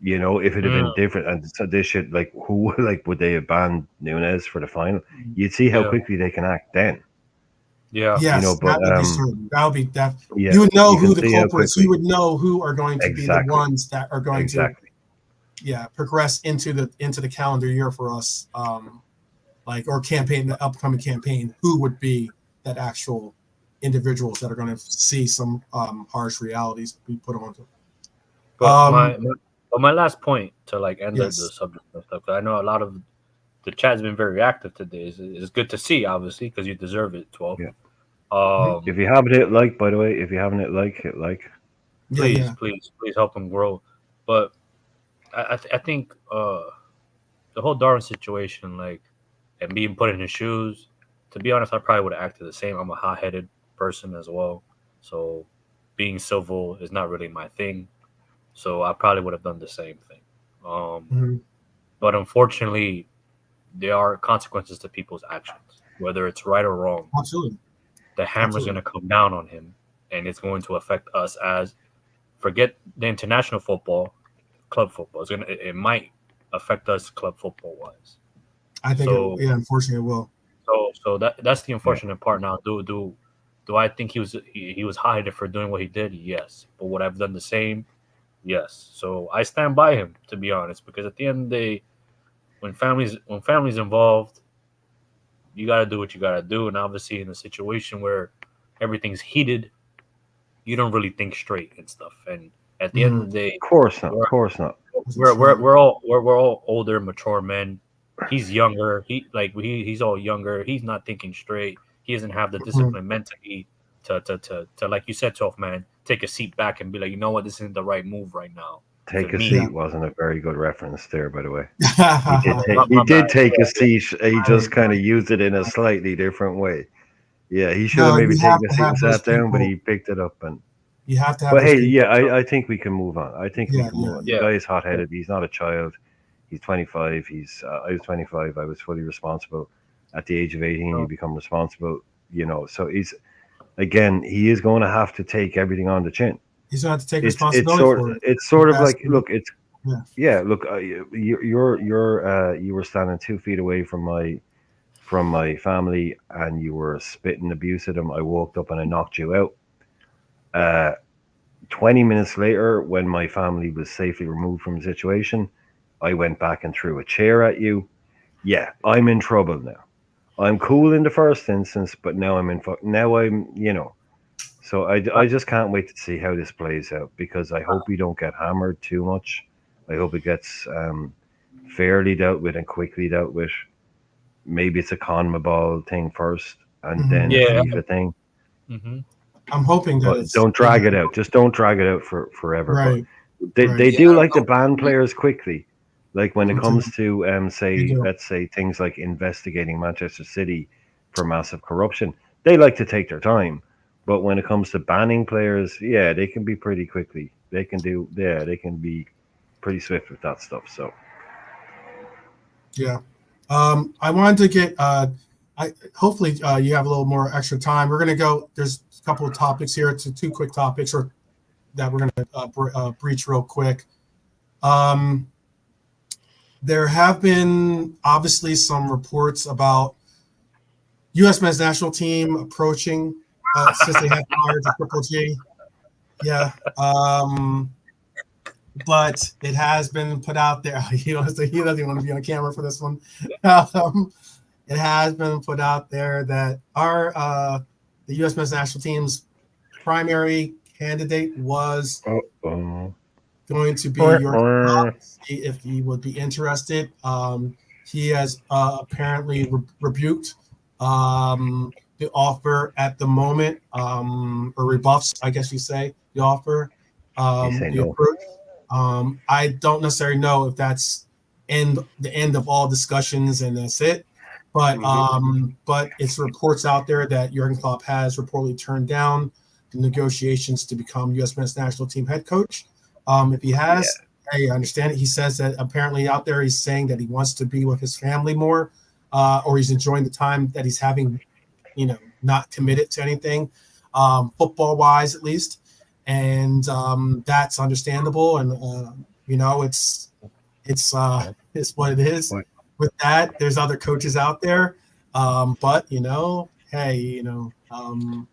S3: If it had been different, and so they should would they have banned Núñez for the final? You'd see how quickly they can act then.
S1: Yeah,
S3: but
S1: that would be that. You would know who the culprits. You would know who are going to be the ones that are going to, progress into the calendar year for us, or campaign, the upcoming campaign. Who would be that actual individuals that are going to see some harsh realities be put onto?
S4: But my last point to end the subject and stuff, because I know a lot of the chat has been very active today. It's good to see, obviously, because you deserve it, 12.
S3: Yeah. If you haven't hit like, by the way, hit like.
S4: Please help them grow. But I think the whole Darwin situation, and being put in his shoes, to be honest, I probably would have acted the same. I'm a hot-headed person as well. So being civil is not really my thing. So I probably would have done the same thing.
S1: Mhm.
S4: But unfortunately, there are consequences to people's actions, whether it's right or wrong.
S1: Absolutely.
S4: The hammer's going
S1: Absolutely.
S4: to come down on him, and it's going to affect us as forget the international football, club football. It might affect us club football wise.
S1: I think
S4: So
S1: yeah, unfortunately, it will.
S4: that's the
S3: Yeah.
S4: unfortunate part. Now, do I think he was hired for doing what he did? Yes, but would I've done the same? Yes. So I stand by him, to be honest, because at the end of the day, when families involved, you got to do what you got to do, and obviously in a situation where everything's heated, you don't really think straight and stuff. And at the end
S1: Mhm.
S4: of the day,
S3: Of course not. Of
S4: we're
S3: course not.
S4: we're all older, mature men. He's younger. He's all younger. He's not thinking straight. He doesn't have the
S1: Mhm.
S4: discipline mentally to like you said, 12 man, take a seat back and be like, you know what, this isn't the right move right now for
S3: Take a
S4: me.
S1: Yeah.
S3: seat wasn't a very good reference there, by the way.
S4: My,
S3: He
S4: my bad.
S3: did take a seat. He just
S1: Right.
S3: kind of used it in a slightly different way. Yeah, he should have
S1: No,
S3: maybe
S1: you have
S3: taken a
S1: to
S3: seat and
S1: have those
S3: sat down, but
S1: people.
S3: he picked it up. And
S1: You have to have
S3: but
S1: those
S3: hey,
S1: people.
S3: yeah, I think we can move on. I think we
S1: Yeah,
S3: can
S1: yeah.
S3: move on. The
S4: Yeah,
S3: guy is hot headed. He's not a child. He's 25. I was 25. I was fully responsible. At the age of 18, you
S4: no,
S3: become responsible. So he is going to have to take everything on the chin.
S1: He's gonna have to take
S3: It's
S1: responsibility
S3: sort
S1: for it.
S3: it's
S1: He
S3: sort of
S1: has
S3: like,
S1: to.
S3: look, it's
S1: Yeah.
S3: yeah, look, you were standing 2 feet away from my family, and you were spitting abuse at them. I walked up and I knocked you out. Uh, 20 minutes later, when my family was safely removed from the situation, I went back and threw a chair at you. Yeah, I'm in trouble now. I'm cool in the first instance, but now now I'm. So I just can't wait to see how this plays out, because I hope we don't get hammered too much. I hope it gets fairly dealt with and quickly dealt with. Maybe it's a CONMEBOL thing first and then a
S1: Mhm.
S4: yeah.
S3: FIFA thing,
S4: Hmm.
S1: I'm hoping that
S3: but
S1: it's
S3: don't drag it out. Just don't drag it out for forever. But
S1: right.
S3: they,
S1: Right.
S3: they
S2: Yeah,
S3: do like to
S2: no,
S3: ban players quickly. Like when it
S1: They do.
S3: comes to
S1: They
S3: say,
S1: do.
S3: let's say things like investigating Manchester City for massive corruption, they like to take their time. But when it comes to banning players, yeah, they can be pretty quickly. They can be pretty swift with that stuff. So
S1: Yeah. I wanted to get. I hopefully you have a little more extra time. We're gonna go. There's a couple of topics here. It's two quick topics, or that we're gonna breach real quick. Um, there have been obviously some reports about U.S. men's national team approaching since they have hired the Triple G. Yeah. But it has been put out there. He doesn't even want to be on camera for this one. It has been put out there that the U.S. men's national team's primary candidate was
S3: uh-oh.
S1: going to be Jurgen Klopp. See if he would be interested. He has apparently rebuked the offer at the moment, or rebuffs, I guess you say, the offer,
S3: You say
S1: the
S3: no.
S1: approach. I don't necessarily know if that's the end of all discussions and that's it. But it's reports out there that Jurgen Klopp has reportedly turned down the negotiations to become U.S. men's national team head coach. If he
S3: Yeah,
S1: has, hey, I understand it. He says that apparently out there he's saying that he wants to be with his family more, or he's enjoying the time that he's having, not committed to anything, football wise at least, and that's understandable. And it's what it is.
S3: but
S1: With that, there's other coaches out there, but hey,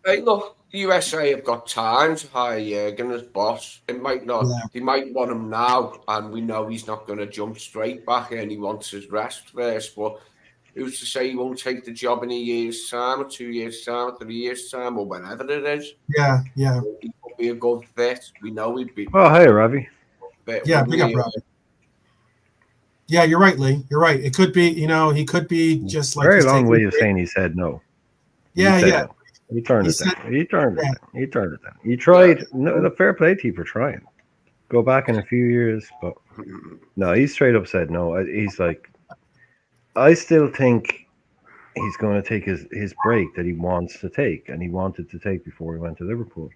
S2: hey, look, the USA have got time to hire Jurgen as boss. It might not.
S1: yeah,
S2: They might want him now, and we know he's not going to jump straight back in. He wants his rest first. But who's to say he won't take the job in a year's time, or 2 years' time, or 3 years' time, or whenever it is?
S1: yeah, yeah,
S2: He could be a good fit. We know he'd be
S3: well, hey, Ravi.
S2: fit,
S1: yeah.
S2: wouldn't
S1: Big up,
S2: he?
S1: Robbie. Yeah, you're right, Lee. You're right. It could be, he could be just like
S3: Very
S1: he's
S3: long
S1: taking.
S3: way of saying he said no. He
S1: Yeah,
S3: said
S1: yeah.
S3: no. He turned
S1: He
S3: it
S1: said,
S3: down. He turned it
S1: yeah,
S3: down. He turned it down. He
S2: Yeah.
S3: tried. No, the fair play to you for trying. Go back in a few years, but no, he straight up said no. He's like, I still think he's going to take his break that he wants to take and he wanted to take before he went to Liverpool,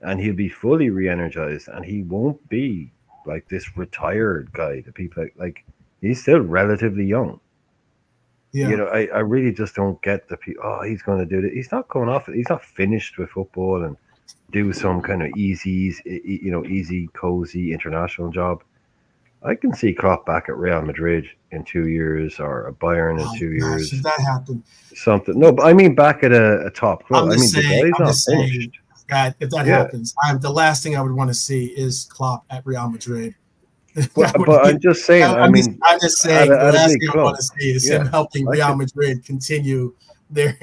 S3: and he'll be fully re-energized, and he won't be like this retired guy that people like he's still relatively young.
S1: Yeah.
S3: I really just don't get the people. Oh, he's going to do it. He's not going off. He's not finished with football and do some kind of easy, cozy international job. I can see Klopp back at Real Madrid in 2 years or a Bayern in
S1: Oh,
S3: 2 years.
S1: gosh, if that happened,
S3: Something. No, but I mean back at a top club.
S1: I'm
S3: I
S1: just
S3: mean the
S1: saying.
S3: guy's
S1: I'm
S3: not
S1: just saying
S3: finished.
S1: that if that
S3: Yeah,
S1: happens, the last thing I would want to see is Klopp at Real Madrid.
S3: but
S1: That would
S3: but
S1: be.
S3: I'm just saying. I mean,
S1: I'm just
S3: at
S1: saying the
S3: a
S1: last
S3: big
S1: thing I want
S3: club.
S1: to see is him
S3: Yeah,
S1: helping
S3: I
S1: Real
S3: could.
S1: Madrid continue their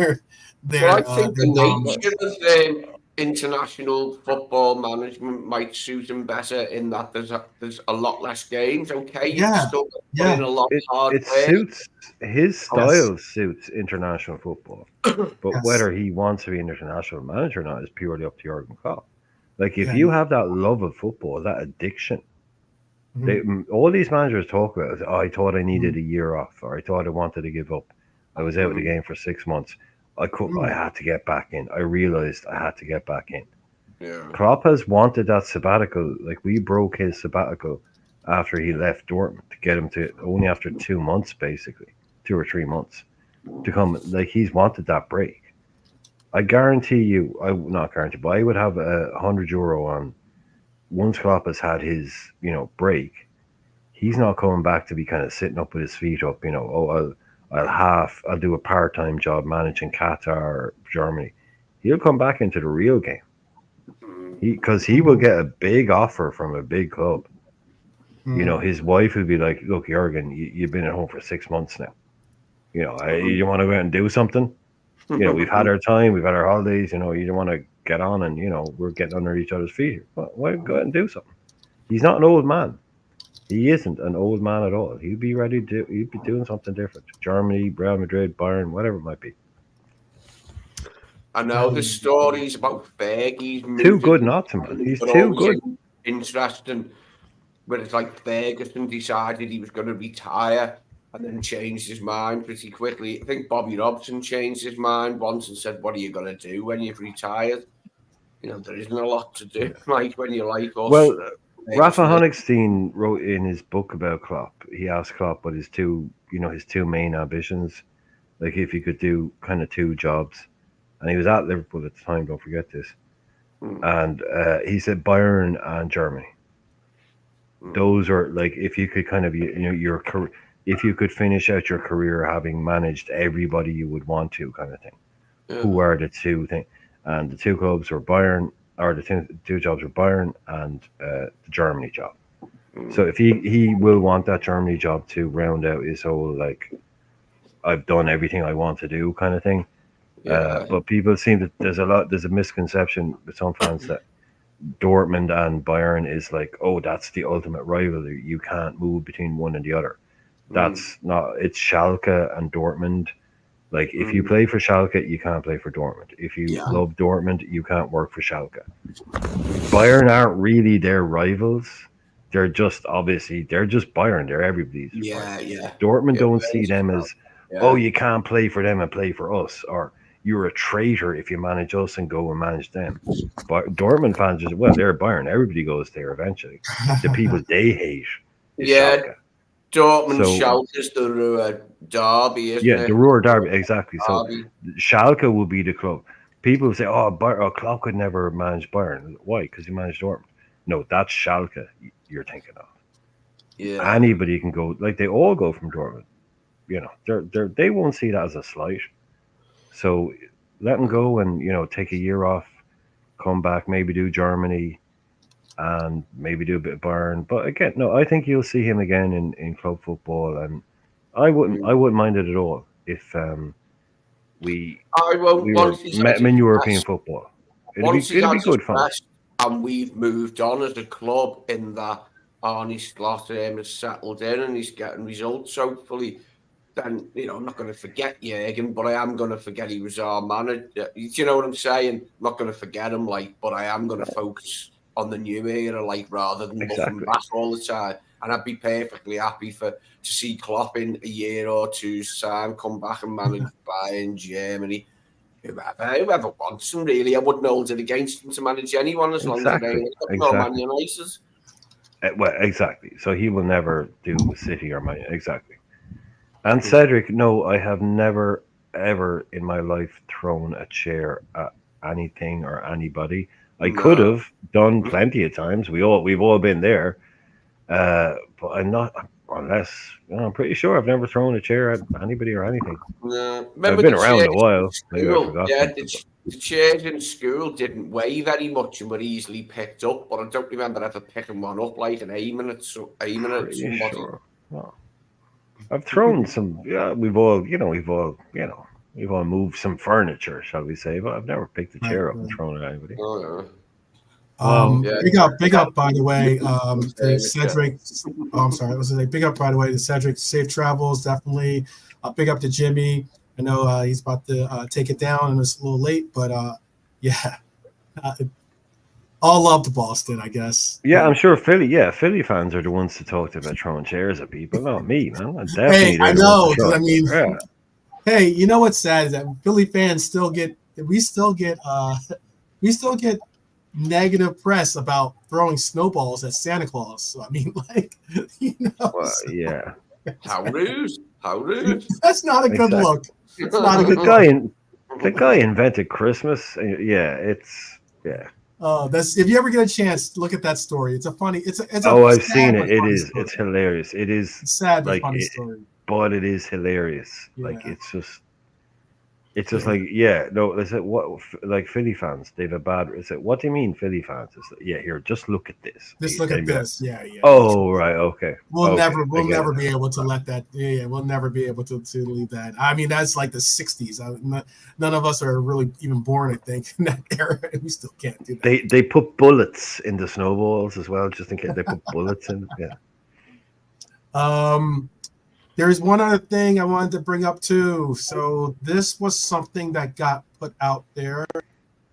S2: Well, I
S1: their
S2: think
S1: their
S2: the nature
S1: dominance.
S2: of international football management might suit him better in that there's a lot less games. Okay, you've
S1: Yeah,
S2: still got to put in
S1: yeah,
S2: a lot
S3: It
S2: of hard
S3: it
S2: work.
S3: suits his
S1: yes,
S3: style suits international football, but
S1: yes,
S3: whether he wants to be an international manager or not is purely up to Jurgen Klopp. Like if
S1: yeah.
S3: you have that love of football, that addiction,
S1: Mhm,
S3: all these managers talk about is, oh, I thought I needed
S1: mhm,
S3: a year off, or I thought I wanted to give up. I was out of the
S2: Mm,
S3: game for 6 months. I
S1: mm,
S3: had to get back in. I realized I had to get back in.
S2: yeah.
S3: Klopp has wanted that sabbatical. Like we broke his sabbatical after he left Dortmund to get him to only after 2 months, basically 2 or 3 months to come. Like he's wanted that break. I guarantee you, I not guarantee, but I would have €100 on once Klopp has had his break. He's not coming back to be kind of sitting up with his feet up. Oh, I'll do a part time job managing Qatar or Germany. He'll come back into the real game.
S2: Mm,
S3: Because he will
S1: mhm,
S3: get a big offer from a big club.
S1: mhm,
S3: His wife would be like, "Look, Jurgen, you've been at home for 6 months now.
S2: mm.
S3: You want to go out and do something. We've had our time, we've had our holidays. You don't want to get on and we're getting under each other's feet here. Well, why go out and do something? He's not an old man. He isn't an old man at all. He'd be ready to. He'd be doing something different. Germany, Real Madrid, Bayern, whatever it might be.
S2: I know
S1: that
S2: the
S1: would be
S2: stories about Fergie's
S3: Too
S2: moving
S3: good not to, man. He's
S2: but
S3: too
S2: always
S3: good.
S2: interesting. But it's like Ferguson decided he was going to retire and then changed his mind pretty quickly. I think Bobby Robson changed his mind once and said, "What are you going to do when you've retired? There isn't a lot to do, like when you're like us."
S3: Well, Rafa
S2: Ferguson did.
S3: Honigstein wrote in his book about Klopp. He asked Klopp what his two main ambitions, like if he could do kind of two jobs, and he was at Liverpool at the time. Don't forget this.
S2: Mm,
S3: And he said Bayern and Germany.
S2: mm,
S3: Those are like if you could kind of your career, if you could finish out your career having managed everybody you would want to, kind of thing. Who
S2: yeah,
S3: are the two things? And the two clubs were Bayern, or the two jobs were Bayern and the Germany job. So
S2: mm,
S3: if he will want that Germany job to round out his whole like I've done everything I want to do kind of thing.
S2: yeah.
S3: But people seem that there's a misconception with some fans that Dortmund and Bayern is like, oh, that's the ultimate rivalry. You can't move between one and the other.
S2: Mm,
S3: That's not. It's Schalke and Dortmund. Like, if you
S2: mm,
S3: play for Schalke, you can't play for Dortmund. If you
S1: yeah.
S3: love Dortmund, you can't work for Schalke. Bayern aren't really their rivals. They're just they're just Bayern. They're everybody's
S2: yeah,
S3: rivals.
S2: yeah,
S3: Dortmund
S2: yeah.
S3: don't see them as, oh,
S2: Yeah.
S3: you can't play for them and play for us, or you're a traitor if you manage us and go and manage them. But Dortmund fans just, well, they're Bayern. Everybody goes there eventually. The people they hate is
S2: Yeah,
S3: Schalke.
S2: Dortmund
S3: So
S2: Schalke's the derby, isn't
S3: yeah, the
S2: it?
S3: Ruhr Derby exactly. So
S2: Derby.
S3: Schalke will be the club. People say, "Oh, Klopp could never manage Bayern. Why? Because he managed Dortmund." No, that's Schalke you're thinking of.
S2: Yeah.
S3: Anybody can go. Like they all go from Dortmund. They won't see that as a slight. So let him go and take a year off, come back, maybe do Germany, and maybe do a bit of Bayern. But again, no, I think you'll see him again in club football, and I
S2: Mm.
S3: wouldn't mind it at all if we
S2: I won't
S3: we were
S2: once he's
S3: met
S2: had
S3: him in
S2: his
S3: European
S2: rest.
S3: football.
S2: Once he's
S3: It'd
S2: had
S3: be
S2: his
S3: good fun.
S2: rest and we've moved on as a club in that Arnie Slot has settled in and he's getting results, hopefully, then, I'm not going to forget Jurgen, but I am going to forget he was our manager. Do you know what I'm saying? I'm not going to forget him, but I am going to focus on the new era, rather than looking
S3: Exactly.
S2: back all the time. And I'd be perfectly happy to see Klopp in a year or two's time come back and manage Bayern, Germany, whoever wants him, really. I wouldn't hold it against him to manage anyone as long as it
S3: Exactly.
S2: ain't Man
S3: Exactly.
S2: United.
S3: Well, exactly. So he will never do City or Man. Exactly. And Cedric, no, I have never ever in my life thrown a chair at anything or anybody. I could
S2: No.
S3: have done plenty of times. We've all been there. But I'm not unless I'm pretty sure I've never thrown a chair at anybody or anything.
S2: No.
S3: I've
S2: Remember
S3: been
S2: the
S3: around
S2: chairs
S3: a
S2: in
S3: while. Maybe I
S2: school?
S3: forgot
S2: Yeah,
S3: something.
S2: the chairs in school didn't weigh very much and were easily picked up, but I don't remember ever picking one up like and aiming at
S3: Pretty
S2: somebody.
S3: sure. Well, I've thrown some. Yeah, we've all moved some furniture, shall we say? But I've never picked a
S1: Right,
S3: chair up and
S1: right.
S3: thrown it at anybody.
S2: Oh, yeah.
S4: Well,
S2: Yeah.
S1: Big up, by the way, to
S2: Furniture.
S1: Cedric. Oh, I'm sorry. I was going to say big up, by the way, to Cedric. Safe travels, definitely. Big up to Jimmy. I know he's about to take it down and it's a little late, but yeah, uh, all love to Boston, I guess.
S3: Yeah, I'm sure Philly. Yeah, Philly fans are the ones to talk to about throwing chairs at people, not me, man. I'm definitely
S1: Hey,
S3: they're
S1: I
S3: the ones to
S1: know, because
S3: throw
S1: I
S3: it.
S1: mean,
S3: Yeah,
S1: hey, you know what's sad is that Philly fans we still get negative press about throwing snowballs at Santa Claus. So I mean, like,
S3: well, yeah,
S2: How rude! How rude!
S1: that's not a good
S3: exactly.
S1: look. It's not a
S3: The
S1: good
S3: guy
S1: look.
S3: in the guy invented Christmas. Yeah, it's yeah.
S1: That's if you ever get a chance, look at that story. It's a funny. It's a
S3: Oh, I've
S1: sad
S3: seen
S1: but
S3: it. It
S1: funny
S3: is.
S1: story.
S3: It's hilarious. It is
S1: It's sad but
S3: like
S1: funny
S3: it,
S1: story.
S3: but it is hilarious. Like
S1: Yeah.
S3: it's just
S1: Yeah.
S3: like yeah. No, they said what like Philly fans. They've a bad. It's like what do you mean Philly fans? It's like, yeah, here, just look at this.
S1: Just look at
S3: They'd be like,
S1: this. Yeah, yeah.
S3: oh right, okay,
S1: We'll
S3: okay,
S1: never,
S3: I
S1: we'll
S3: get it
S1: never be
S3: now.
S1: able to let that. Yeah, we'll never be able to leave that. I mean, that's like the '60s. None of us are really even born, I think, in that era. We still can't do that.
S3: They put bullets in the snowballs as well, just in case they put bullets in. Yeah.
S1: There's one other thing I wanted to bring up too. So this was something that got put out there,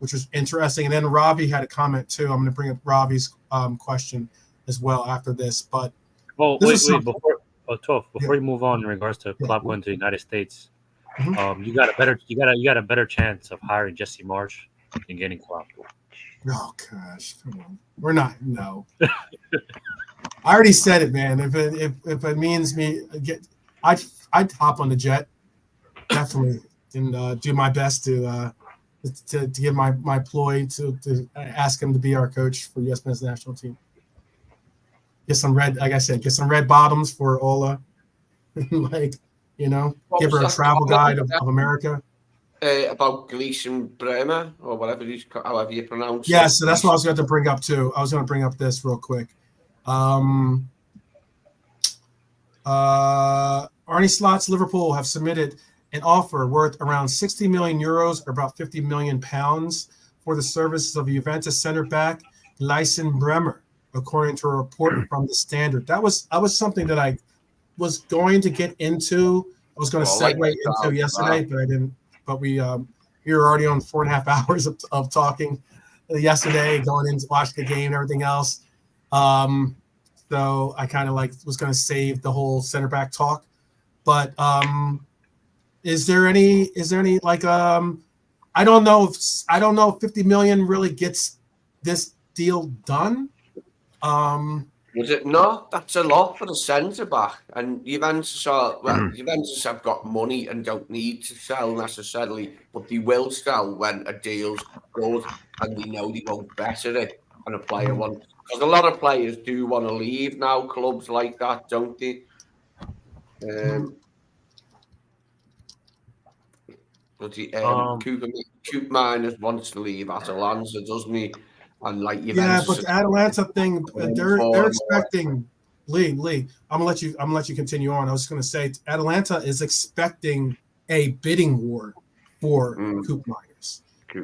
S1: which was interesting. And then Ravi had a comment too. I'm going to bring up Ravi's question as well after this. But
S4: well,
S1: this
S4: wait,
S1: is
S4: wait,
S1: something.
S4: before you move on in regards to
S1: Yeah.
S4: Klopp going to the United States,
S1: Mhm.
S4: you got a better chance of hiring Jesse Marsh than getting Klopp.
S1: Oh gosh, come on. We're not. No. I already said it, man. If it means me I'd hop on the jet definitely and do my best to give my ploy to ask him to be our coach for U.S. men's national team. Get some red, like I said, get some red bottoms for Ola, like
S2: What
S1: give
S2: was
S1: her a
S2: that
S1: travel guide
S2: comment
S1: of America.
S2: about Gleason Bremer or whatever however you pronounce
S1: Yeah,
S2: it?
S1: so that's what I was going to bring up too. I was going to bring up this real quick. Arnie Slot's Liverpool have submitted an offer worth around 60 million euros or about 50 million pounds for the services of Juventus center back Lyson Bremer, according to a report from the Standard. I was something that I was going to get into. I was going to segue into yesterday, but I didn't. But we were already on 4.5 hours of talking yesterday, going in to watch the game and everything else. So I kind of was going to save the whole center back talk. But is there any like I don't know if 50 million really gets this deal done.
S2: Was it not? That's a lot for the centre back. And Juventus have got money and don't need to sell necessarily, but they will sell when a deal's good and they know they won't better it. And a player wants, because a lot of players do want to leave now, clubs like that, don't they? Bloody Coop Miners wants to leave Atalanta, doesn't he? And like Juventus,
S1: but the Atalanta thing, they're expecting Lee. I'm gonna let you continue on. I was gonna say Atalanta is expecting a bidding war for Coop Miners.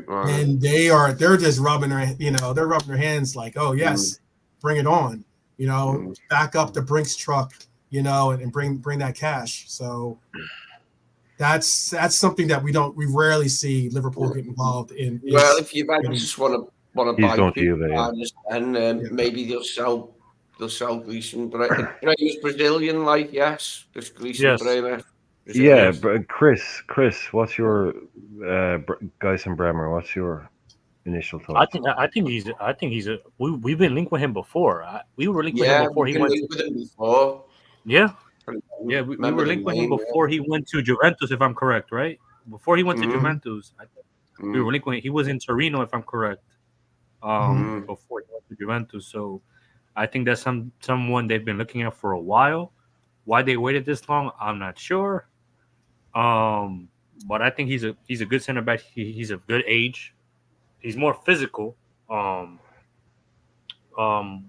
S1: And they're just rubbing their hands like, oh yes, bring it on, back up the Brinks truck, and bring that cash. So that's something that we rarely see Liverpool get involved in.
S2: Well, if Juventus want to
S3: He's
S2: buy
S3: going to Juve, yeah.
S2: and maybe they'll sell Gleason. Bremer's Brazilian, like yes, this Gleason Bremer.
S3: Yeah, Chris, what's your Geisen Bremer? What's your initial
S4: I
S3: thoughts.
S4: think he's a. We've been linked with him before. We were linked with him
S2: Yeah,
S4: before
S2: we've
S4: he
S2: been
S4: went.
S2: linked with him before.
S4: Yeah, yeah. We
S2: Remember
S4: were
S2: the
S4: linked with him
S2: name?
S4: before he went to Juventus, if I'm correct, right? Before he went to
S2: Mhm.
S4: Juventus, we were linked with him. He was in Torino, if I'm correct.
S2: Mhm.
S4: Before he went to Juventus, so I think that's someone they've been looking at for a while. Why they waited this long, I'm not sure. But I think he's a good center back. He's a good age. He's more physical. Um,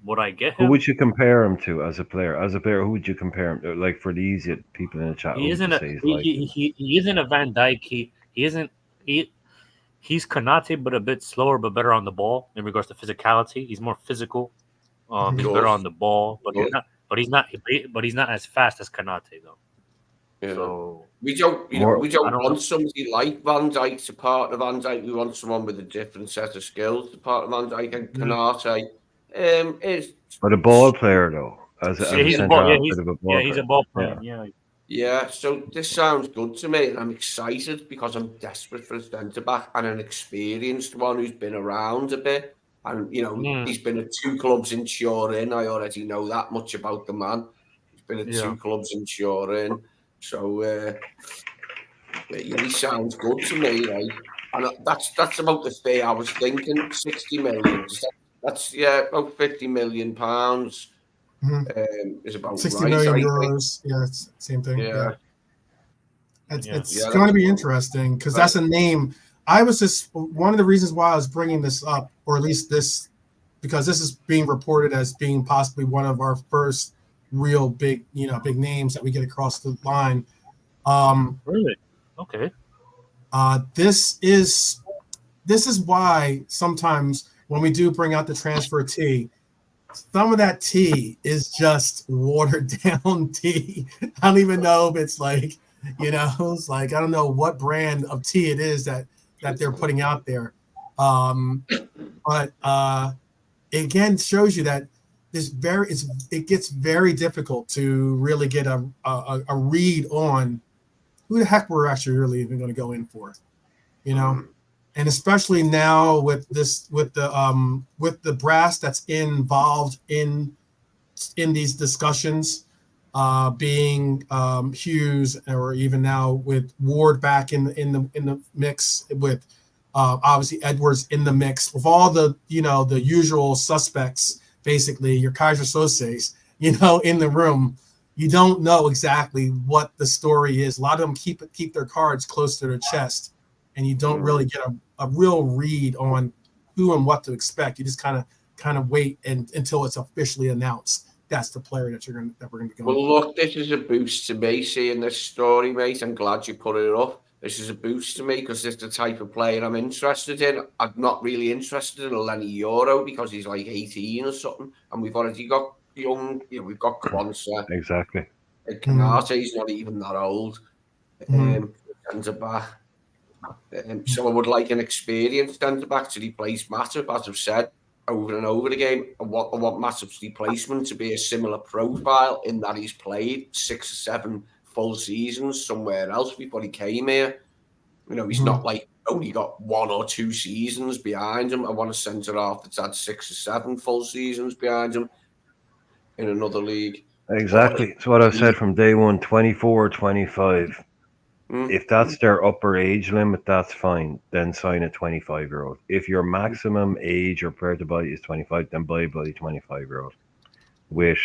S4: would I get
S3: Who
S4: him?
S3: would you compare him to as a player? As a player, who would you compare him to? Like for the easy people in the chat, who
S4: He
S3: would you
S4: isn't a
S3: say is like him?
S4: he isn't a Van Dyke. He isn't he. He's Kanate, but a bit slower, but better on the ball in regards to physicality. He's more physical. He's better
S2: Good.
S4: on the ball, but he's
S2: Good.
S4: not. But he's not as fast as Kanate though.
S2: Yeah.
S4: So
S2: We don't,
S3: More
S2: we
S4: I
S2: don't
S4: don't know.
S2: want somebody like Van Dijk to partner Van Dijk. We want someone with a different set of skills to partner Van Dijk and Canate. Is
S3: but a ball player though, as
S4: Yeah,
S3: a
S4: he's a
S3: centre
S4: ball.
S3: half, bit of a ball
S4: He's a
S3: player.
S4: ball
S3: Yeah.
S4: playing. Yeah,
S2: yeah. So this sounds good to me, and I'm excited because I'm desperate for a centre back and an experienced one who's been around a bit. And he's been at 2 clubs in Turin. I already know that much about the man. He's been at
S4: yeah.
S2: 2 clubs in Turin. So yeah, he sounds good to me, right? And that's about the fee I was thinking. 60 million. That's about 50 million pounds.
S1: Mhm.
S2: Is about
S1: 60
S2: right,
S1: million
S2: I think.
S1: euros. Yeah, it's same thing. Yeah.
S2: Yeah,
S1: It's
S2: yeah,
S1: going to
S2: that's
S1: be
S2: about
S1: interesting because
S2: right.
S1: that's a name. I was just one of the reasons why I was bringing this up, or at least this, because this is being reported as being possibly one of our first real big, big names that we get across the line.
S4: Really? Okay.
S1: This is why sometimes when we do bring out the transfer tea, some of that tea is just watered down tea. I don't even know if it's like, it's like I don't know what brand of tea it is that they're putting out there. But it again shows you that it gets very difficult to really get a read on who the heck we're actually really even going to go in for, and especially now with the brass that's involved in these discussions, being Hughes, or even now with Ward back in the mix, with obviously Edwards in the mix, with all the the usual suspects, basically your Kaiser Sose's, in the room. You don't know exactly what the story is. A lot of them keep their cards close to their chest, and you don't really get a real read on who and what to expect. You just kind of wait until it's officially announced. That's the player that we're gonna be going.
S2: Well, look, this is a boost to me seeing this story, mate. I'm glad you put it up. This is a boost to me because it's the type of player I'm interested in. I'm not really interested in Lenny Euro because he's like 18 or something, and we've already got young. We've got Kwanzaa.
S3: Exactly.
S2: Kanate's not even that old. Centre back. So I would like an experienced centre back to replace Matip, as I've said over and over again. I want Matip's replacement to be a similar profile in that he's played 6 or 7 full seasons somewhere else before he came here. He's not like only got 1 or 2 seasons behind him. I want a centre half that's had 6 or 7 full seasons behind him in another league.
S3: Exactly. It's what I've said from day one, 24, 25. If that's their upper age limit, that's fine. Then sign a 25-year-old. If your maximum age or player to buy is 25, then buy a bloody 25-year-old. With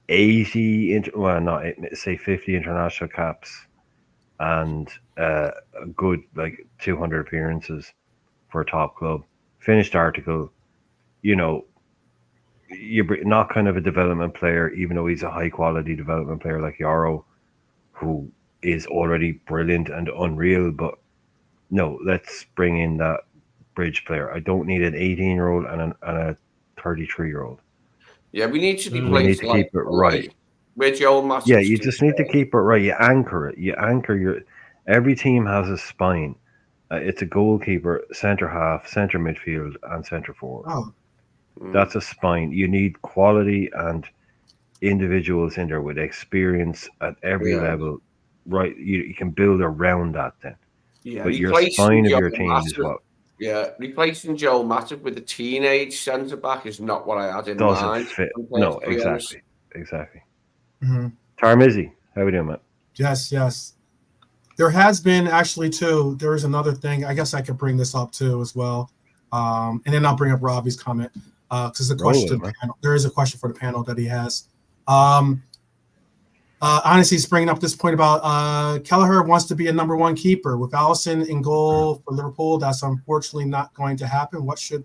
S3: 80, well, not say 50 international caps and a good 200 appearances for a top club. Finished article, you're not kind of a development player, even though he's a high quality development player like Yarrow, who is already brilliant and unreal. But no, let's bring in that bridge player. I don't need an 18-year-old and a 33-year-old.
S2: Yeah, we need to be
S3: We need to keep it right.
S2: Where Joel Matip.
S3: Yeah, you just need to keep it right. You anchor it. You anchor your. Every team has a spine. It's a goalkeeper, centre half, centre midfield, and centre forward.
S1: Oh.
S3: That's a spine. You need quality and individuals in there with experience at every level. Right, you can build around that then.
S2: Yeah,
S3: but your spine of your team is what
S2: Yeah, replacing Joel Matip with a teenage centre back is not what I had in
S3: Doesn't
S2: mind.
S3: fit.
S2: I'm
S3: No,
S2: perfectly honest.
S3: exactly.
S1: Mhm.
S3: Tarmizzi, how we doing, man?
S1: Yes. There has been actually too. There is another thing. I guess I could bring this up too as well, and then I'll bring up Robbie's comment because the
S3: Roll
S1: question
S3: with
S1: to
S3: it,
S1: the panel. There is a question for the panel that he has. Honestly, he's bringing up this point about Kelleher wants to be a number one keeper with Allison in goal for Liverpool. That's unfortunately not going to happen. What should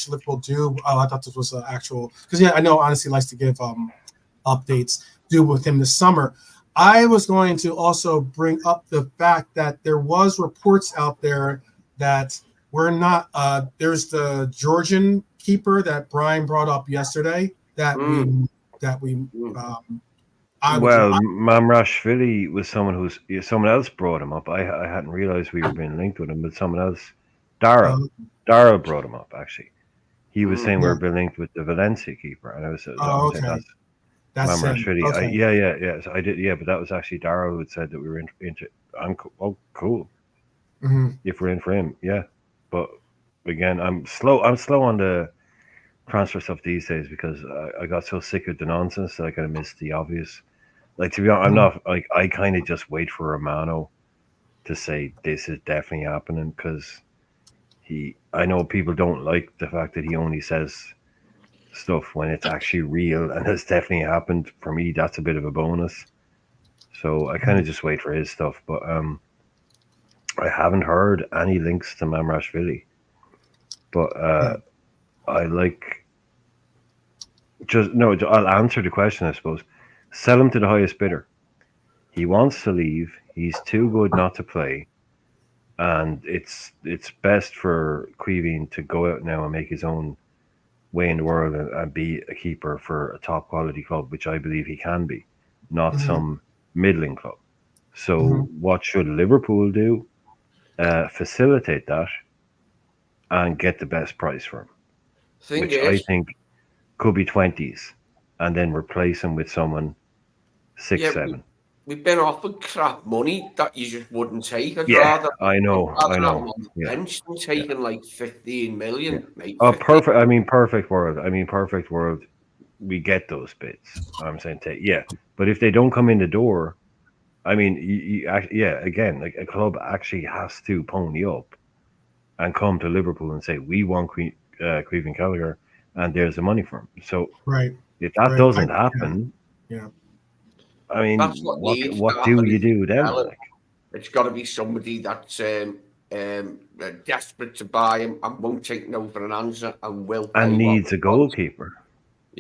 S1: Liverpool do? Oh, I thought this was an actual because I know honestly likes to give updates. Do with him this summer. I was going to also bring up the fact that there was reports out there that we're not. There's the Georgian keeper that Brian brought up yesterday that we.
S3: Well, Mamrashvili was someone else brought him up. I hadn't realized we were being linked with him, but someone else, Dara brought him up. Actually, he was saying we were being linked with the Valencia keeper, and I was saying that's Mamrashvili.
S1: Okay.
S3: Yeah. So I did, yeah, but that was actually Dara who had said that we were into. Cool.
S1: Mm-hmm.
S3: If we're in for him, yeah. But again, I'm slow on the transfer stuff these days because I got so sick of the nonsense that I kind of missed the obvious. Like, to be honest, I'm not like I kind of just wait for Romano to say this is definitely happening because I know people don't like the fact that he only says stuff when it's actually real and it's definitely happened. For me, that's a bit of a bonus. So I kind of just wait for his stuff, but I haven't heard any links to Mamrashvili. But I like I'll answer the question, I suppose. Sell him to the highest bidder. He wants to leave. He's too good not to play, and it's best for Queeveen to go out now and make his own way in the world and be a keeper for a top quality club, which I believe he can be, not some middling club. So what should Liverpool do? Facilitate that and get the best price for him, I think could be 20s, and then replace him with someone 6-7.
S2: We've been offered crap money that you just wouldn't take.
S3: I know.
S2: Bench than taking like 15 million. Mate,
S3: oh, perfect. I mean, perfect world. We get those bits. I'm saying, but if they don't come in the door, I mean, again, like a club actually has to pony up and come to Liverpool and say we want Queeveen Gallagher, and there's the money for him. So if that doesn't happen, I mean, what do you do then? Like?
S2: It's got to be somebody that's desperate to buy him and won't take no for an answer and will pay
S3: and needs a goalkeeper.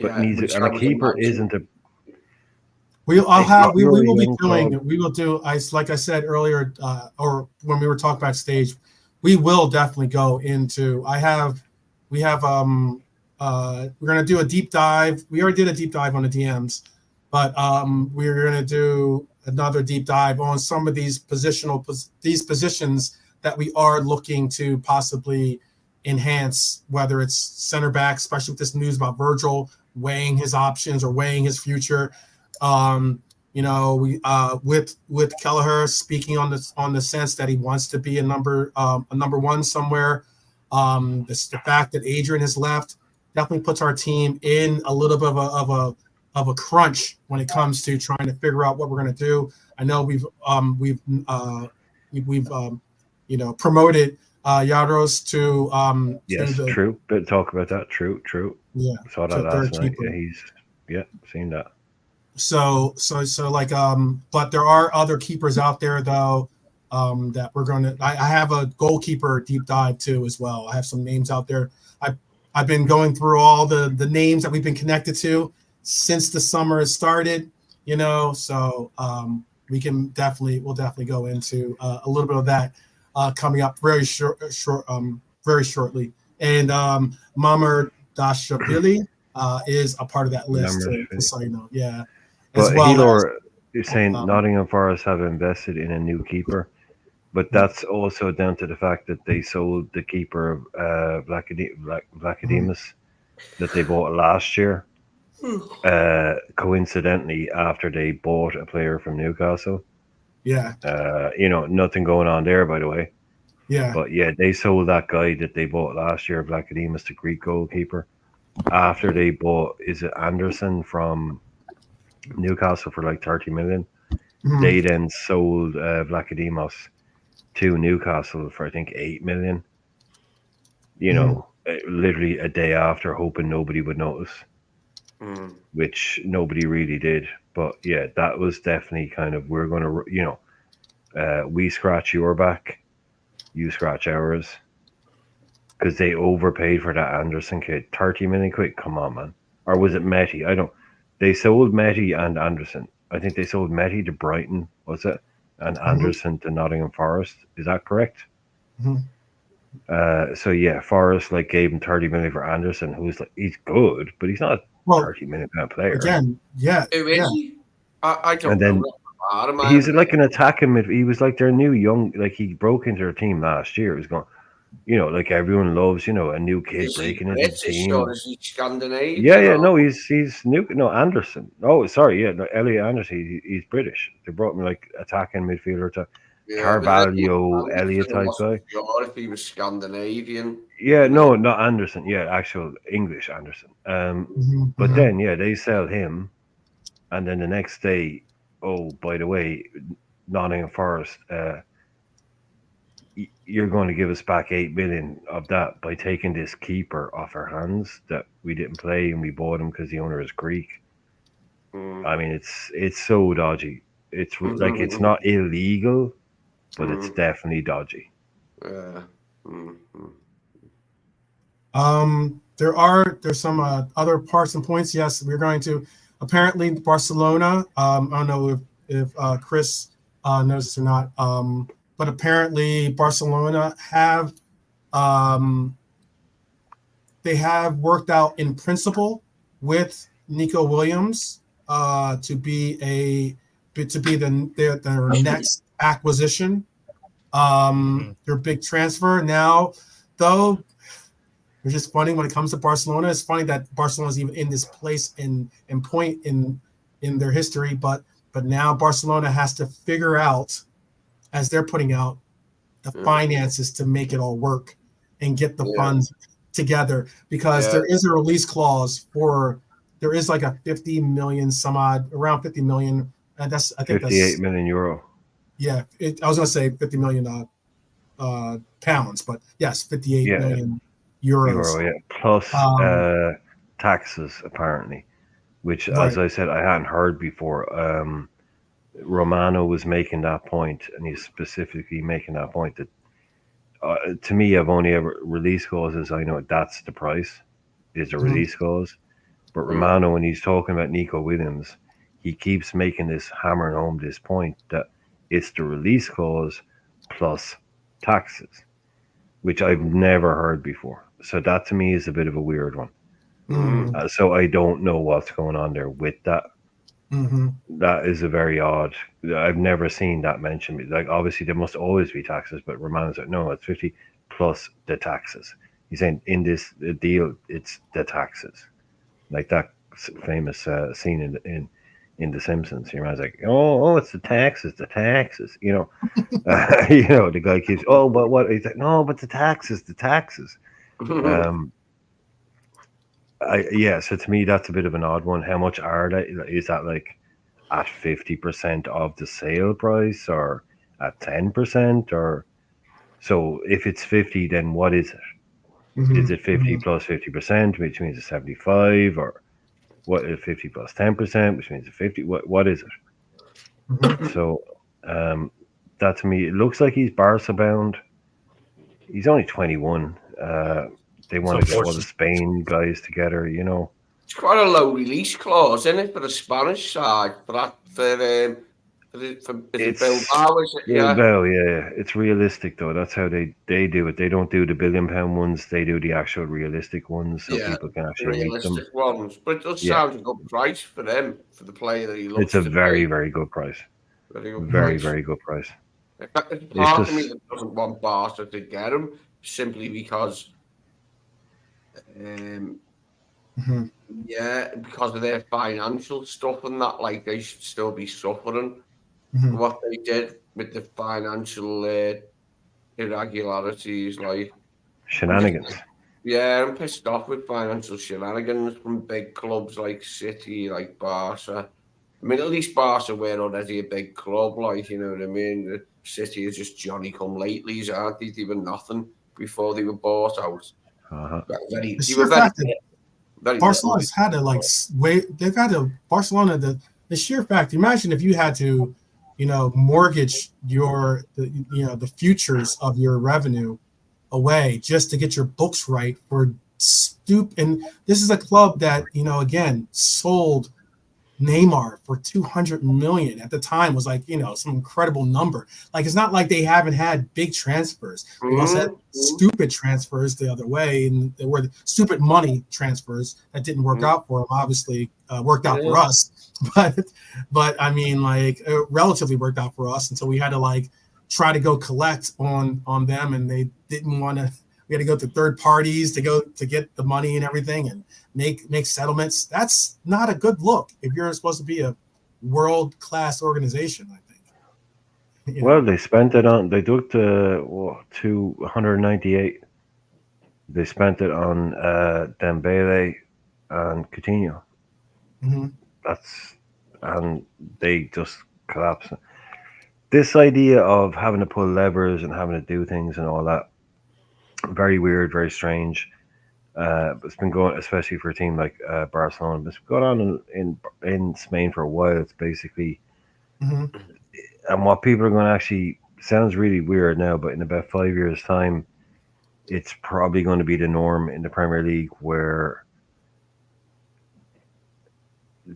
S3: But a keeper isn't a.
S1: We will do. Like I said earlier, or when we were talking backstage, we will definitely go into. We're gonna do a deep dive. We already did a deep dive on the DMs, but we're gonna do another deep dive on some of these positions that we are looking to possibly enhance, whether it's center back, especially with this news about Virgil weighing his options or weighing his future. With Kelleher speaking on the sense that he wants to be a number one somewhere. The fact that Adrian has left definitely puts our team in a little bit of a crunch when it comes to trying to figure out what we're going to do. I know we've promoted Yadros to
S3: true. But talk about that. True.
S1: Yeah,
S3: saw that last night. Yeah, he's seen that.
S1: So but there are other keepers out there though that we're going to. I have a goalkeeper deep dive too as well. I have some names out there. I've been going through all the names that we've been connected to since the summer has started. So we'll definitely go into a little bit of that coming up very shortly. And Mamar Dashabili is a part of that list. So you know, yeah.
S3: But Helor is saying Nottingham Forest have invested in a new keeper, but that's also down to the fact that they sold the keeper of Vlachodimos that they bought last year. Coincidentally, after they bought a player from Newcastle.
S1: Yeah.
S3: Nothing going on there, by the way.
S1: Yeah.
S3: But yeah, they sold that guy that they bought last year, Vlachodimos, the Greek goalkeeper. After they bought, is it Anderson from Newcastle for like 30 million?
S1: Mhm.
S3: They then sold Vlachodimos to Newcastle for I think 8 million. You know, literally a day after, hoping nobody would notice,
S2: Mm.
S3: which nobody really did. But yeah, that was definitely kind of we're going to, we scratch your back, you scratch ours, because they overpaid for that Anderson kid. 30 million quid. Come on, man. Or was it Metty? I don't. They sold Metty and Anderson. I think they sold Metty to Brighton, was it? And Anderson to Nottingham Forest. Is that correct?
S1: Mhm.
S3: So yeah, Forest like gave him 30 million for Anderson, who's like he's good, but he's not a
S1: Well,
S3: 30 million player.
S1: again, yeah,
S2: Who is he? I don't
S3: And
S2: know.
S3: then
S2: About him.
S3: he's like an attacking mid. He was like their new young, like he broke into their team last year. He was going, like everyone loves, a new kid
S2: Is he
S3: breaking into the
S2: British
S3: team.
S2: or is he Scandinavian?
S3: Yeah,
S2: or-
S3: no, he's new. No, Anderson. Oh, sorry, yeah, no, Elliot Anderson. He's British. They brought him like attacking midfielder to
S2: Yeah, but
S3: Carvalho,
S2: Anderson
S3: Elliot type
S2: wasn't
S3: guy.
S2: sure if he was Scandinavian.
S3: Yeah, no, not Anderson. Yeah, actual English Anderson.
S1: Mhm,
S3: But
S1: mhm.
S3: then yeah, they sell him, and then the next day, oh, by the way, Nottingham Forest. You're going to give us back 8 million of that by taking this keeper off our hands that we didn't play and we bought him because the owner is Greek.
S2: Mm.
S3: I mean, it's so dodgy. It's like it's not illegal, but it's definitely dodgy.
S2: Yeah. Mm-hmm.
S1: There's some other parts and points. Yes, we're going to apparently Barcelona. I don't know if Chris knows this or not. But apparently Barcelona um, they have worked out in principle with Nico Williams to be their next acquisition. Their big transfer now, though. It's just funny when it comes to Barcelona. It's funny that Barcelona is even in this place and point in their history, but now Barcelona has to figure out, as they're putting out, the finances to make it all work and get the funds together, because there is a release clause there is like a 50 million some odd, around 50 million, and I think
S3: 58 million euro.
S1: Yeah, I was going to say 50 million pounds, but yes, 58 million euros.
S3: Euro, yeah, plus taxes apparently, which, as
S1: right.
S3: I said, I hadn't heard before. Romano was making that point, and he's specifically making that point that to me, I've only ever release clauses. I know that's the price is a release clause, but Romano, when he's talking about Nico Williams, he keeps making this hammering home this point that it's the release clause plus taxes, which I've never heard before. So that to me is a bit of a weird one. So I don't know what's going on there with that. That is a very odd. I've never seen that mentioned. Like obviously there must always be taxes, but Romano's like, no, it's 50 plus the taxes. He's saying in this deal, it's the taxes, like that famous scene in The Simpsons. Your man's like, oh, it's the taxes, the taxes. The guy keeps, oh, but what? He's like, no, but the taxes, the taxes. So to me, that's a bit of an odd one. How much are they? Is that like at 50% of the sale price or at 10%? Or so if it's 50, then what is it? Is it 50 plus 50%, which means it's 75, or what is 50 plus 10%, which means it's 50? What is it? So that to me, it looks like he's Barca bound. He's only 21. They want to get all the Spain guys together,
S2: It's quite a low release clause, isn't it, for the Spanish side? For Bilbao, is it?
S3: Bilbao, yeah. It's realistic though. That's how they do it. They don't do the £1 billion ones. They do the actual realistic ones, so people can actually meet them.
S2: Realistic ones, but it does sound a good price for them, for the player that he looks.
S3: It's a very, very good price.
S2: Very good
S3: very,
S2: price.
S3: very good price.
S2: There's part of me that doesn't want Barca to get him simply because, because of their financial stuff and that, like they should still be suffering what they did with the financial irregularities, like
S3: Shenanigans.
S2: yeah, I'm pissed off with financial shenanigans from big clubs like City, like Barca. I mean, at least Barca were already a big club, like, you know what I mean? The City is just Johnny come latelys, aren't they? They were nothing before they were bought out.
S3: Uh-huh.
S1: The
S2: They were
S1: sheer
S2: very,
S1: fact that
S2: very
S1: Barcelona's had to like wait. They've had to Barcelona. The sheer fact. Imagine if you had to, mortgage the futures of your revenue away just to get your books right for And this is a club that again sold Neymar for 200 million at the time was like some incredible number. Like it's not like they haven't had big transfers. They've also had stupid transfers the other way, and there were stupid money transfers that didn't work out for them. Obviously, worked out for us, but I mean, like relatively worked out for us until we had to like try to go collect on them, and they didn't want to. We had to go to third parties to get the money and everything and make settlements. That's not a good look if you're supposed to be a world-class organization, I think.
S3: Well, they spent it on. They took to 198. They spent it on Dembele and Coutinho.
S1: Mm-hmm.
S3: And they just collapsed. This idea of having to pull levers and having to do things and all that, very weird, very strange. It's been going, especially for a team like Barcelona. It's been going on in Spain for a while. It's basically, and what people are going to actually sounds really weird now, but in about 5 years' time, it's probably going to be the norm in the Premier League where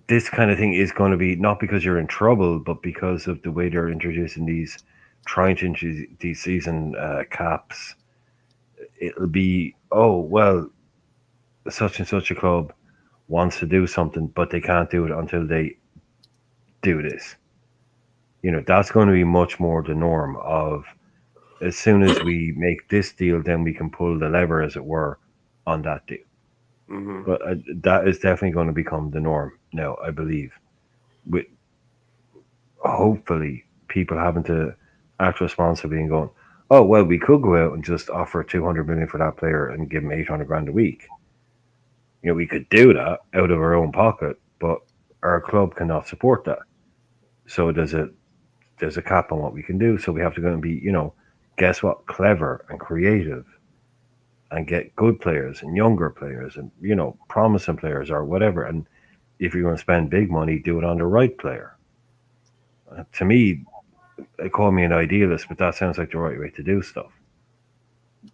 S3: this kind of thing is going to be not because you're in trouble, but because of the way they're trying to introduce these season caps. It'll be, oh, well, such and such a club wants to do something, but they can't do it until they do this. That's going to be much more the norm of as soon as we make this deal, then we can pull the lever, as it were, on that deal.
S2: Mm-hmm.
S3: But that is definitely going to become the norm now, I believe. With hopefully people having to act responsibly and going, oh, well, we could go out and just offer 200 million for that player and give him 800 grand a week. We could do that out of our own pocket, but our club cannot support that. So there's a cap on what we can do. So we have to go and be, guess what, clever and creative and get good players and younger players and, promising players or whatever. And if you're going to spend big money, do it on the right player. To me, they call me an idealist, but that sounds like the right way to do stuff.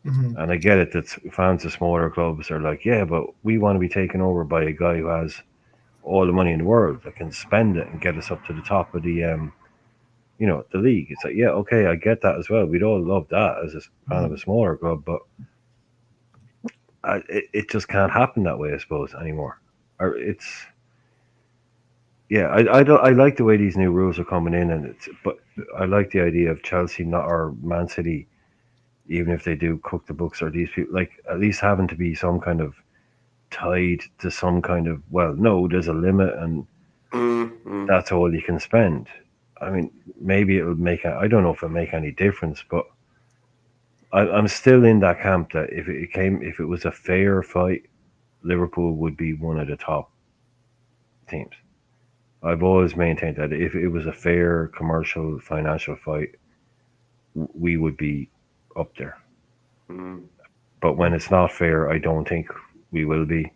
S1: Mm-hmm.
S3: And I get it that fans of smaller clubs are like, yeah, but we want to be taken over by a guy who has all the money in the world that can spend it and get us up to the top of the, the league. It's like, yeah, okay, I get that as well. We'd all love that as a fan of a smaller club, but it just can't happen that way, I suppose, anymore. I like the way these new rules are coming in, but I like the idea of Chelsea or Man City, even if they do cook the books, or these people like at least having to be some kind of tied to some kind of, well, no, there's a limit and that's all you can spend. I mean, maybe it would I don't know if it'll make any difference, but I'm still in that camp that if it was a fair fight, Liverpool would be one of the top teams. I've always maintained that if it was a fair commercial, financial fight, we would be up there. But when it's not fair, I don't think we will be.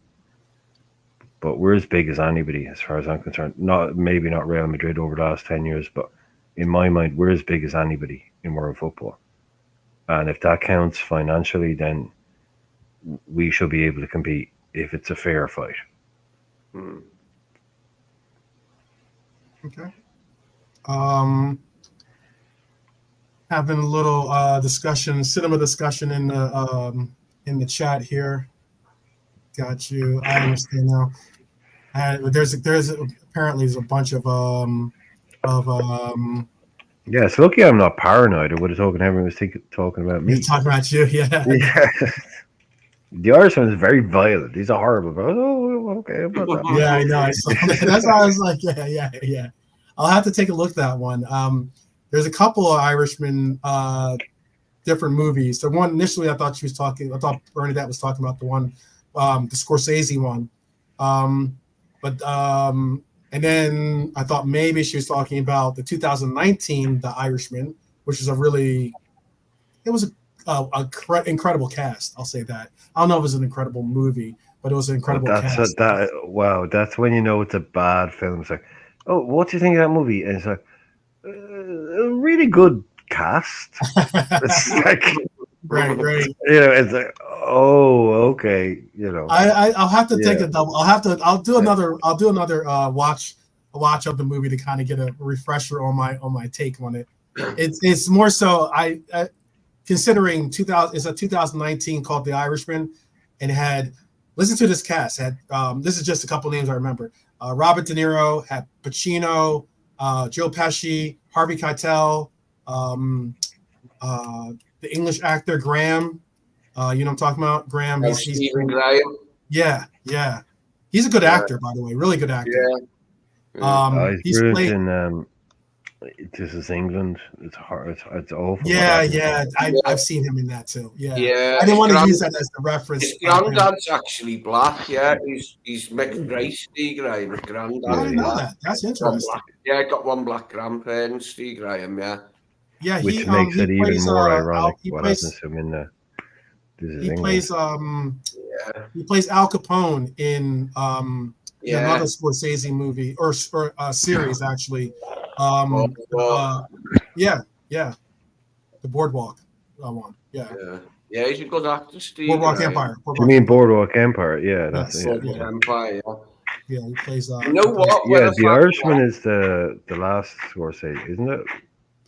S3: But we're as big as anybody, as far as I'm concerned. Maybe not Real Madrid over the last 10 years, but in my mind, we're as big as anybody in world football. And if that counts financially, then we should be able to compete if it's a fair fight.
S1: Okay. Having a little cinema discussion in the chat here. Got you. I understand now. There's apparently a bunch of
S3: Yeah, it's lucky I'm not paranoid. I would have thought everyone was talking about me.
S1: talking about you, yeah.
S3: Yeah. The Irishman is very violent. He's a horrible. Oh, okay.
S1: Yeah, I know. I saw that. That's why I was like, yeah. I'll have to take a look at that one. There's a couple of Irishmen different movies. The one initially I thought Bernadette was talking about the one, the Scorsese one. And then I thought maybe she was talking about the 2019 The Irishman, which is incredible cast. I'll say that. I don't know if it was an incredible movie, but it was an incredible cast.
S3: Wow, that's when you know it's a bad film. It's like, oh, what do you think of that movie? And it's like, a really good cast. It's like,
S1: right.
S3: It's like, oh, okay,
S1: I'll have to take a double. I'll do another watch of the movie to kind of get a refresher on my take on it. It's more so considering it's a 2019 called The Irishman, and had listen to this cast. This is just a couple names I remember. Robert De Niro, had Pacino, Joe Pesci, Harvey Keitel, the English actor Graham. You know what I'm talking about? Graham.
S2: Stephen Graham.
S1: Yeah. He's a good actor, by the way. Really good actor.
S2: Yeah.
S3: He's brilliant in This Is England. It's hard. It's awful.
S1: Yeah. I've seen him in that too.
S2: Yeah.
S1: I didn't want to use that as the reference.
S2: His granddad's actually black. Yeah, he's mixed race. Steve Graham. His granddad.
S1: I didn't know that. That's interesting.
S2: Yeah, got one black grandparent, Steve Graham.
S1: Yeah,
S3: which makes it even more ironic what happens to him in the.
S1: He plays Al Capone in another Scorsese movie or series actually. The Boardwalk one.
S2: Yeah, he's a good actor, Steve.
S1: Boardwalk Empire.
S3: You mean Boardwalk Empire? Yeah, that's it.
S2: Boardwalk Empire.
S1: Yeah, he plays.
S2: You know what?
S3: Yeah, The Irishman is the last Scorsese, isn't it?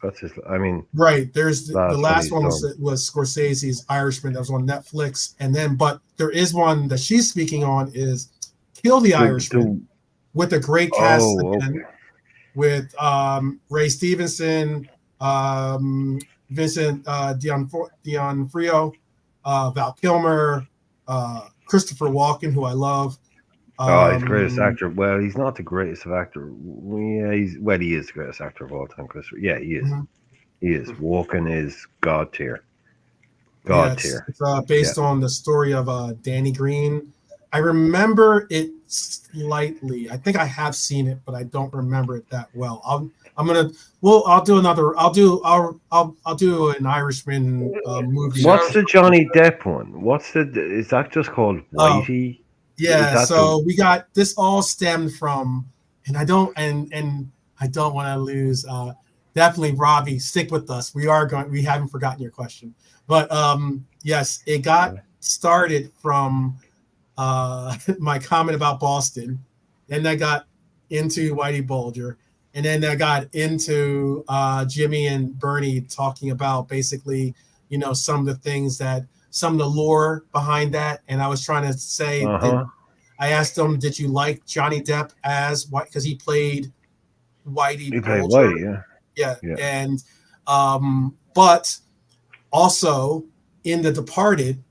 S3: That's his. I mean,
S1: right. There's the last one was Scorsese's Irishman that was on Netflix, and then but there is one that she's speaking on is Kill the Irishman with a great cast again, with Ray Stevenson, Vincent D'Onofrio, Val Kilmer, Christopher Walken, who I love.
S3: He's the greatest actor. Well, he's not the greatest of actor. Yeah, he is the greatest actor of all time. Christopher. Yeah, he is. Mm-hmm. He is. Walken is God tier. Tier. It's
S1: based on the story of Danny Green. I remember it slightly. I think I have seen it, but I don't remember it that well. I'll do an Irishman movie.
S3: What's the Johnny Depp one? Is that just called Whitey?
S1: Yeah, so we got this all stemmed from, and I don't want to lose. Definitely, Robbie, stick with us. We haven't forgotten your question, but yes, it got started from my comment about Boston, and I got into Whitey Bulger, and then I got into Jimmy and Bernie talking about basically, some of the things some of the lore behind that, and I was trying to say, I asked them, did you like Johnny Depp as White? Because he played Whitey.
S3: He played Whitey,
S1: yeah. And but also in The Departed,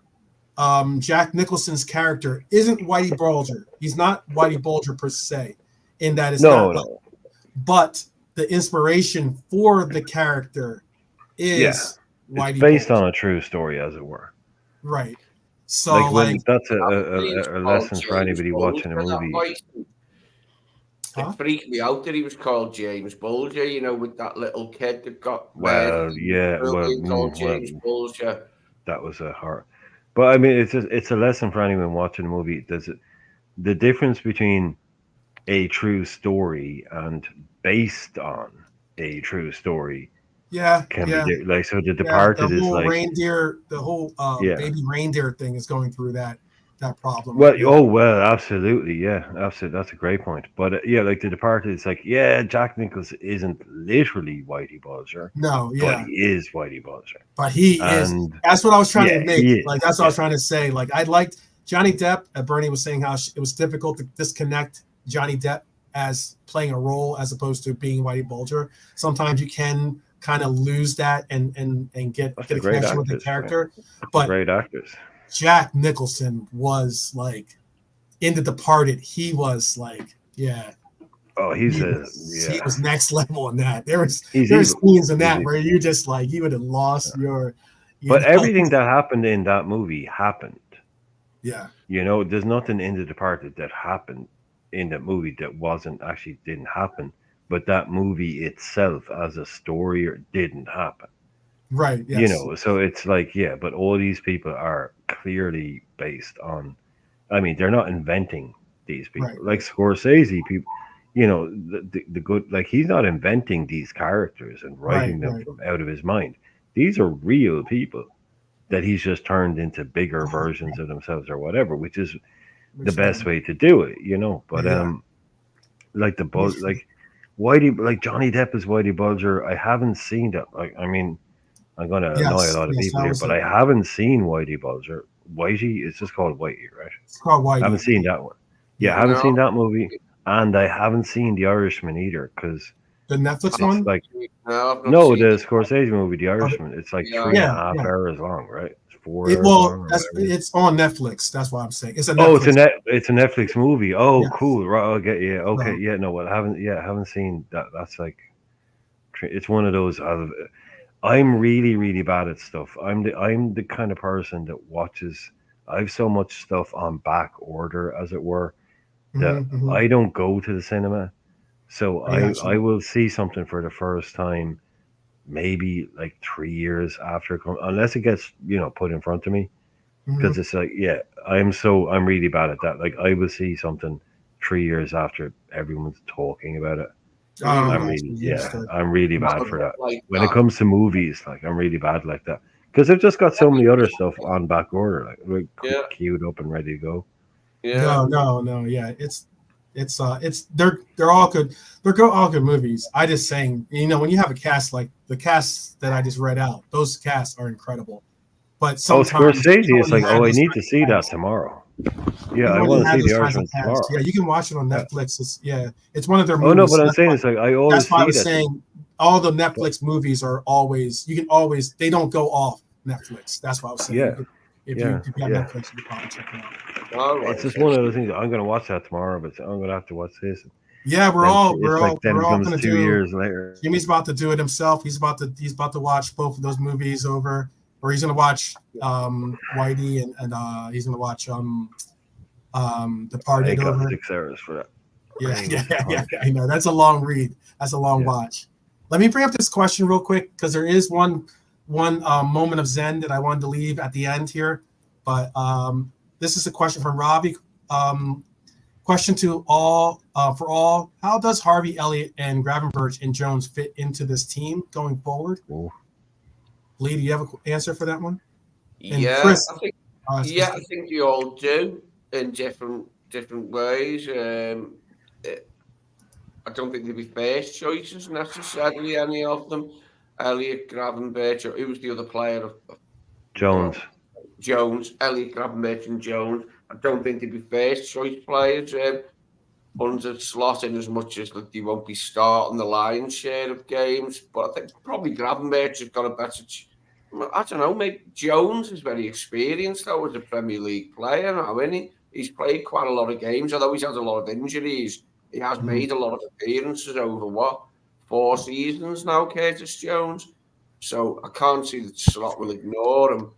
S1: Jack Nicholson's character isn't Whitey Bulger. He's not Whitey Bulger per se, in that it's not. But the inspiration for the character is Whitey.
S3: It's based on a true story, as it were.
S1: Right. So
S3: that's a lesson for anybody watching a movie.
S2: It freaked me out that he was called James Bulger, with that little kid that got
S3: called
S2: James Bulger.
S3: That was a hard. But I mean, it's a lesson for anyone watching a movie. The difference between a true story and based on a true story. Can be like, so The Departed is like
S1: reindeer. The whole baby reindeer thing is going through that problem.
S3: Well, absolutely, absolutely. That's a great point. But like The Departed, it's like, Jack Nicholson isn't literally Whitey Bulger.
S1: No,
S3: but he is Whitey Bulger.
S1: But he is. That's what I was trying to make. Like that's what I was trying to say. Like I liked Johnny Depp. Bernie was saying how it was difficult to disconnect Johnny Depp as playing a role as opposed to being Whitey Bulger. Sometimes you can kind of lose that and get a connection with the character. But
S3: great actors.
S1: Jack Nicholson was like in The Departed. He was like, he was next level in that. There was scenes in that where you just like you would have lost your
S3: But everything that happened in that movie happened.
S1: Yeah.
S3: There's nothing in The Departed that happened in that movie that didn't happen. But that movie itself, as a story, didn't happen.
S1: Right. Yes.
S3: So it's like, yeah, but all these people are clearly based on. I mean, they're not inventing these people.
S1: Right.
S3: Like Scorsese, people, the good, like he's not inventing these characters and writing them
S1: Right.
S3: from out of his mind. These are real people that he's just turned into bigger versions of themselves or whatever, which is the best way to do it, But like the buzz, like Whitey, like Johnny Depp is Whitey Bulger. I haven't seen that. Like, I mean, I'm gonna annoy a lot of people here, but I haven't seen Whitey Bulger. Whitey, it's just called Whitey, right?
S1: It's called Whitey.
S3: I haven't seen that one. Yeah, I haven't seen that movie, and I haven't seen The Irishman either, because
S1: the Netflix one.
S3: Like
S2: no,
S3: the Scorsese movie, The Irishman. It's like 3.5 hours long, right? It's 4 hours long.
S1: It's on Netflix. That's what I'm saying. It's a
S3: Netflix.
S1: It's
S3: a Netflix movie. Oh,
S1: yes.
S3: Cool. Right. Okay. Yeah. Okay. Yeah. No. Well, I haven't seen that. That's like, it's one of those. I'm really, really bad at stuff. I'm the kind of person that watches. I have so much stuff on back order, as it were, that I don't go to the cinema. So I will see something for the first time, maybe like 3 years after, unless it gets put in front of me, because it's like, yeah, I'm really bad at that. Like, I will see something 3 years after everyone's talking about it. I'm really bad for that. When it comes to movies, like, I'm really bad like that, because I've just got so many other stuff on back order, like queued up and ready to go.
S1: Yeah. No. Yeah, it's they're all good. They're all good movies. I just saying, when you have a cast like the cast that I just read out, those casts are incredible. But sometimes
S3: Scorsese is like, I need to see that tomorrow. Yeah, I want to see The Irishman tomorrow.
S1: Yeah, you can watch it on Netflix. It's one of their movies.
S3: Oh no, but I'm saying it's like, I always see that. That's why I was saying
S1: all the Netflix movies are always, they don't go off Netflix. That's what I was saying.
S3: Yeah.
S1: If you have Netflix, you can probably check it out.
S3: It's just one of those things. I'm going to watch that tomorrow, but I'm going to have to watch this.
S1: Yeah, we're all going to
S3: 2 years later.
S1: Jimmy's about to do it himself. He's about to watch both of those movies over, or he's going to watch Whitey and he's going to watch Departed over.
S3: 6 hours for that.
S1: Yeah. I know, that's a long read. That's a long watch. Let me bring up this question real quick, because there is one moment of zen that I wanted to leave at the end here, but this is a question from Robbie. Question to all, for all: how does Harvey Elliott and Gravenberch and Jones fit into this team going forward?
S3: Ooh.
S1: Lee, do you have an answer for that one? And
S2: yeah,
S1: Chris,
S2: I think you all do in different ways. I don't think they'd be first choices necessarily, any of them. Elliott, Gravenberch, or who was the other player?
S3: Jones.
S2: Elliott, Gravenberch, and Jones. I don't think they'd be first choice players under slot, in as much as that they won't be starting the lion's share of games. But I think probably Gravenberch has got a better. I don't know. Maybe Jones is very experienced though as a Premier League player now, isn't he? He's played quite a lot of games, although he's had a lot of injuries. He has made a lot of appearances over 4 seasons now, Curtis Jones. So I can't see that Slot will ignore him.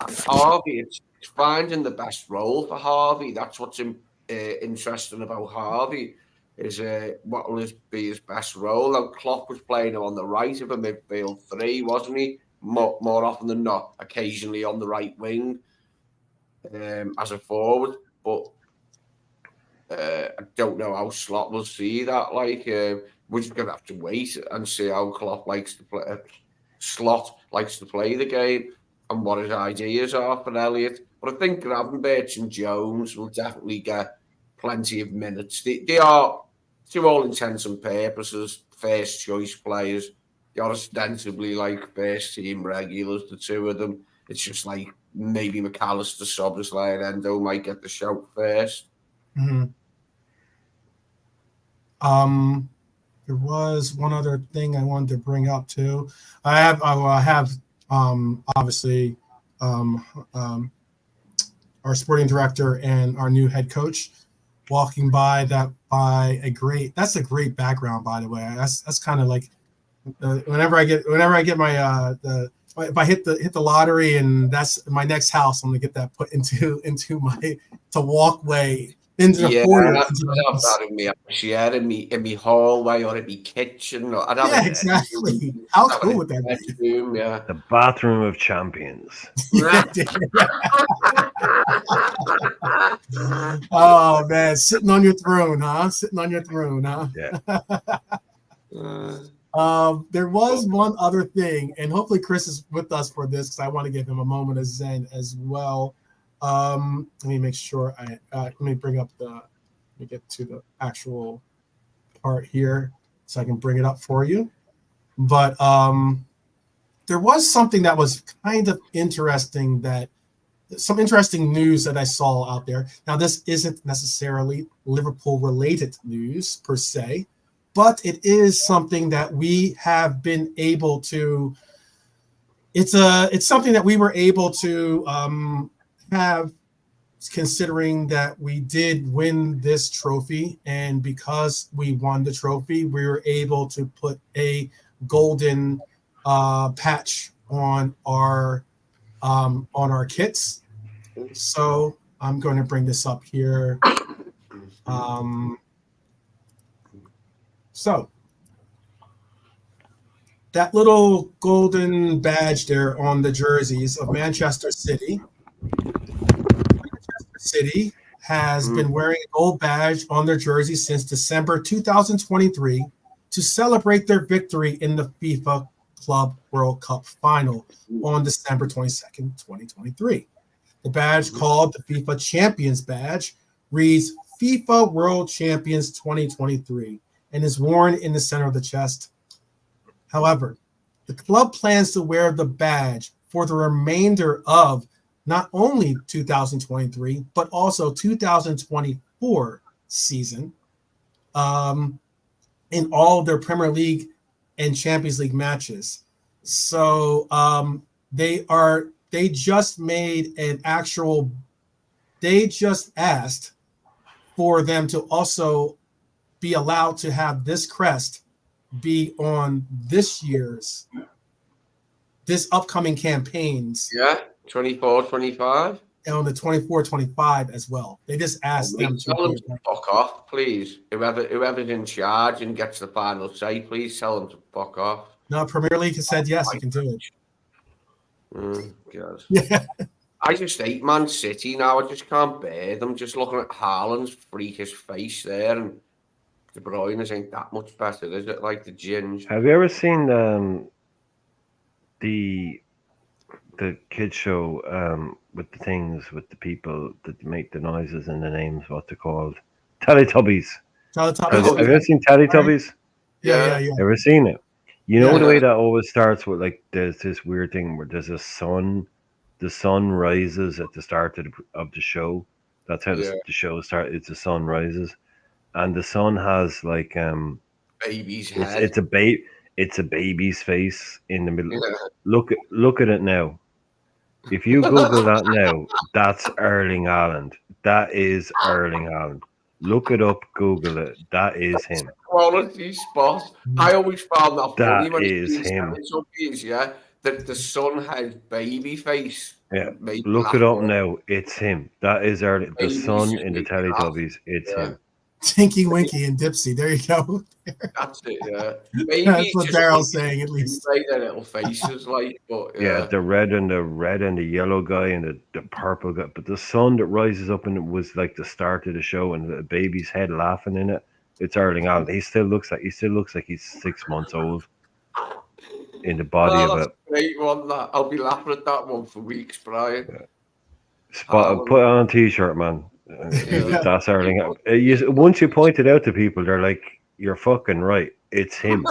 S2: And Harvey, it's finding the best role for Harvey. That's what's interesting about Harvey, is what will be his best role. Now, Klopp was playing him on the right of a midfield 3, wasn't he? More often than not, occasionally on the right wing as a forward. But I don't know how Slot will see that. Like, we're just going to have to wait and see how Klopp likes to play. Slot likes to play the game and what his ideas are for Elliott. But I think Gravenberch and Jones will definitely get plenty of minutes. They are, to all intents and purposes, first choice players. They are ostensibly like first team regulars, the two of them. It's just like maybe McAllister, Szoboszlai, and Endo might get the shout first.
S1: Mm-hmm. There was one other thing I wanted to bring up too. I have obviously our sporting director and our new head coach walking by a great background, by the way. That's kind of like whenever I get my if I hit the lottery and that's my next house, I'm gonna get that put into my walkway into the foyer.
S2: I'd
S1: Into the
S2: have
S1: house.
S2: that in my share, in me hallway or in me kitchen. Or I'd have
S1: Yeah,
S2: it
S1: exactly. How
S2: have it
S1: cool
S2: in
S1: would that
S2: the
S1: be?
S2: bedroom, yeah.
S3: The bathroom of champions.
S1: Yeah, dude. Oh man, sitting on your throne, huh? Sitting on your throne, huh?
S3: Yeah.
S1: There was one other thing, and hopefully Chris is with us for this because I want to give him a moment of zen as well. Let me make sure let me bring up let me get to the actual part here so I can bring it up for you. But there was something that was kind of interesting some interesting news that I saw out there. Now, this isn't necessarily Liverpool related news per se, but it is something that we have been able to. It's something that we were able to have, considering that we did win this trophy, and because we won the trophy, we were able to put a golden patch on our kits. So I'm going to bring this up here. So that little golden badge there on the jerseys of Manchester City. Manchester City has been wearing a gold badge on their jersey since December 2023 to celebrate their victory in the FIFA Club World Cup final on December 22nd, 2023. The badge, called the FIFA Champions Badge, reads FIFA World Champions 2023 and is worn in the center of the chest. However, the club plans to wear the badge for the remainder of not only 2023, but also 2024 season in all of their Premier League and Champions League matches. So they just made an actual, they just asked for them to also be allowed to have this crest be on this upcoming campaigns.
S2: Yeah, 24, 25.
S1: And on the 24, 25 as well. They just asked them
S2: Tell them to fuck off, please. Whoever's in charge and gets the final say, please tell them to fuck off.
S1: No, Premier League has said yes, you can do it.
S2: God.
S1: Yeah.
S2: I just hate Man City now. I just can't bear them. Just looking at Haaland's freakish face there, and De Bruyne's ain't that much better, is it? Like the ginge.
S3: Have you ever seen the kids show with the things with the people that make the noises and the names? What they're called? Teletubbies. Have you ever seen Teletubbies?
S1: Yeah.
S3: Ever seen it? You know the way that always starts with, like, there's this weird thing where there's a sun. The sun rises at the start of the show. That's how the show starts. It's the sun rises, and the sun has like
S2: baby's head.
S3: It's a baby's face in the middle. Yeah. Look at it now. If you Google that now, that's Erling Haaland. That is Erling Haaland. Look it up, Google it. That is him.
S2: Quality spot. I always found that funny when
S3: is him.
S2: Yeah, that the sun has baby face.
S3: Yeah, look it up now. It's him. That is the sun in the Teletubbies. It's him.
S1: Tinky Winky and Dipsy. There you go.
S2: That's it. Yeah, maybe
S1: that's what Daryl's saying. At least
S2: their little faces, like. But
S3: yeah, the red and the yellow guy and the purple guy. But the sun that rises up and it was like the start of the show, and the baby's head laughing in it. It's Erling Haaland. He still looks like he's 6 months old in the body of it.
S2: Great one. That I'll be laughing at that one for weeks, Brian.
S3: Yeah. Put it on a t-shirt, man. That's Erling Haaland. Once you point it out to people, they're like, "You're fucking right. It's him."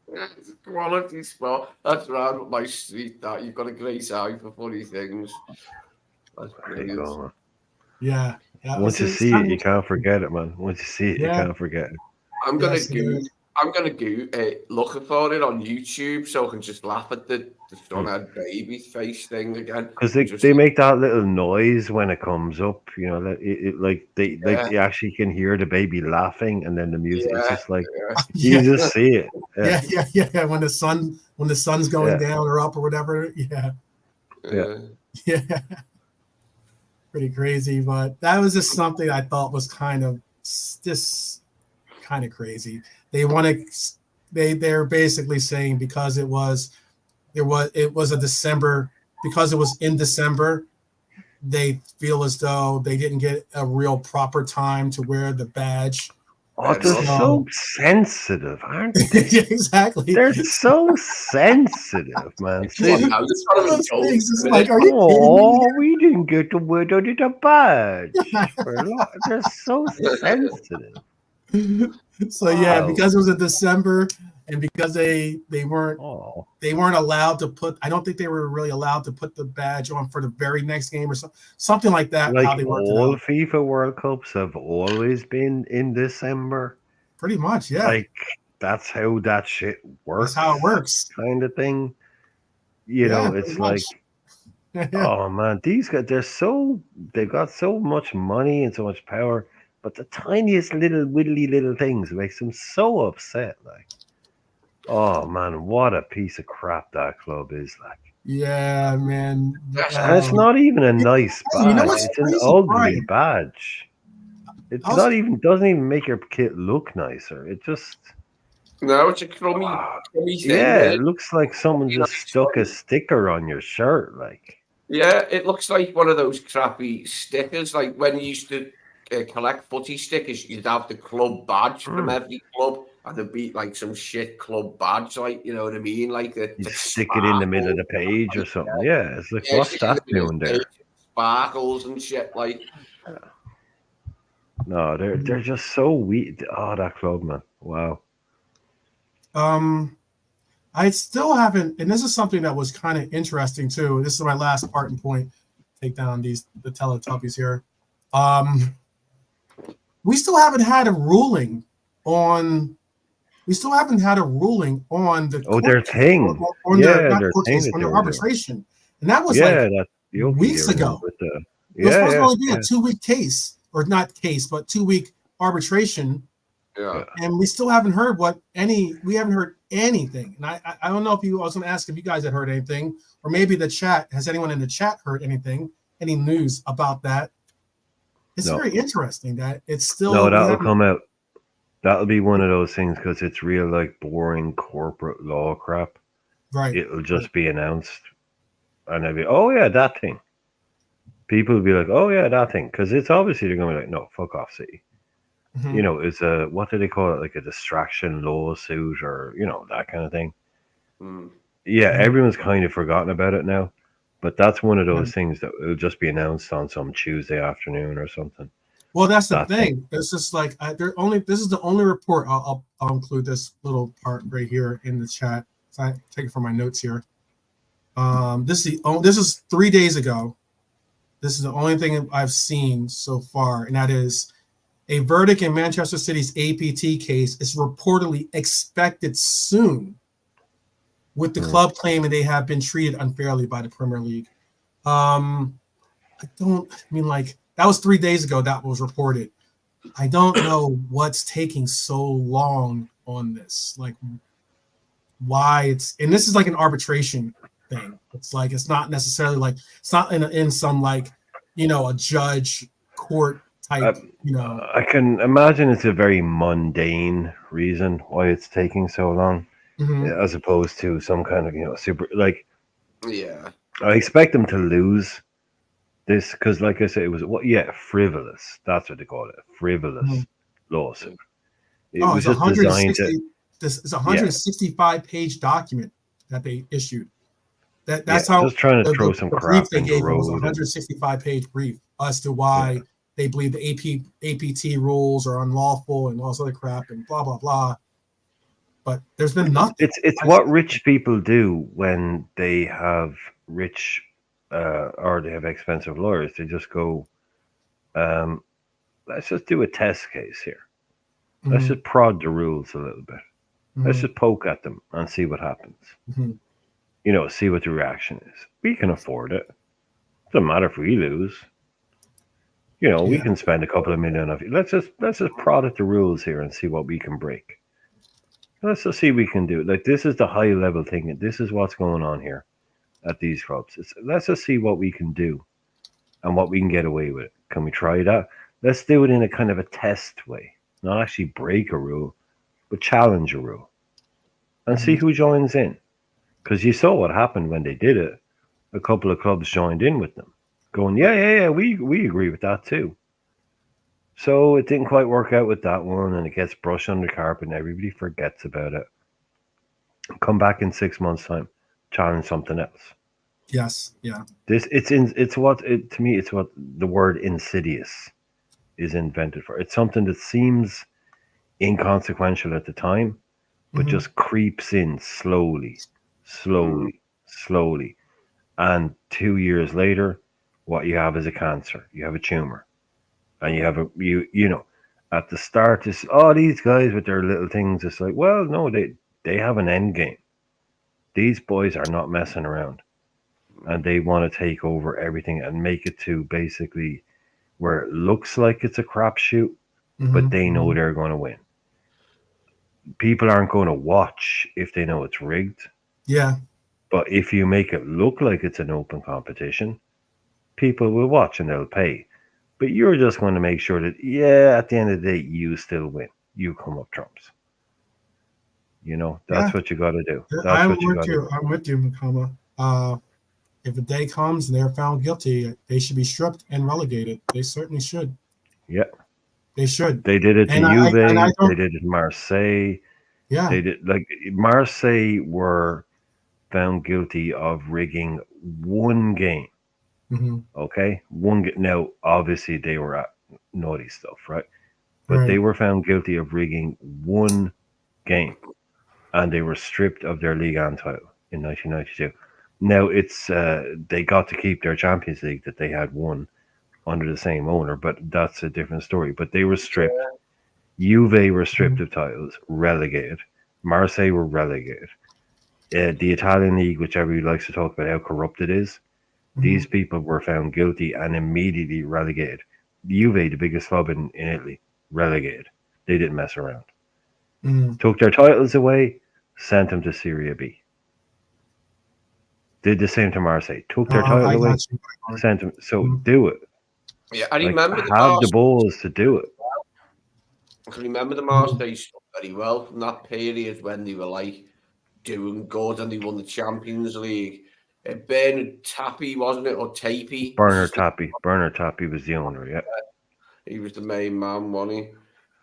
S2: It's a quality spot. That's round up my street. That you've got a great eye for funny things. That's brilliant.
S3: There you go, man.
S1: Yeah.
S3: Once you see it, you can't forget it, man. Once you see it, you can't forget it.
S2: I'm gonna go looking for it on YouTube so I can just laugh at the sun-head baby face thing again.
S3: Because they make that little noise when it comes up, you know, they actually can hear the baby laughing, and then the music is just like you just see it.
S1: Yeah. When the sun's going down or up or whatever. Yeah. Yeah. Pretty crazy, but that was just something I thought was kind of crazy. They're basically saying because it was a December, because it was in December, they feel as though they didn't get a real proper time to wear the badge.
S3: Oh, they're so sensitive, aren't they?
S1: Exactly.
S3: They're so sensitive, man.
S1: It's like, are you
S3: we didn't get to wear the badge. They're so sensitive.
S1: So yeah, because it was in December, and because they weren't allowed to put. I don't think they were really allowed to put the badge on for the very next game or something like that.
S3: Like
S1: how they worked
S3: all
S1: it out.
S3: FIFA World Cups have always been in December.
S1: Pretty much, yeah.
S3: Like that's how that shit works.
S1: That's how it works,
S3: kind of thing. You know, it's like, oh man, these guys, they've got so much money and so much power, but the tiniest little widdly little things makes them so upset. Like, oh man, what a piece of crap that club is. Like,
S1: yeah, man.
S3: And it's not even a nice badge.
S1: You know what's
S3: it's
S1: crazy,
S3: an ugly
S1: Brian?
S3: badge. It's doesn't even make your kit look nicer. It just
S2: no, it's a crummy thing.
S3: Yeah, it looks like someone just stuck a sticker on your shirt. Like,
S2: yeah, it looks like one of those crappy stickers. Like when you used to collect footy stickers, you'd have the club badge from every club, and there'd be like some shit club badge, like, you know what I mean? Like you
S3: stick it in the middle of the page or something. Yeah, it's like, what's that doing there?
S2: Sparkles and shit, like.
S3: No, they're just so weak. Oh, that club, man! Wow.
S1: I still haven't, and this is something that was kind of interesting too. This is my last part and point. Take down the Teletubbies here. We still haven't had a ruling on. We still haven't had a ruling on the
S3: their thing.
S1: On their arbitration, and that was weeks ago. It was supposed to only be a 2-week case. Or not case, but 2-week arbitration.
S2: Yeah.
S1: And we still haven't heard we haven't heard anything. And I don't know I was going to ask if you guys had heard anything, or maybe has anyone in the chat heard anything, any news about that? It's very interesting that it's still.
S3: No, that'll come out. That'll be one of those things because it's real, like, boring corporate law crap.
S1: Right.
S3: It'll just be announced, and they'll be, oh yeah, that thing. People will be like, oh yeah, that thing, because it's obviously they're going to be like, no, fuck off, City. Mm-hmm. You know, it's what do they call it, like a distraction lawsuit, or that kind of thing. Yeah, everyone's kind of forgotten about it now, but that's one of those things that will just be announced on some Tuesday afternoon or something.
S1: Well, that's the thing. It's just like this is the only report. I'll include this little part right here in the chat. So I take it from my notes here. This is 3 days ago. This is the only thing I've seen so far, and that is a verdict in Manchester City's APT case is reportedly expected soon, with the club claiming they have been treated unfairly by the Premier League. That was 3 days ago that was reported. I don't know what's taking so long on this, like why and this is like an arbitration thing. It's like it's not necessarily like it's not in some like a judge court type.
S3: I can imagine it's a very mundane reason why it's taking so long, as opposed to some kind of super like.
S2: Yeah,
S3: I expect them to lose this because, like I said, it was frivolous. That's what they call it, a frivolous lawsuit. It was just designed to.
S1: This is a 165-page document that they issued. That's how
S3: just trying to throw some crap
S1: brief they gave
S3: the
S1: was a 165-page brief as to why they believe the APT rules are unlawful and all this other crap and blah blah blah. But there's been nothing.
S3: It's what rich people do when they have rich or they have expensive lawyers. They just go, let's just do a test case here. Let's just prod the rules a little bit. Let's just poke at them and see what happens. See what the reaction is. We can afford it. Doesn't matter if we lose. We can spend a couple of million of it. Let's just prod at the rules here and see what we can break. Let's just see what we can do. Like, this is the high level thing. This is what's going on here at these clubs. Let's just see what we can do and what we can get away with. Can we try that? Let's do it in a kind of a test way, not actually break a rule, but challenge a rule and see who joins in. Because you saw what happened when they did it. A couple of clubs joined in with them, going, yeah, we agree with that too. So it didn't quite work out with that one, and it gets brushed under the carpet, and everybody forgets about it. Come back in 6 months' time, challenge something else.
S1: Yes. Yeah.
S3: To me it's what the word insidious is invented for. It's something that seems inconsequential at the time, but
S1: Mhm.
S3: just creeps in slowly, slowly. And 2 years later, what you have is a cancer. You have a tumor. And you have you know, at the start it's these guys with their little things, it's like, well, no, they have an end game. These boys are not messing around. And they want to take over everything and make it to basically where it looks like it's a crapshoot, but they know they're going to win. People aren't going to watch if they know it's rigged.
S1: Yeah.
S3: But if you make it look like it's an open competition, people will watch and they'll pay. But you're just going to make sure that, at the end of the day, you still win. You come up trumps. That's
S1: Yeah.
S3: what you got to do. That's
S1: I'm
S3: what you
S1: with
S3: got to
S1: you.
S3: do.
S1: I'm with you, Makama. If a day comes and they're found guilty, they should be stripped and relegated. They certainly should.
S3: Yeah.
S1: They should.
S3: They did it to
S1: And
S3: Juve.
S1: I
S3: They
S1: don't.
S3: did it to Marseille.
S1: Yeah.
S3: They did, like, Marseille were found guilty of rigging one game.
S1: Hmm.
S3: Okay, now obviously they were at naughty stuff, right? But
S1: Right.
S3: they were found guilty of rigging one game, and they were stripped of their Ligue 1 title in 1992. Now they got to keep their Champions League that they had won under the same owner, but that's a different story. But they were stripped. Juve were stripped of titles, relegated. Marseille were relegated. The Italian league, which everybody likes to talk about how corrupt it is, these people were found guilty and immediately relegated. Juve, the biggest club in Italy, relegated. They didn't mess around. Took their titles away, sent them to Serie B. Did the same to Marseille. Took their title
S1: I
S3: away,
S1: got you.
S3: sent them. So do it.
S2: Yeah, I
S3: Like,
S2: remember the
S3: have the
S2: Marseille.
S3: balls to do it.
S2: I can remember the Marseille stuff very well from that period when they were like doing good and they won the Champions League. Bernard Tapie, wasn't it, or Tapie?
S3: Bernard Tapie was the owner. Yeah,
S2: He was the main man, wasn't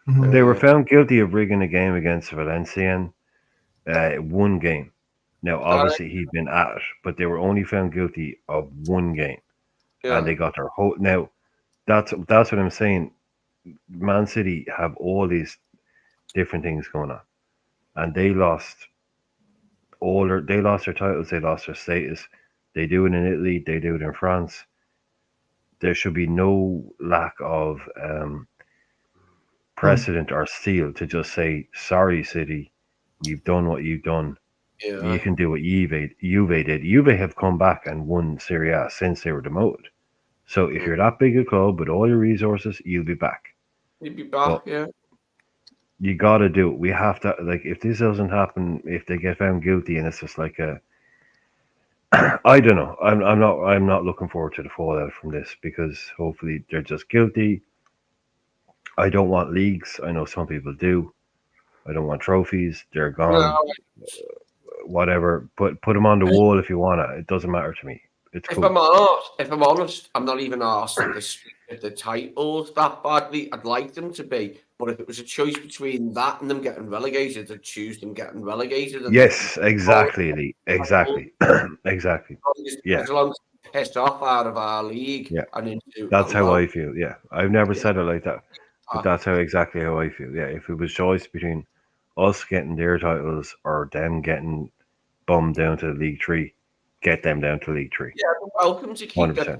S2: he?
S3: they were found guilty of rigging a game against Valenciennes. One game. Now, obviously, he'd been at it, but they were only found guilty of one game, and they got their whole. Now, that's what I'm saying. Man City have all these different things going on, and they lost they lost their titles, they lost their status. They do it in Italy, they do it in France. There should be no lack of precedent or seal to just say, sorry, City, you've done what you've done.
S2: Yeah.
S3: You can do what Juve did. Juve have come back and won Serie A since they were demoted. So if you're that big a club with all your resources, you'll be back.
S2: You'll be back, yeah.
S3: You got to do it. We have to, like, if this doesn't happen, if they get found guilty, and it's just like I don't know. I'm not looking forward to the fallout from this, because hopefully they're just guilty. I don't want leagues. I know some people do. I don't want trophies. They're gone.
S2: No,
S3: Whatever. Put them on the wall if you wanna. It doesn't matter to me. It's cool.
S2: if I'm honest, I'm not even asked the titles that badly. I'd like them to be, but if it was a choice between that and them getting relegated, I'd choose them getting relegated. And
S3: Yes, exactly, Lee. Exactly. Exactly. Yeah.
S2: As long as they piss off out of our league.
S3: Yeah.
S2: And into
S3: That's how I feel. Yeah. I've never said it like that. But that's exactly how I feel. Yeah. If it was choice between us getting their titles or them getting bummed down to League 3, get them down to League 3.
S2: Yeah, they're welcome to keep
S3: 100%.
S2: their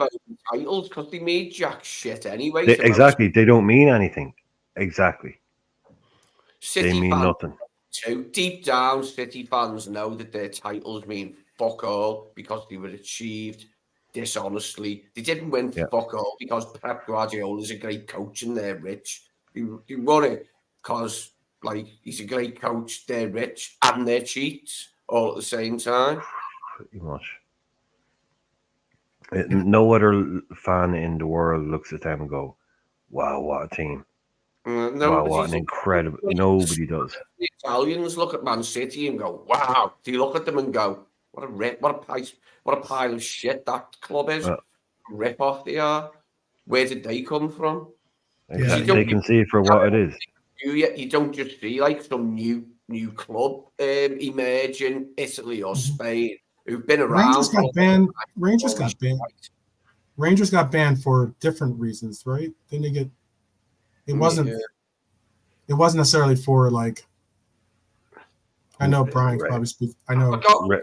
S2: titles because they made jack shit anyway.
S3: Exactly. They don't mean anything. Exactly.
S2: City
S3: they mean
S2: fans,
S3: nothing.
S2: too. Deep down, City fans know that their titles mean fuck all because they were achieved dishonestly. They didn't win fuck all because Pep Guardiola is a great coach and they're rich. They won it because like he's a great coach. They're rich and they're cheats all at the same time.
S3: Pretty much. No other fan in the world looks at them and go, "Wow, what a team! Wow, what an incredible!" Nobody does.
S2: The Italians look at Man City and go, "Wow." Do you look at them and go, what a pile of shit that club is? Rip off they are. Where did they come from?
S3: Exactly. They can see it for what it is.
S2: You don't just see like some new club emerge in Italy or Spain who've been around.
S1: Rangers got banned. Rangers got banned for different reasons, right? Didn't they get? It wasn't.
S2: Yeah.
S1: It wasn't necessarily for like. I know Brian can probably speak. I know.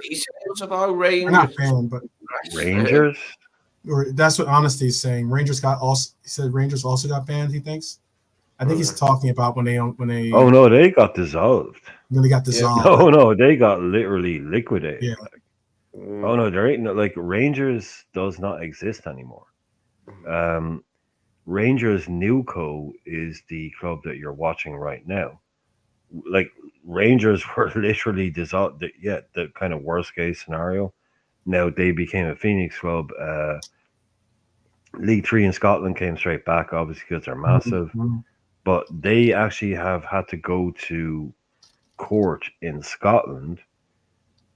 S2: He said it was about Rangers.
S1: Not banned, but
S3: Rangers.
S1: Or that's what Honesty is saying. Rangers got also. He said Rangers also got banned. He thinks. I think he's talking about when they.
S3: Oh no, they got dissolved.
S1: When they got dissolved.
S3: No, they got literally liquidated.
S1: Yeah.
S3: Oh no, there ain't no like Rangers does not exist anymore. Rangers Newco is the club that you're watching right now. Like Rangers were literally dissolved. The kind of worst case scenario. Now they became a Phoenix club. League 3 in Scotland came straight back, obviously because they're massive. But they actually have had to go to court in Scotland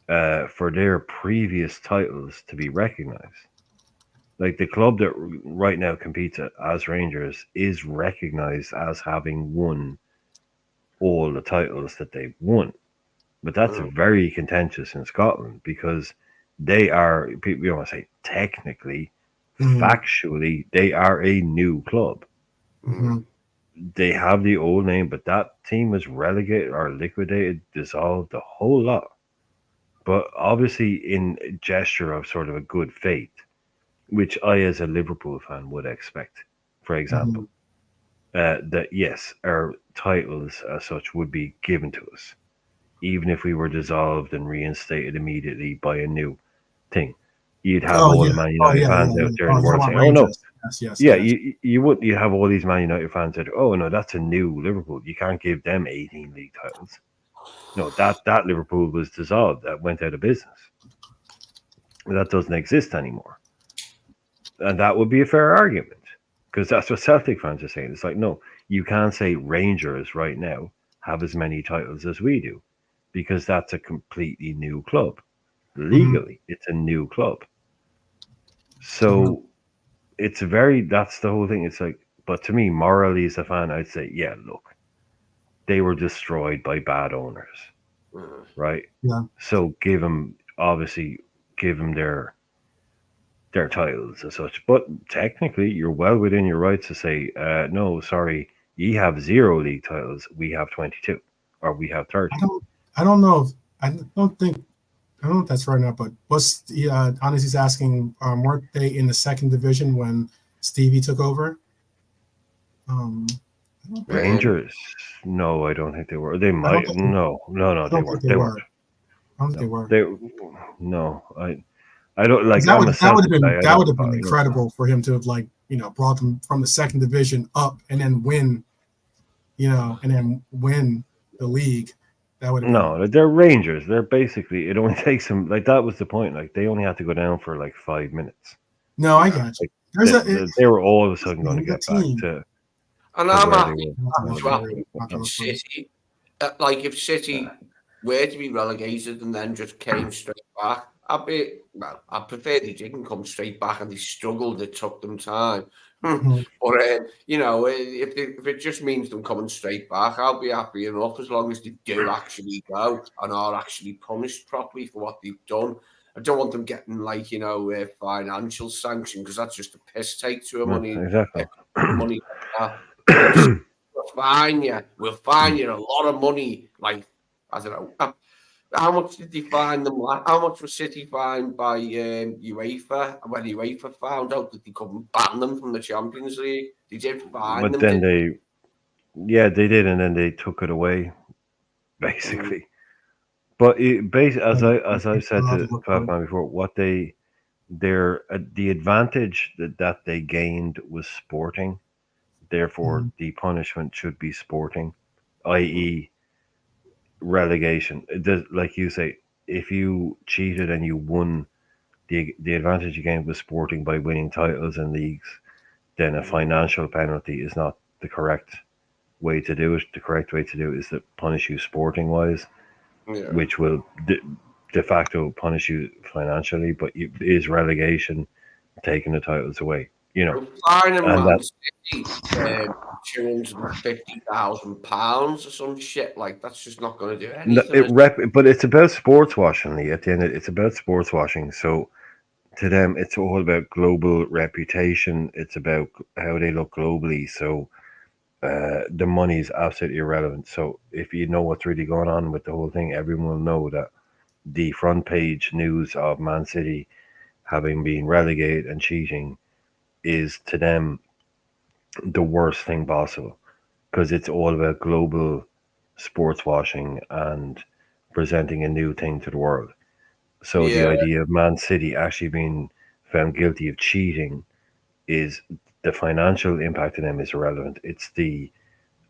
S3: for their previous titles to be recognized. Like the club that right now competes as Rangers is recognized as having won all the titles that they've won. But that's very contentious in Scotland because they are, people want to say technically, factually, they are a new club. They have the old name, but that team was relegated or liquidated, dissolved, the whole lot. But obviously in gesture of sort of a good faith, which I as a Liverpool fan would expect, for example, that yes, our titles as such would be given to us, even if we were dissolved and reinstated immediately by a new thing. You'd have all the Man United fans out there in the world saying, "Oh no,
S1: yes.
S3: you would. You have all these Man United fans that, oh no, that's a new Liverpool. You can't give them 18 league titles. No, that Liverpool was dissolved. That went out of business. That doesn't exist anymore." And that would be a fair argument because that's what Celtic fans are saying. It's like, no, you can't say Rangers right now have as many titles as we do because that's a completely new club. Legally, it's a new club. So that's the whole thing. It's like, but to me, morally as a fan, I'd say, yeah, look, they were destroyed by bad owners, right?
S1: Yeah.
S3: So give them their titles as such. But technically, you're well within your rights to say, no, sorry, ye have 0 league titles. We have 22, or we have 30.
S1: I don't know if that's right now, but Honesty's asking, weren't they in the second division when Stevie took over?
S3: Rangers? No, I don't think they were. They might. No, they weren't. They weren't.
S1: I don't think they were.
S3: No, I don't like.
S1: That would have been incredible for him to have brought them from the second division up and then win, and win the league. That would have
S3: they're Rangers. They're basically, it only takes them, like, that was the point. Like, they only had to go down for like 5 minutes.
S1: No, I got you.
S3: They were all of a sudden going to get back to.
S2: And I'm happy with City. Like, if City were to be relegated and then just came straight back, I prefer they didn't come straight back and they struggled. It took them time. But if it just means them coming straight back, I'll be happy enough as long as they do actually go and are actually punished properly for what they've done. I don't want them getting financial sanction because that's just a piss take to money.
S3: Exactly.
S2: Money. We'll fine you a lot of money. Like, I don't know. How much did they fine them? How much was City fined by UEFA when UEFA found out that they couldn't ban them from the Champions League? They did fine them.
S3: But then they did, and then they took it away, basically. But as I said to Falcon before, the advantage that they gained was sporting. Therefore, the punishment should be sporting. i.e., relegation. Like you say, if you cheated and you won, the advantage you gained was sporting by winning titles and leagues, then a financial penalty is not the correct way to do it. The correct way to do it is to punish you sporting wise,
S2: Yeah.
S3: which will de facto punish you financially, but is relegation taking the titles away.
S2: Fine in
S3: And
S2: Man
S3: that
S2: City, £250,000 or some shit. Like, that's just not going to do anything.
S3: but it's about sports washing. Lee, at the end, it's about sports washing. So to them, it's all about global reputation. It's about how they look globally. So the money is absolutely irrelevant. So if you know what's really going on with the whole thing, everyone will know that the front page news of Man City having been relegated and cheating is to them the worst thing possible, because it's all about global sports washing and presenting a new thing to the world. So the
S2: Yeah.
S3: idea of Man City actually being found guilty of cheating is the financial impact to them is irrelevant. It's the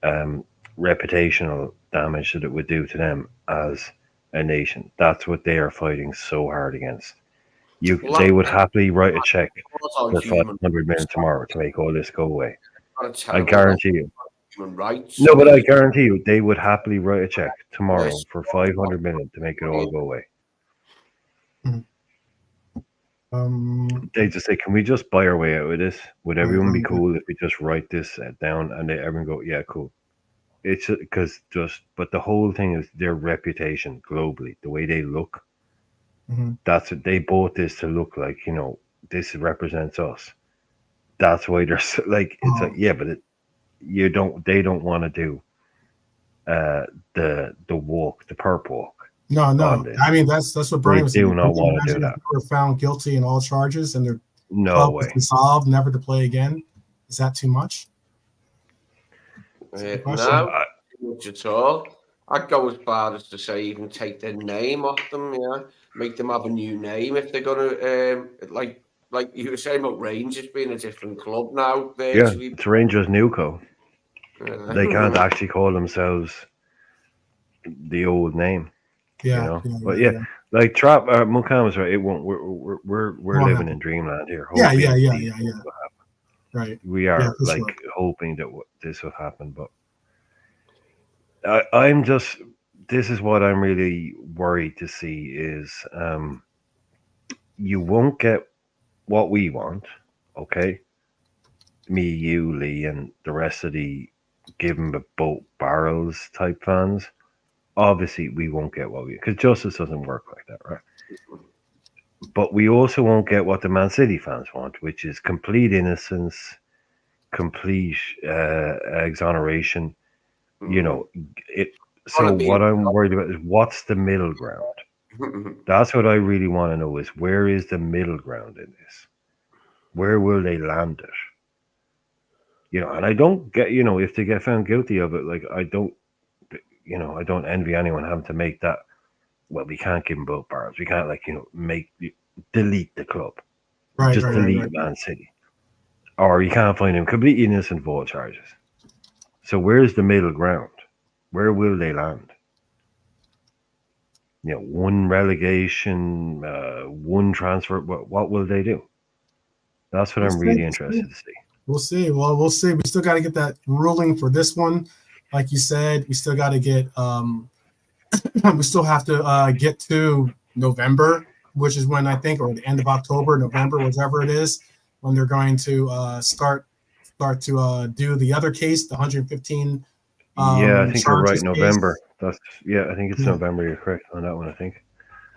S3: um, reputational damage that it would do to them as a nation. That's what they are fighting so hard against.
S2: Well,
S3: They would happily write a check
S2: that's on
S3: for
S2: human
S3: 500 million tomorrow to make all this go away.
S2: got a
S3: I
S2: terrible
S3: guarantee you.
S2: human rights.
S3: No, but I guarantee you, they would happily write a check tomorrow
S2: Yes.
S3: for 500 million to make it all go away. They just say, "Can we just buy our way out of this? Would everyone be cool if we just write this down?" And everyone go, "Yeah, cool." It's because but the whole thing is their reputation globally, the way they look. That's what they bought this to look like. This represents us. That's why they're like, it's like, yeah, but they don't want to do the walk, the perp walk.
S1: No. I mean, that's what Brian was saying.
S3: They do not want to do that.
S1: If they were found guilty in all charges and their
S3: No
S1: club
S3: way.
S1: was dissolved, never to play again. Is that too much?
S2: No, not much at all. I'd go as far as to say even take their name off them. Yeah, make them have a new name if they're gonna like you were saying about Rangers being a different club now. Virtually.
S3: Yeah, it's Rangers Newco. They can't actually call themselves the old name.
S1: Yeah.
S3: But yeah. Like Trap Mukam was right. It won't. We're living in dreamland here.
S1: Yeah. Right.
S3: We are hoping that this will happen, but I'm just. This is what I'm really worried to see is you won't get what we want. Okay, me, you, Lee, and the rest of the give them the boat barrels type fans. Obviously, we won't get what because justice doesn't work like that, right? But we also won't get what the Man City fans want, which is complete innocence, complete exoneration. So what I'm worried about is what's the middle ground. That's what I really want to know is where is the middle ground in this? Where will they land it? And I don't get, if they get found guilty of it, like I don't envy anyone having to make that. Well, we can't give them both bars. We can't delete the club. Delete Man City. Or you can't find him completely innocent of all charges. So where's the middle ground? Where will they land? One relegation, one transfer. What will they do? That's what I'm really interested to see.
S1: We'll see. Well, we'll see. We still got to get that ruling for this one. Like you said, we still got to get. We still have to get to November, which is when I think, or the end of October, November, whatever it is, when they're going to start to do the other case, the 115.
S3: Yeah, I think you're right. November. I think it's November. You're correct on that one. I think.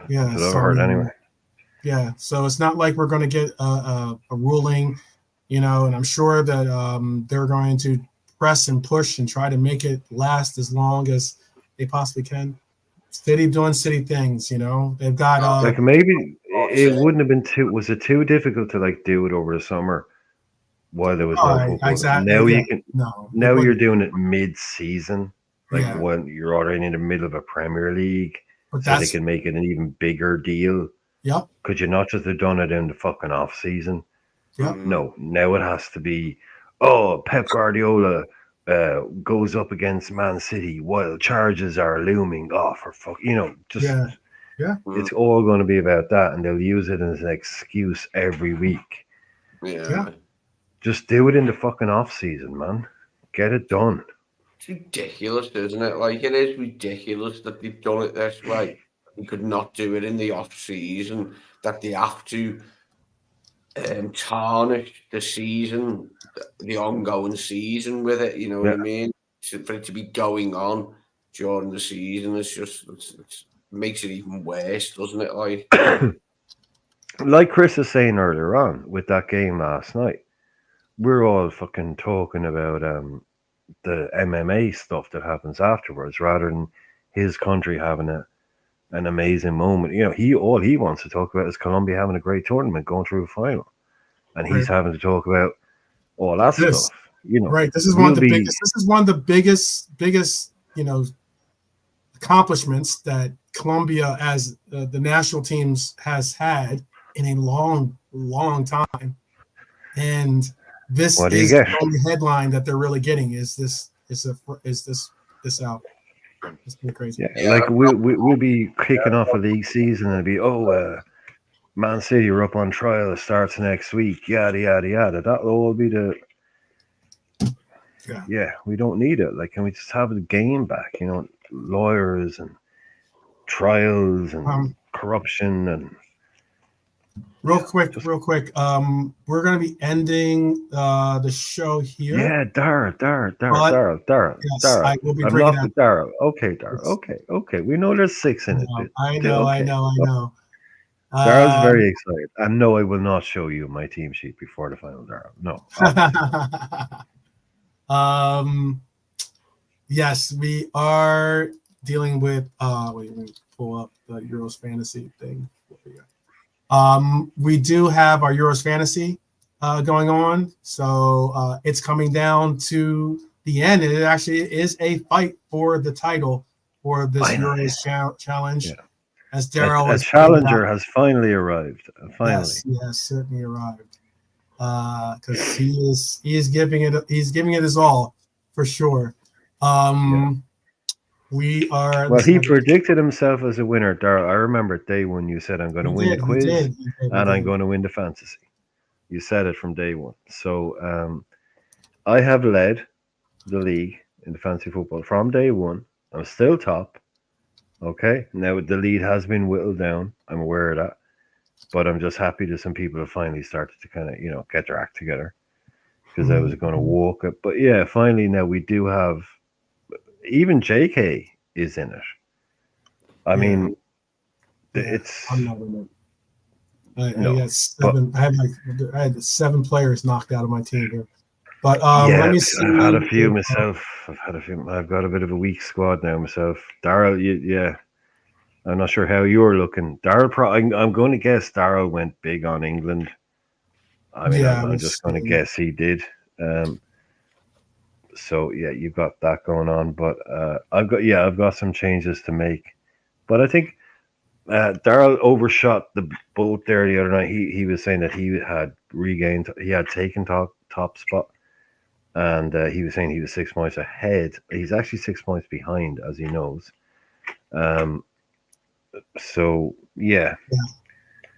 S1: Yeah,
S3: that's what I've heard anyway.
S1: Yeah, so it's not like we're going to get a ruling, and I'm sure that they're going to press and push and try to make it last as long as they possibly can. City doing city things, they've got
S3: maybe it wouldn't have been too. Was it too difficult to do it over the summer while there was no football?
S1: Exactly.
S3: Now you can. No, now you're doing it mid-season, when you're already in the middle of a Premier League, so they can make it an even bigger deal.
S1: Yep.
S3: Could you not just have done it in the fucking off season?
S1: Yep.
S3: No, now it has to be. Oh, Pep Guardiola goes up against Man City while charges are looming. Oh, for fuck, just
S1: Yeah.
S3: it's all going to be about that, and they'll use it as an excuse every week.
S2: Yeah.
S3: Just do it in the fucking off season, man. Get it done.
S2: It's ridiculous, isn't it? Like, it is ridiculous that they've done it this way. You could not do it in the off season. That they have to tarnish the season, the ongoing season with it. You know what I mean? For it to be going on during the season, it makes it even worse, doesn't it?
S3: Like Chris was saying earlier on with that game last night, we're all fucking talking about the MMA stuff that happens afterwards, rather than his country having an amazing moment. All he wants to talk about is Colombia having a great tournament, going through a final, and he's having to talk about all that stuff.
S1: Right. This is one of the biggest. This is one of the biggest, accomplishments that Colombia, as the national teams, has had in a long, long time, and this is the only headline that they're really getting. Is this out? It's been crazy.
S3: Yeah, like we'll be kicking off a league season and it'll be Man City are up on trial. It starts next week. Yada yada yada. That'll all be the. Yeah, we don't need it. Like, can we just have the game back? Lawyers and trials and corruption and.
S1: Real quick. We're going to be ending the show here.
S3: Yeah, Daryl.
S1: Yes, I will be bringing that.
S3: Daryl. Okay, Daryl. Okay. We know there's 6 in it.
S1: I know.
S3: Daryl's very excited. I know I will not show you my team sheet before the final, Daryl. No.
S1: Yes, we are dealing with. Wait, let me pull up the Euros fantasy thing. We do have our Euros fantasy going on, so it's coming down to the end, and it actually is a fight for the title for this Euros challenge. Yeah. As Daryl,
S3: a challenger has finally arrived. Finally,
S1: yes, certainly arrived. Because he is giving it his all for sure. We are.
S3: Well, he predicted himself as a winner, Daryl. I remember day one you said, I'm going to win the quiz and I'm going to win the fantasy. You said it from day one. So I have led the league in the fantasy football from day one. I'm still top. Okay. Now the lead has been whittled down. I'm aware of that. But I'm just happy that some people have finally started to kind of, get their act together. Because I was going to walk it. But yeah, finally now we do have. Even JK is in it. I mean, it's.
S1: I'm not in it. I got 7. I had 7 players knocked out of my team here. But let me see.
S3: I've had a few myself. I've got a bit of a weak squad now myself. Daryl, I'm not sure how you're looking. Daryl, I'm going to guess Daryl went big on England. I mean, I'm just going to guess he did. So yeah, you've got that going on, but I've got some changes to make. But I think Daryl overshot the boat there the other night. He was saying that he had taken top spot, and he was saying he was 6 points ahead. He's actually 6 points behind, as he knows. So yeah.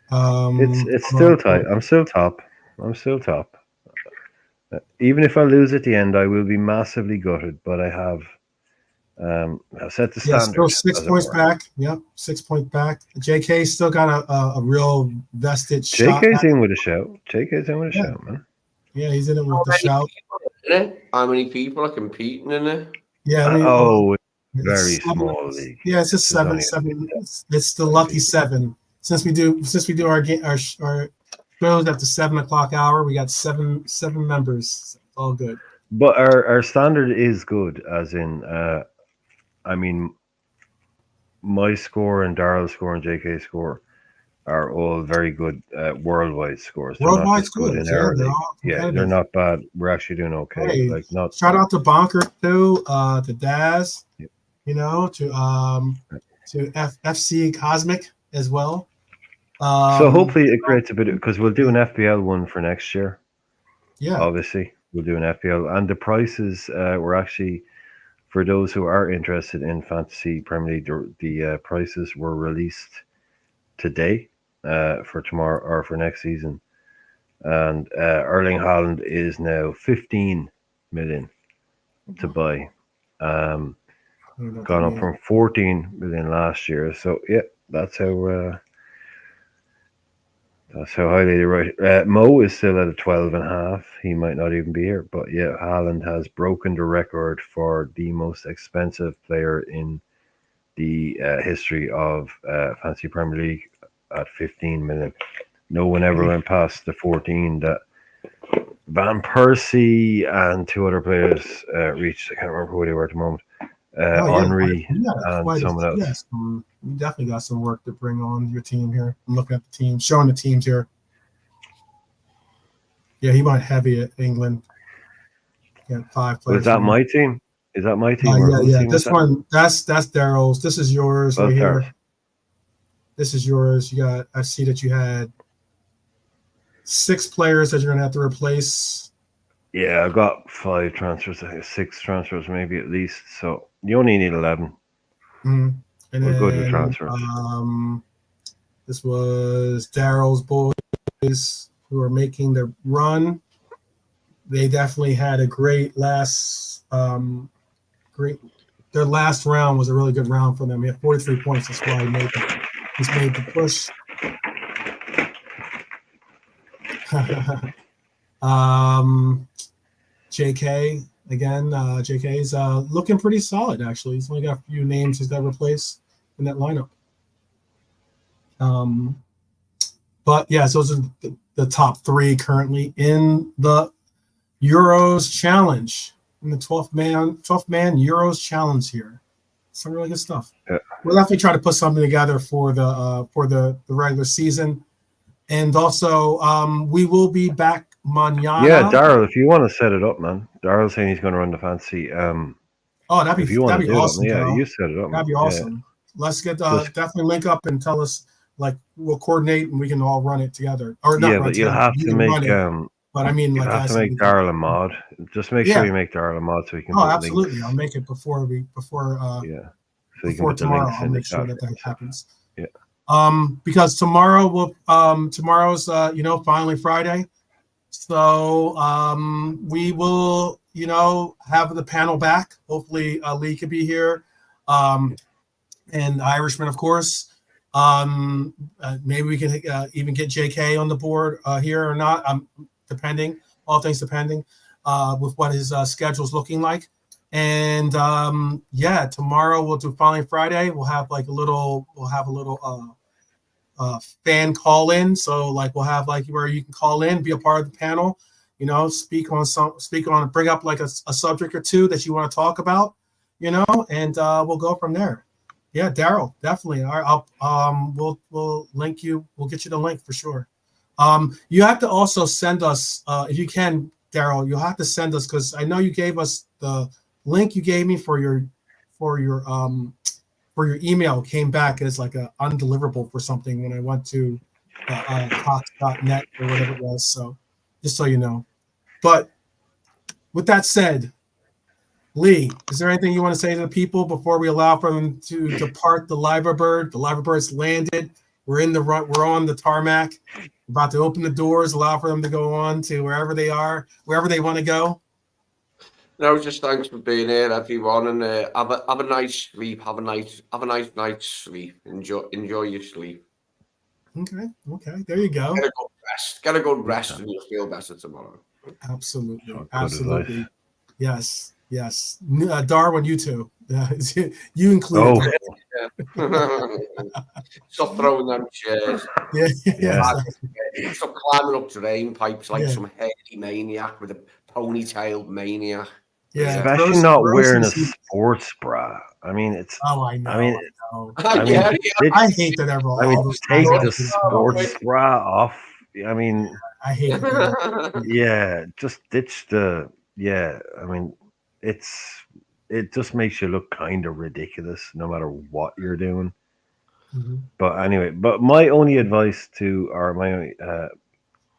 S3: It's still tight. I'm still top. Even if I lose at the end, I will be massively gutted. But I have set the standard.
S1: Still 6 points back. Yep, 6 points back. JK still got a real vested shot.
S3: JK's in with a shout. Shout, man.
S1: Yeah, he's in it with the shout.
S2: How many people are competing in it?
S1: Yeah,
S3: very small league.
S1: Yeah, it's just 7. It's the lucky 7. Since we do our shows at the 7 o'clock hour, we got seven members. All good.
S3: But our standard is good, as in, I mean, my score and Daryl's score and JK's score are all very good worldwide scores.
S1: Worldwide scores,
S3: they're not bad. We're actually doing okay.
S1: Hey, shout out to Bonker too, to Daz, to FC Cosmic as well.
S3: So hopefully it creates a bit because we'll do an FPL one for next year.
S1: Yeah,
S3: obviously. we'll do an FPL, and the prices were actually, for those who are interested in fantasy Premier League, the prices were released today for tomorrow or for next season, and Erling Haaland is now 15 million to buy. Gone up from 14 million last year. So yeah, that's how highly they rate. Mo is still at a 12.5. He might not even be here, but yeah, Haaland has broken the record for the most expensive player in the history of Fantasy Premier League at 15 million. No one ever went past the 14 that Van Persie and two other players reached. I can't remember who they were at the moment. Henry and someone else.
S1: Yes, you definitely got some work to bring on your team here. I'm looking at the team, showing the teams here. Yeah, he went heavy at England. Got 5 players.
S3: Is that my team? Is that my team?
S1: Yeah. This one, that's Daryl's. This is yours right here. This is yours. You got. I see that you had 6 players that you're gonna have to replace.
S3: Yeah, I've got 5 transfers. I think 6 transfers, maybe at least. So you only need 11.
S1: Mm-hmm. And
S3: we're
S1: then,
S3: good with transfers.
S1: This was Daryl's boys who are making their run. They definitely had a great last. Their last round was a really good round for them. He had 43 points. That's why he's made the push. JK again. JK's looking pretty solid actually. He's only got a few names he's got to replace in that lineup. But yeah, so those are the top 3 currently in the Euros challenge, in the 12th man Euros challenge here. Some really good stuff.
S3: Yeah.
S1: We'll definitely try to put something together for the regular season, and also we will be back mañana.
S3: Yeah, Daryl, if you want to set it up, man. Daryl's saying he's going to run the fantasy.
S1: That'd be awesome.
S3: Yeah, you set it up.
S1: That'd be awesome. Yeah. Let's get definitely link up and tell us, like, we'll coordinate and we can all run it together. Or not.
S3: Yeah, but you'll have to make.
S1: But I mean,
S3: you have to make Daryl a mod. Just make sure you make Daryl a mod so he can.
S1: Oh, absolutely! Links. I'll make it before.
S3: So
S1: before tomorrow, I'll make sure that happens.
S3: Yeah.
S1: Because tomorrow tomorrow's finally Friday, so we will have the panel back. Hopefully, Lee could be here, and the Irishman, of course. Maybe we can even get JK on the board here or not. Depending, all things depending, with what his schedule's looking like. And tomorrow we'll do Finally Friday. We'll have a little fan call in. So we'll have where you can call in, be a part of the panel, speak on bring up a subject or two that you want to talk about, and we'll go from there. Yeah, Daryl, definitely. We'll link you. We'll get you the link for sure. You have to also send us, if you can, Daryl. You'll have to send us, because I know you gave us the link you gave me for your email came back as an undeliverable for something when I went to Cox.net or whatever it was. So just so you know. But with that said, Lee, is there anything you want to say to the people before we allow for them to depart the Liverbird? The Liverbird's landed. We're on the tarmac, about to open the doors, allow for them to go on to wherever they are, wherever they want to go.
S2: No, just thanks for being here, everyone, and have a nice sleep. Have a nice night's sleep. Enjoy your sleep.
S1: Okay, there you go.
S2: Get a good rest, and you'll feel better tomorrow.
S1: Absolutely. Yes. Darwin, you too. You included.
S2: Stop throwing them chairs.
S1: Yeah.
S2: Stop climbing up drain pipes like some hairy maniac with a ponytailed maniac.
S3: Yeah, especially not wearing a sports bra. I mean, it's.
S1: Oh, I know.
S3: I
S1: hate that everyone.
S3: I mean, take the sports bra off. I mean,
S1: I hate it.
S3: Yeah, just ditch the. Yeah, I mean, it just makes you look kind of ridiculous no matter what you're doing.
S1: Mm-hmm.
S3: But anyway, my only advice my only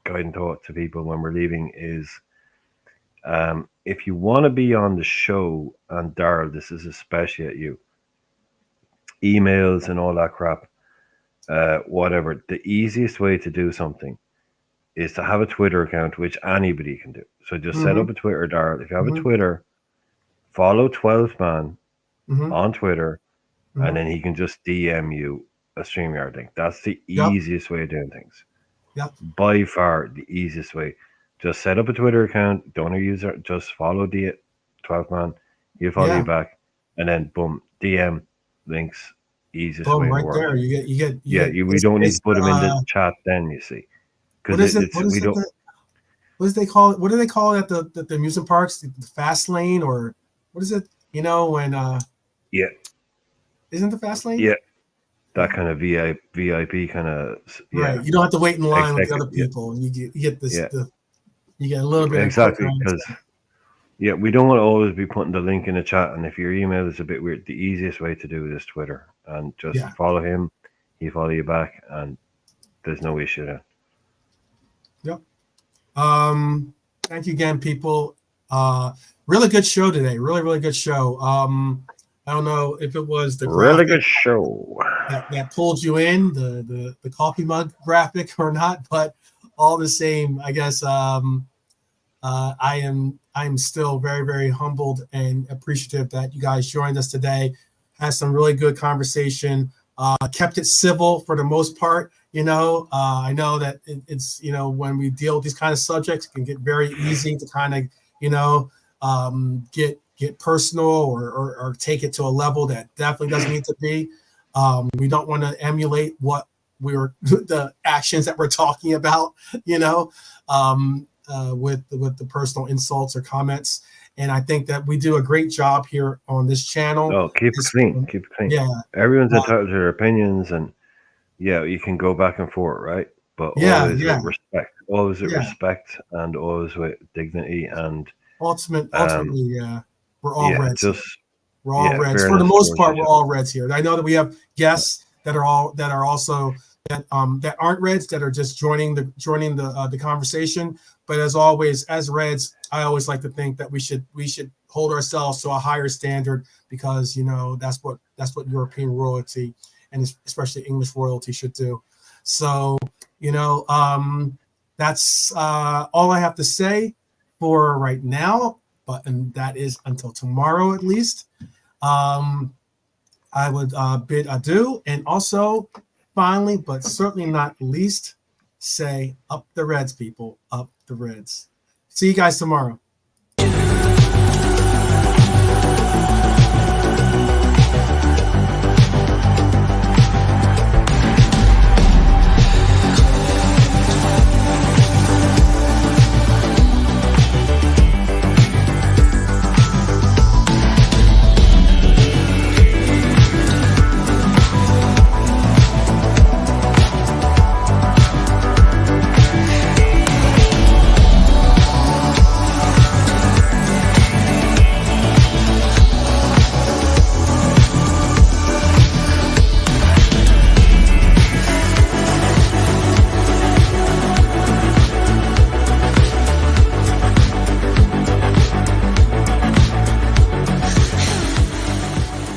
S3: guiding thought to people when we're leaving is If you want to be on the show, and Daryl, this is especially at you, emails and all that crap, whatever, the easiest way to do something is to have a Twitter account, which anybody can do. So just set up a Twitter, Daryl. If you have a Twitter, follow 12th Man on Twitter, and then he can just DM you a StreamYard link. That's the easiest way of doing things.
S1: Yep.
S3: By far the easiest way. Just set up a Twitter account, don't use it, just follow the 12th Man, he'll follow you back, and then boom, DM links, easiest way in the
S1: right
S3: world.
S1: there. You get
S3: we don't need to put them in the chat then, you see.
S1: What is it? What do they call it? What do they call it at the amusement parks? The fast lane, or what is it? You know, when isn't the fast lane?
S3: Yeah. That kind of VIP kind of
S1: right. You don't have to wait in line with the other people. You get this. You get a little bit
S3: exactly because we don't want to always be putting the link in the chat. And if your email is a bit weird, the easiest way to do it is Twitter, and just follow him. He follow you back, and there's no issue there.
S1: Yep. Thank you again, people. Really good show today. Really good show. I don't know if it was the
S3: really good show
S1: that pulled you in, the coffee mug graphic or not, but all the same, I guess I am still very humbled and appreciative that you guys joined us today. Had some really good conversation. Kept it civil for the most part. I know that it's when we deal with these kind of subjects, it can get very easy to kind of get personal or take it to a level that definitely doesn't need to be. We don't want to emulate what the actions that we're talking about, with the personal insults or comments. And I think that we do a great job here on this channel.
S3: Oh, keep it clean. Keep it clean.
S1: Yeah.
S3: Everyone's entitled to their opinions, and you can go back and forth, right? But always with respect. Always with respect, and always with dignity, and
S1: ultimately, we're all Reds. We're all Reds. For the most part, we're all Reds here. I know that we have guests that are also that aren't Reds, that are just joining the conversation. But as always, as Reds, I always like to think that we should hold ourselves to a higher standard, because that's what European royalty and especially English royalty should do. So that's all I have to say for right now. And that is until tomorrow at least. I would bid adieu, and also finally, but certainly not least, say up the Reds, people, up the Reds. See you guys tomorrow.